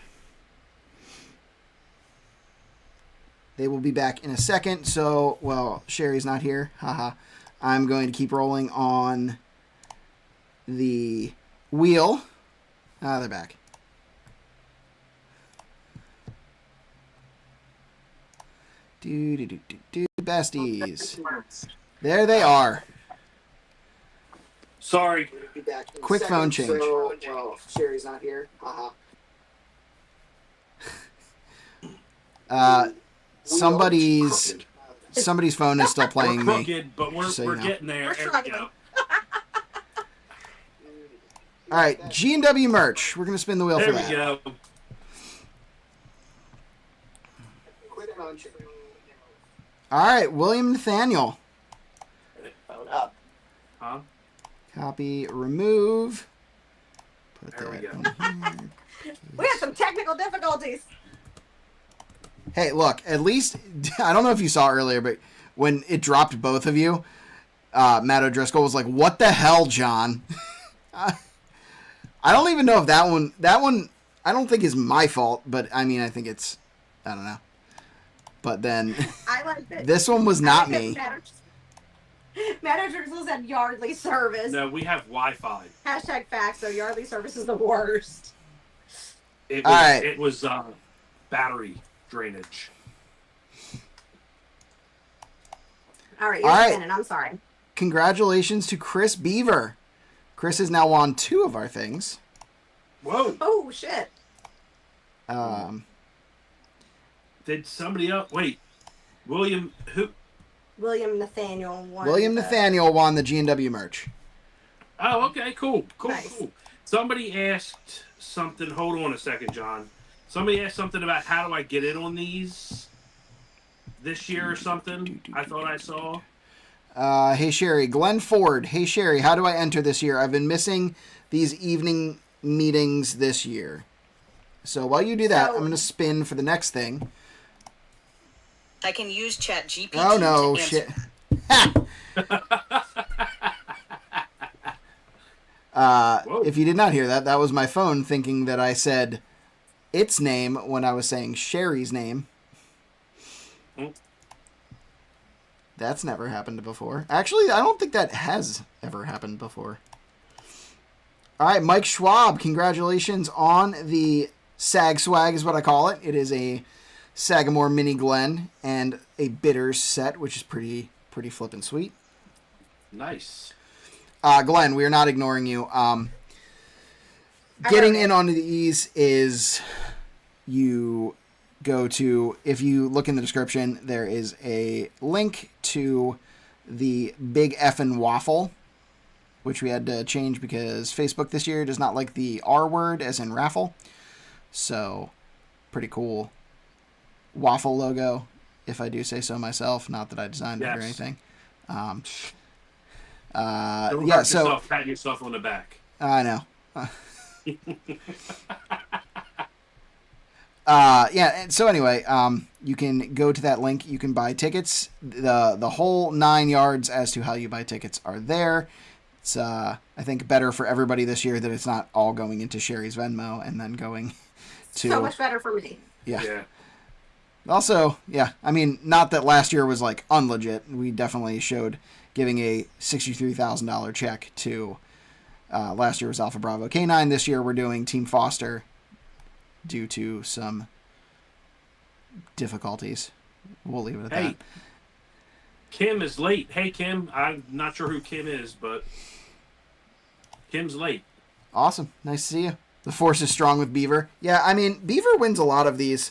They will be back in a second. So, well, Sheri's not here. Haha. I'm going to keep rolling on the wheel. Ah, they're back. Besties. There they are. Sorry. Quick phone change. So, well, Sheri's not here. Haha. Somebody's phone is still playing we're me. Crooked, but we're getting there. There we go. All right, G&W merch. We're going to spin the wheel for that. There we go. All right, William Nathaniel. Phone up. Huh? Copy, remove. Put There we that go. in here. We had some technical difficulties. Hey, look, at least, I don't know if you saw earlier, but when it dropped both of you, Matt O'Driscoll was like, what the hell, John? I don't even know if that one, I don't think is my fault, but I mean, I think it's, I don't know. But then, I like that. This one was not me. Matt O'Driscoll said Yardley service. No, we have Wi-Fi. Hashtag facts, so Yardley service is the worst. It was battery drainage. All right, you're spinning. I'm sorry. Congratulations to Chris Beaver. Chris has now won 2 of our things. Whoa. Oh, shit. Did somebody else? Wait. William who? William Nathaniel won. Nathaniel won the G&W merch. Oh, okay. Cool. Nice. Cool. Somebody asked something. Hold on a second, John. Somebody asked something about how do I get in on these? this year or something. I thought I saw. Hey Sheri, Glenn Ford. Hey Sheri, how do I enter this year? I've been missing these evening meetings this year. So while you do that, I'm going to spin for the next thing. I can use Chat GPT. Oh no, to shit. If you did not hear that, that was my phone thinking that I said its name when I was saying Sheri's name. That's never happened before. Actually, I don't think that has ever happened before. All right, Mike Schwab, congratulations on the Sag Swag is what I call it. It is a Sagamore Mini Glen and a Bitters set, which is pretty flippin' sweet. Nice. Glenn, we are not ignoring you. Getting in on these is you go to, if you look in the description, there is a link to the Big F'N Waffle, which we had to change because Facebook this year does not like the R word as in raffle. So, pretty cool waffle logo, if I do say so myself. Not that I designed it or anything. Don't yeah, hurt so yourself, pat yourself on the back. I know. Yeah, and so anyway, you can go to that link. You can buy tickets. The whole 9 yards as to how you buy tickets are there. It's I think better for everybody this year that it's not all going into Sheri's Venmo and then going to So much better for me. Yeah. Also, yeah, I mean, not that last year was like unlegit. We definitely showed giving a $63,000 check to last year was Alpha Bravo K9. This year we're doing Team Foster due to some difficulties. We'll leave it at that. Kim is late. Hey, Kim. I'm not sure who Kim is, but Kim's late. Awesome. Nice to see you. The force is strong with Beaver. Yeah, I mean, Beaver wins a lot of these.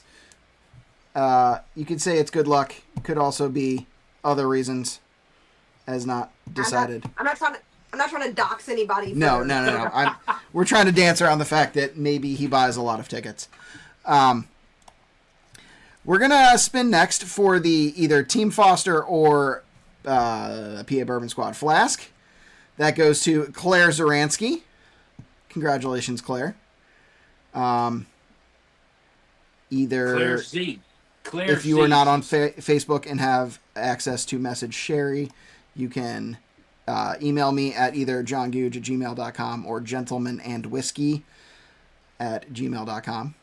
You could say it's good luck. Could also be other reasons, as not decided. I'm not trying to dox anybody. No. We're trying to dance around the fact that maybe he buys a lot of tickets. We're gonna spin next for the either Team Foster or PA Bourbon Squad Flask. That goes to Claire Zaransky. Congratulations, Claire. Claire Z. If you are not on Facebook and have access to message Sheri, you can email me at either johngooge@gmail.com or gentlemanandwhiskey@gmail.com.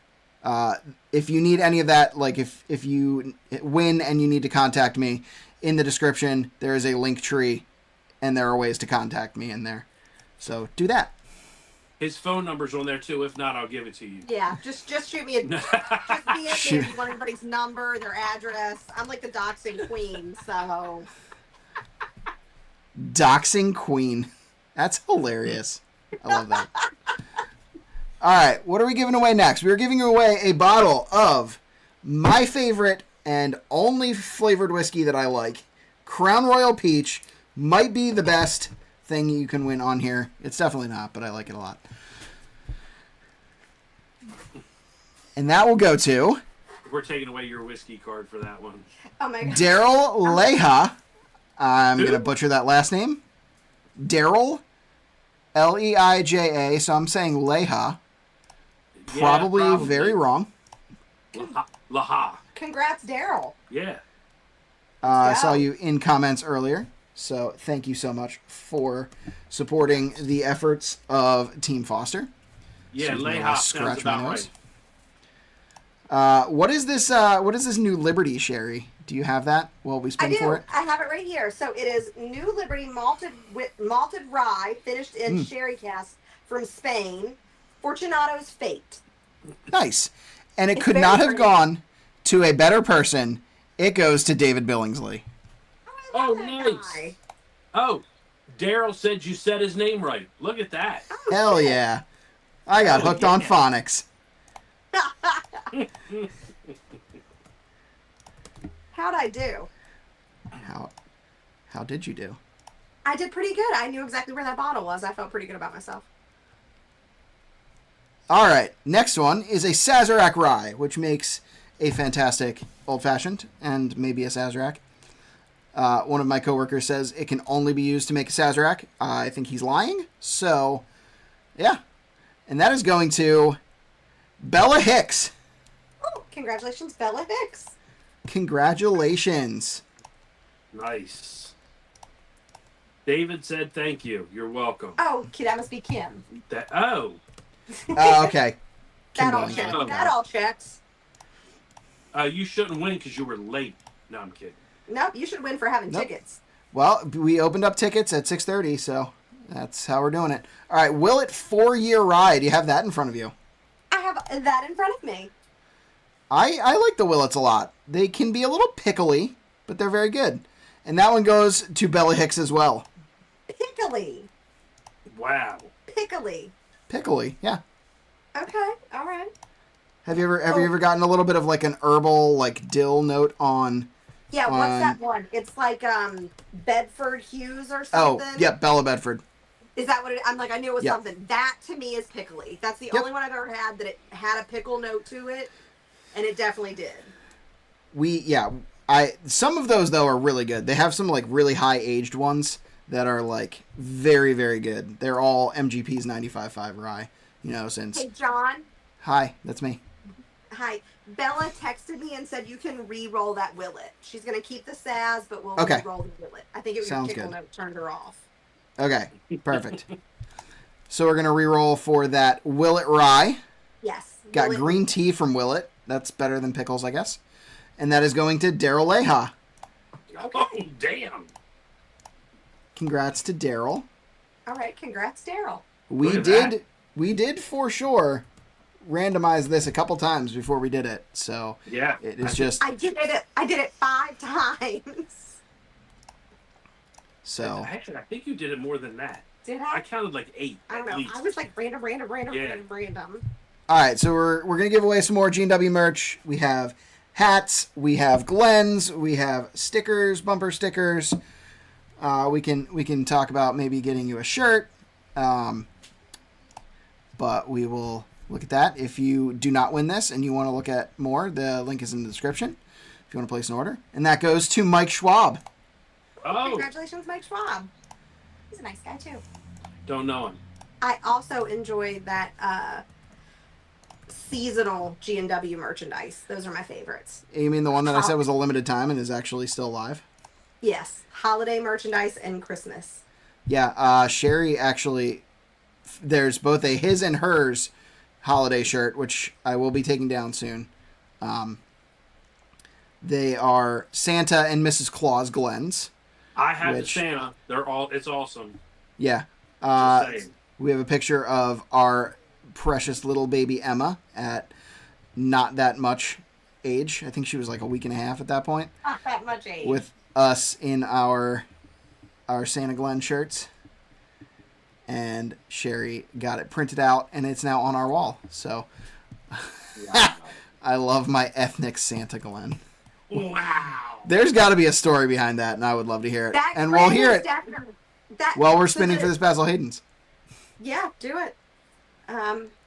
If you need any of that, like if you win and you need to contact me, in the description there is a link tree and there are ways to contact me in there. So do that. His phone number's on there too. If not, I'll give it to you. Yeah, just shoot me just DM me if you want everybody's number, their address. I'm like the doxing queen, so. Doxing queen. That's hilarious. I love that. All right, what are we giving away next? We're giving away a bottle of my favorite and only flavored whiskey that I like. Crown Royal Peach might be the best thing you can win on here. It's definitely not, but I like it a lot. And that will go to... We're taking away your whiskey card for that one. Oh my god. Daryl Leha. I'm going to butcher that last name. Daryl, Leija, so I'm saying Leha. Probably very wrong. Laha. Congrats, Daryl. Yeah. I saw you in comments earlier, so thank you so much for supporting the efforts of Team Foster. Yeah, so Leha sounds about right. What is this? What is this New Liberty, Sheri? Do you have that? Well, we spin for it. I have it right here. So it is New Liberty malted rye, finished in sherry cask from Spain. Fortunato's Fate. Nice, and it could not have gone to a better person. It goes to David Billingsley. Oh, nice. Oh, Daryl said you said his name right. Look at that. Oh, hell yeah! I got hooked on phonics. How'd I do? How did you do? I did pretty good. I knew exactly where that bottle was. I felt pretty good about myself. All right, next one is a Sazerac Rye, which makes a fantastic old-fashioned and maybe a Sazerac. One of my coworkers says it can only be used to make a Sazerac. I think he's lying. So, yeah. And that is going to Bella Hicks. Oh, congratulations, Bella Hicks. Congratulations. Nice. David said thank you. You're welcome. Oh, that must be Kim. Oh. Okay. That all Kimberly. checks. Oh. That all checks. You shouldn't win because you were late. No, I'm kidding. Nope, you should win for having Nope. tickets. Well, we opened up tickets at 6:30, so that's how we're doing it. All right, Willet 4-year ride. You have that in front of you. I have that in front of me. I like the Willets a lot. They can be a little pickly, but they're very good. And that one goes to Bella Hicks as well. Pickly. Wow. Pickly. Pickly, yeah. Okay, all right. Have you ever gotten a little bit of like an herbal like dill note on? Yeah, what's that one? It's like Bedford Hughes or something. Oh, yeah, Bella Bedford. Is that what it? I'm like, I knew it was Yep. something. That to me is pickly. That's the Yep. only one I've ever had that it had a pickle note to it, and it definitely did. Some of those though are really good. They have some like really high aged ones that are like very, very good. They're all MGP's 95.5 rye. You know, since Hey, John. hi, that's me. Hi. Bella texted me and said you can re-roll that Willet. She's gonna keep the Saz, but we'll Okay. re-roll the Willet. I think it was Sounds your pickle good. note turned her off. Okay, perfect. So we're gonna re-roll for that Willet rye. Yes. Got Willet- green tea from Willet. That's better than pickles, I guess. And that is going to Daryl Leha. Oh, damn. Congrats to Daryl. All right. Congrats, Daryl. We Look at did for sure randomize this a couple times before we did it. So Yeah. it is just I did it 5 times. so. Actually, I think you did it more than that. Did I I? counted like 8. I don't at know. least. I was like random. Yeah. All right, so we're gonna give away some more G&W merch. We have hats, we have Glens, we have stickers, bumper stickers. We can talk about maybe getting you a shirt, but we will look at that. If you do not win this and you want to look at more, the link is in the description. If you want to place an order, and that goes to Mike Schwab. Oh, Congratulations, Mike Schwab. He's a nice guy too. don't know him. I also enjoy that seasonal G&W merchandise. Those are my favorites. You mean the one that I said was a limited time and is actually still live? Yes, holiday merchandise and Christmas. Yeah, Sherry actually, there's both a his and hers holiday shirt, which I will be taking down soon. They are Santa and Mrs. Claus Glenn's. I have Which- the Santa. It's awesome. Yeah. Just saying. We have a picture of our precious little baby Emma at not that much age. I think she was like a week and a half at that point. Not that much age. With us in our Santa Glenn shirts. And Sherry got it printed out, and it's now on our wall. So Wow. I love my ethnic Santa Glenn. Wow. There's got to be a story behind that, and I would love to hear it. That And we'll print hear is it definitely- that- while we're so spinning the- for this Basil Hayden's. Yeah, do it.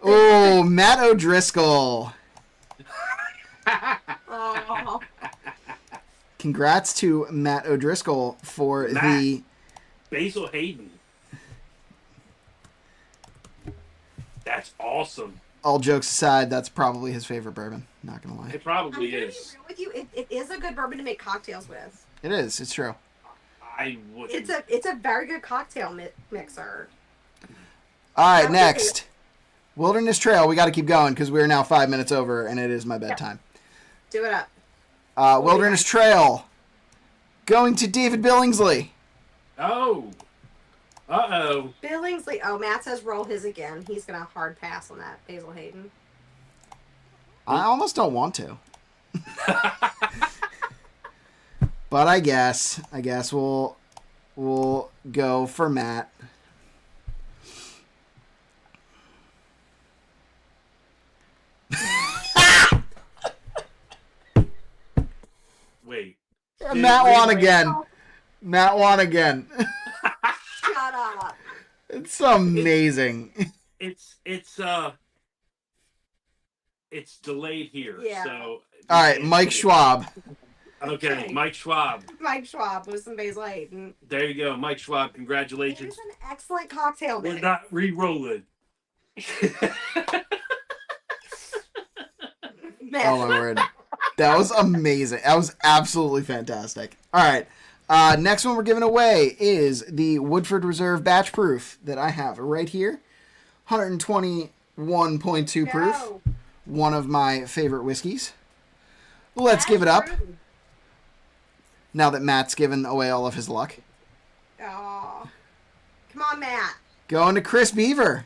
Oh, Matt O'Driscoll. Oh, Congrats to Matt O'Driscoll for Matt. the... Basil Hayden. That's awesome. All jokes aside, that's probably his favorite bourbon. Not going to lie. It I'm probably gonna be is. real with you. It is a good bourbon to make cocktails with. It is. It's true. I would. It's a very good cocktail mixer. All right, Okay. next. Wilderness Trail. We got to keep going because we're now 5 minutes over, and it is my bedtime. Do it up. Wilderness Trail. Going to David Billingsley. Oh. Uh-oh. Billingsley. Oh, Matt says roll his again. He's gonna hard pass on that. Basil Hayden. I almost don't want to. But I guess we'll go for Matt. Wait. Matt won wait. again. Matt won again. Shut up. It's amazing. It's it's delayed here. Yeah. So All right, Mike Schwab. Okay, Mike Schwab. Mike Schwab with some Basil Hayden. There you go, Mike Schwab. It Congratulations. was an excellent cocktail We're mix. not re-rolling. Man. Oh my word. That was amazing. That was absolutely fantastic. All right. Next one we're giving away is the Woodford Reserve Batch Proof that I have right here. 121.2 proof. Go. One of my favorite whiskeys. Let's give it up now that Matt's given away all of his luck. Oh. Come on, Matt. Going to Chris Beaver.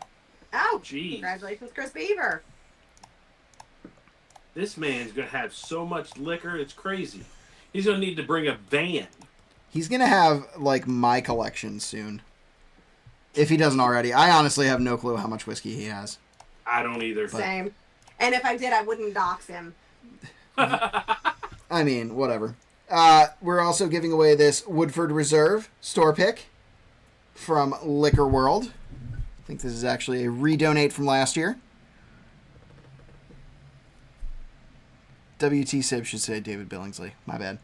Oh, Jeez. congratulations, Chris Beaver. This man's gonna have so much liquor, it's crazy. He's gonna need to bring a van. He's going to have, like, my collection soon. If he doesn't already. I honestly have no clue how much whiskey he has. I don't either. Same. And if I did, I wouldn't dox him. I mean, whatever. We're also giving away this Woodford Reserve store pick from Liquor World. I think this is actually a redonate from last year. WT Sib should say David Billingsley. My bad.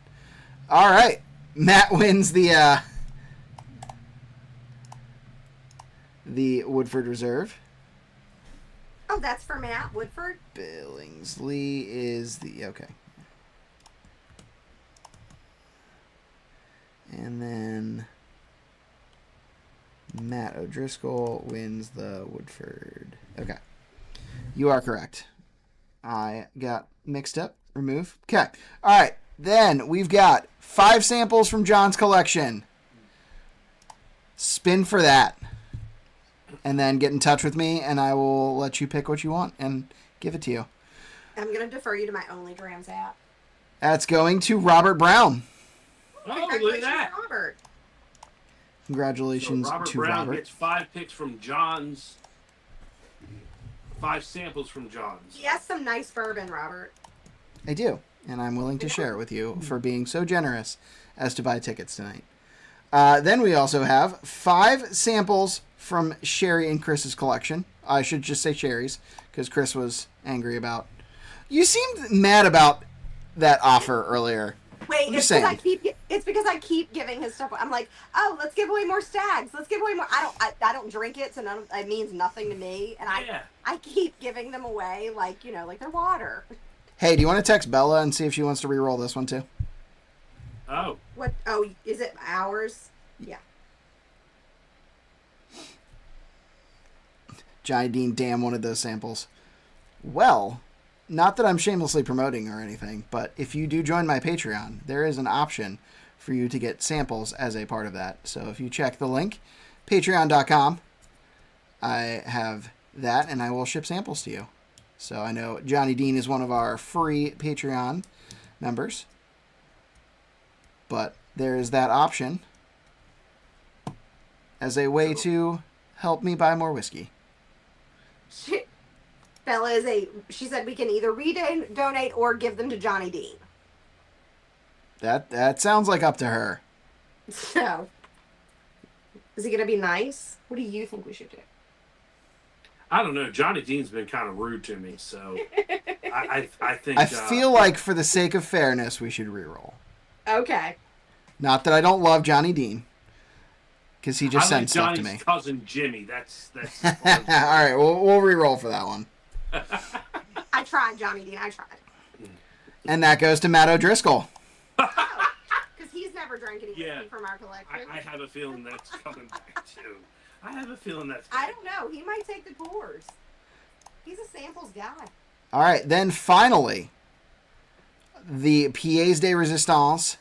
All right. Matt wins the Woodford Reserve. Oh, that's for Matt Woodford? Billingsley is the... Okay. And then Matt O'Driscoll wins the Woodford. Okay. You are correct. I got mixed up. Remove. Okay. All right. Then we've got 5 samples from John's collection. Spin for that. And then get in touch with me, and I will let you pick what you want and give it to you. I'm going to defer you to my OnlyGrams app. That's going to Robert Brown. Oh, look at Congratulations, that. Robert. Congratulations So Robert to Brown Robert. gets 5 picks from John's. 5 samples from John's. He has some nice bourbon, Robert. I do, and I'm willing to share it with you for being so generous as to buy tickets tonight. Then we also have 5 samples from Sheri and Chris's collection. I should just say Sheri's, because Chris was angry about... You seemed mad about that offer earlier. Wait, I'm it's just because saying. it's because I keep giving his stuff. I'm like, oh, let's give away more stags. Let's give away more. I don't drink it, so it means nothing to me. And Yeah. I keep giving them away like like they're water. Hey, do you want to text Bella and see if she wants to re-roll this one too? Oh. What? Oh, is it ours? Yeah. Johnny Dean damn wanted those samples. Well, not that I'm shamelessly promoting or anything, but if you do join my Patreon, there is an option for you to get samples as a part of that. So if you check the link, patreon.com, I have that, and I will ship samples to you. So I know Johnny Dean is one of our free Patreon members, but there is that option as a way to help me buy more whiskey. Bella she said we can either donate or give them to Johnny Dean. That sounds like up to her. So, is he gonna be nice? What do you think we should do? I don't know. Johnny Dean's been kind of rude to me, so I think... I feel like for the sake of fairness, we should reroll. Okay. Not that I don't love Johnny Dean, because he just I like sends stuff to Johnny's me. cousin Jimmy. That's All right, we'll reroll for that one. I tried, Johnny Dean. I tried. And that goes to Matt O'Driscoll. Because he's never drank any whiskey Yeah. from our collection. I have a feeling that's coming back too. I have a feeling that's... I don't know. He might take the pours. He's a samples guy. All right, then finally, the Pièce de Résistance.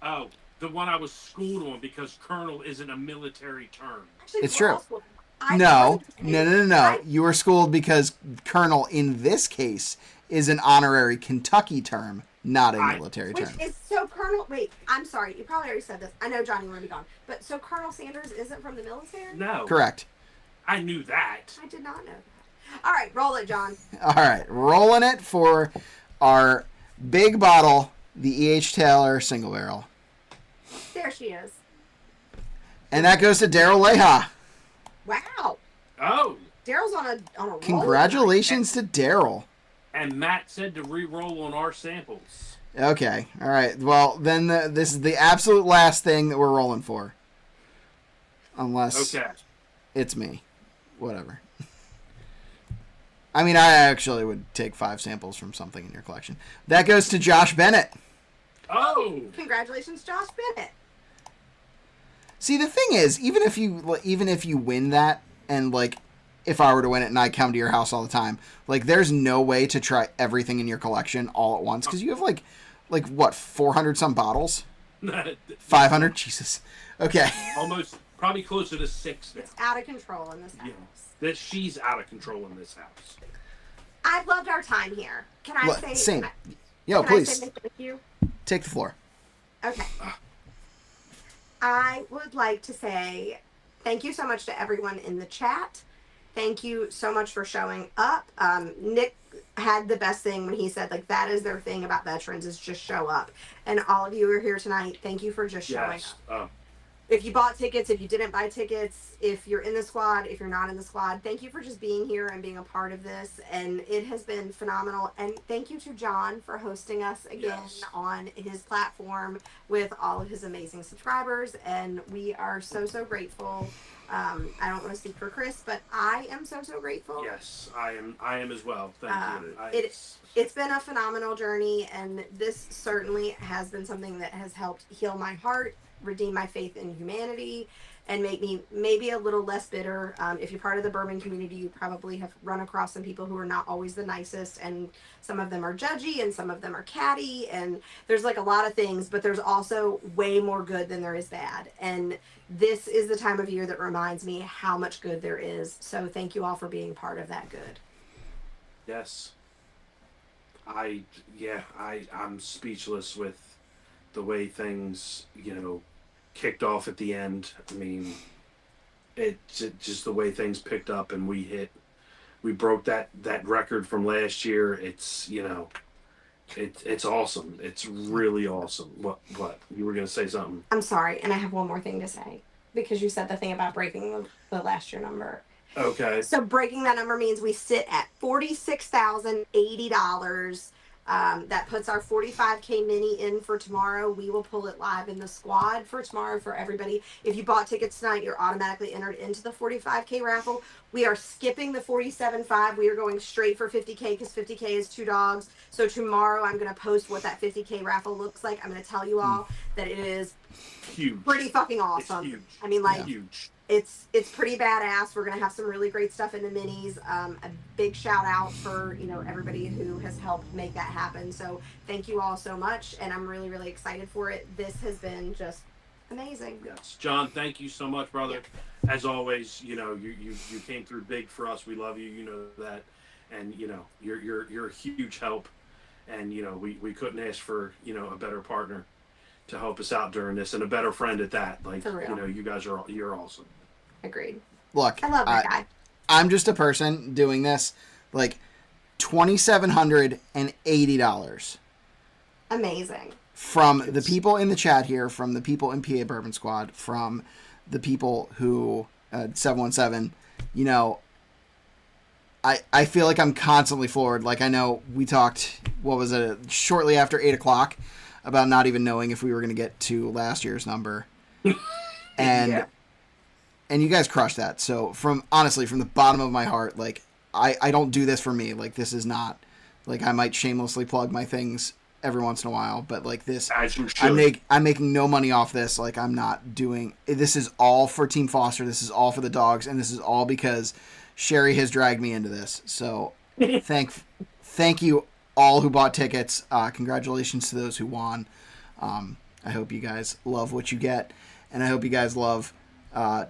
Oh, the one I was schooled on because colonel isn't a military term. Actually, It's we're true. all schooled. I No. wasn't- You were schooled because Colonel, in this case, is an honorary Kentucky term, not a military Which term. is so Colonel. Wait, I'm sorry. You probably already said this. I know Johnny will be gone. But so Colonel Sanders isn't from the military? No. Correct. I knew that. I did not know that. All right, roll it, John. All right, rolling it for our big bottle, the E.H. Taylor single barrel. There she is. And that goes to Daryl Leha. Wow. Oh. Daryl's on a roll Congratulations to Daryl. And Matt said to re-roll on our samples. Okay, all right. Well, then this is the absolute last thing that we're rolling for. Unless it's me. Whatever. I mean, I actually would take 5 samples from something in your collection. That goes to Josh Bennett. Oh! Congratulations, Josh Bennett. See, the thing is, even if you win that, and like, if I were to win it and I come to your house all the time, like, there's no way to try everything in your collection all at once, because you have like what, 400 some bottles? 500? Jesus. Okay. Almost, probably closer to 6 now. It's out of control in this house. Yeah, she's out of control in this house. I've loved our time here. Can I say... Same. Yo, can please. I say thank you? Take the floor. Okay. I would like to say thank you so much to everyone in the chat. Thank you so much for showing up. Nick had the best thing when he said, like, that is their thing about veterans, is just show up. And all of you are here tonight. Thank you for just showing up. If you bought tickets, if you didn't buy tickets, if you're in the squad, if you're not in the squad, thank you for just being here and being a part of this. And it has been phenomenal. And thank you to John for hosting us again on his platform with all of his amazing subscribers. And we are so, so grateful. I don't want to speak for Chris, but I am so, so grateful. Yes, I am as well. Thank you. It's been a phenomenal journey, and this certainly has been something that has helped heal my heart, redeem my faith in humanity, and make me maybe a little less bitter. If you're part of the Bourbon community, you probably have run across some people who are not always the nicest, and some of them are judgy and some of them are catty, and there's like a lot of things, but there's also way more good than there is bad. And this is the time of year that reminds me how much good there is. So thank you all for being part of that good. Yes. I'm speechless with the way things, kicked off at the end. I mean, it's just the way things picked up, and we broke that record from last year. It's, it's awesome. It's really awesome. What? You were going to say something? I'm sorry, and I have one more thing to say, because you said the thing about breaking the last year number. Okay. So breaking that number means we sit at $46,080. That puts our 45K mini in for tomorrow. We will pull it live in the squad for tomorrow for everybody. If you bought tickets tonight, you're automatically entered into the 45K raffle. We are skipping the 47.5. We are going straight for 50K because 50K is 2 dogs. So tomorrow I'm going to post what that 50K raffle looks like. I'm going to tell you all that it is huge, pretty fucking awesome. It's huge. I mean, like, huge. It's pretty badass. We're gonna have some really great stuff in the minis. A big shout out for everybody who has helped make that happen. So thank you all so much, and I'm really, really excited for it. This has been just amazing. Yes, John, thank you so much, brother. As always, you came through big for us. We love you. You know that, and you're a huge help. And we couldn't ask for a better partner to help us out during this, and a better friend at that. Like, you guys you're awesome. Agreed. Look, I love that guy. I'm just a person doing this, like, $2,780. Amazing. From the people in the chat here, from the people in PA Bourbon Squad, from the people who 717, I feel like I'm constantly floored. Like, I know we talked, shortly after 8 o'clock about not even knowing if we were going to get to last year's number. And you guys crushed that. So honestly, from the bottom of my heart, like, I don't do this for me. Like, this is not, like, I might shamelessly plug my things every once in a while, but like this, as you should. I'm making no money off this. Like, I'm not doing, this is all for Team Foster. This is all for the dogs. And this is all because Sheri has dragged me into this. So thank you all who bought tickets. Congratulations to those who won. I hope you guys love what you get, and I hope you guys love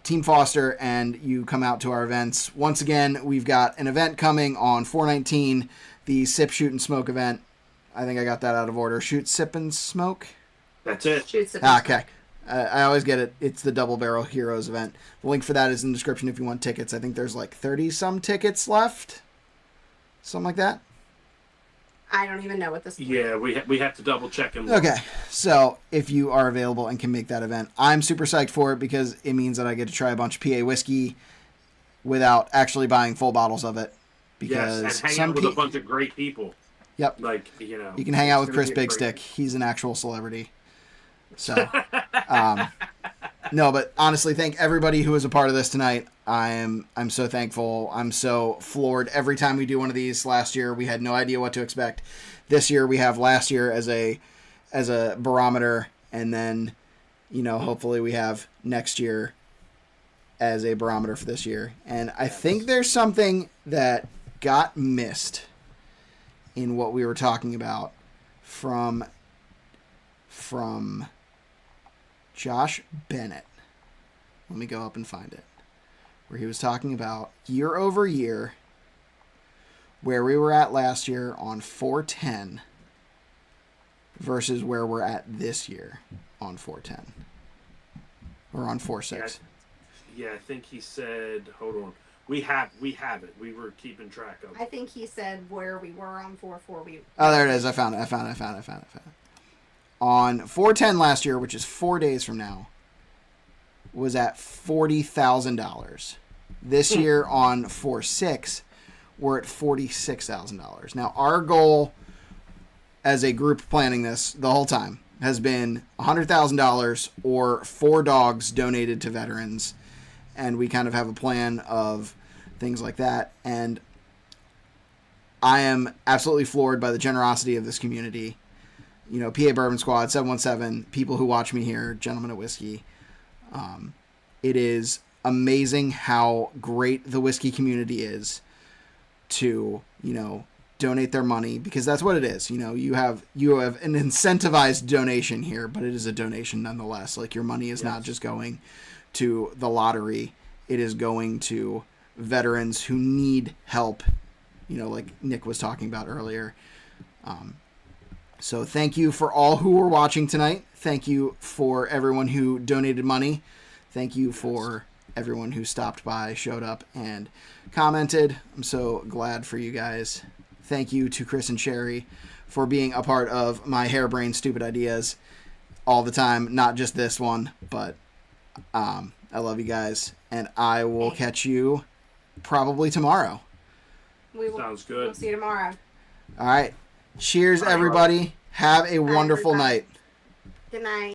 Team Foster, and you come out to our events. Once again, we've got an event coming on 4/19, the Sip, Shoot, and Smoke event. I think I got that out of order. Shoot, Sip, and Smoke? That's it. Shoot, Sip, and okay. I always get it. It's the Double Barrel Heroes event. The link for that is in the description if you want tickets. I think there's like 30-some tickets left. Something like that. I don't even know what this is. Yeah, we have to double check them. Okay, so if you are available and can make that event, I'm super psyched for it because it means that I get to try a bunch of PA whiskey without actually buying full bottles of it. Yes, Because and hang out with a bunch of great people. Yep. Like, you know. You can hang out it's with gonna Chris be a Big great- Stick. He's an actual celebrity. So, no, but honestly, thank everybody who was a part of this tonight. I'm so thankful. I'm so floored every time we do one of these. Last year we had no idea what to expect. This year we have last year as a barometer, and then, you know, hopefully we have next year as a barometer for this year. And I think there's something that got missed in what we were talking about from Josh Bennett. Let me go up and find it. Where he was talking about year over year, where we were at last year on 410 versus where we're at this year on 410. Or on 46. Yeah, I think he said, hold on. We have it. We were keeping track of I it. think he said where we were on 4-4. Oh, there it is. I found it. On 410 last year, which is 4 days from now, was at $40,000. This year on 4/6, we're at $46,000. Now, our goal as a group planning this the whole time has been $100,000 or 4 dogs donated to veterans, and we kind of have a plan of things like that. And I am absolutely floored by the generosity of this community. You know, PA Bourbon Squad, 717, people who watch me here, Gentlemen of Whiskey. It is amazing how great the whiskey community is to, you know, donate their money, because that's what it is. You know, you have an incentivized donation here, but it is a donation nonetheless. Like, your money is not just going to the lottery. It is going to veterans who need help, you know, like Nick was talking about earlier. So thank you for all who were watching tonight. Thank you for everyone who donated money. Thank you for everyone who stopped by, showed up, and commented. I'm so glad for you guys. Thank you to Chris and Sheri for being a part of my harebrained stupid ideas all the time. Not just this one, but I love you guys. And I will catch you probably tomorrow. Sounds good. We'll see you tomorrow. All right. Cheers, everybody. Have a wonderful night. Good night.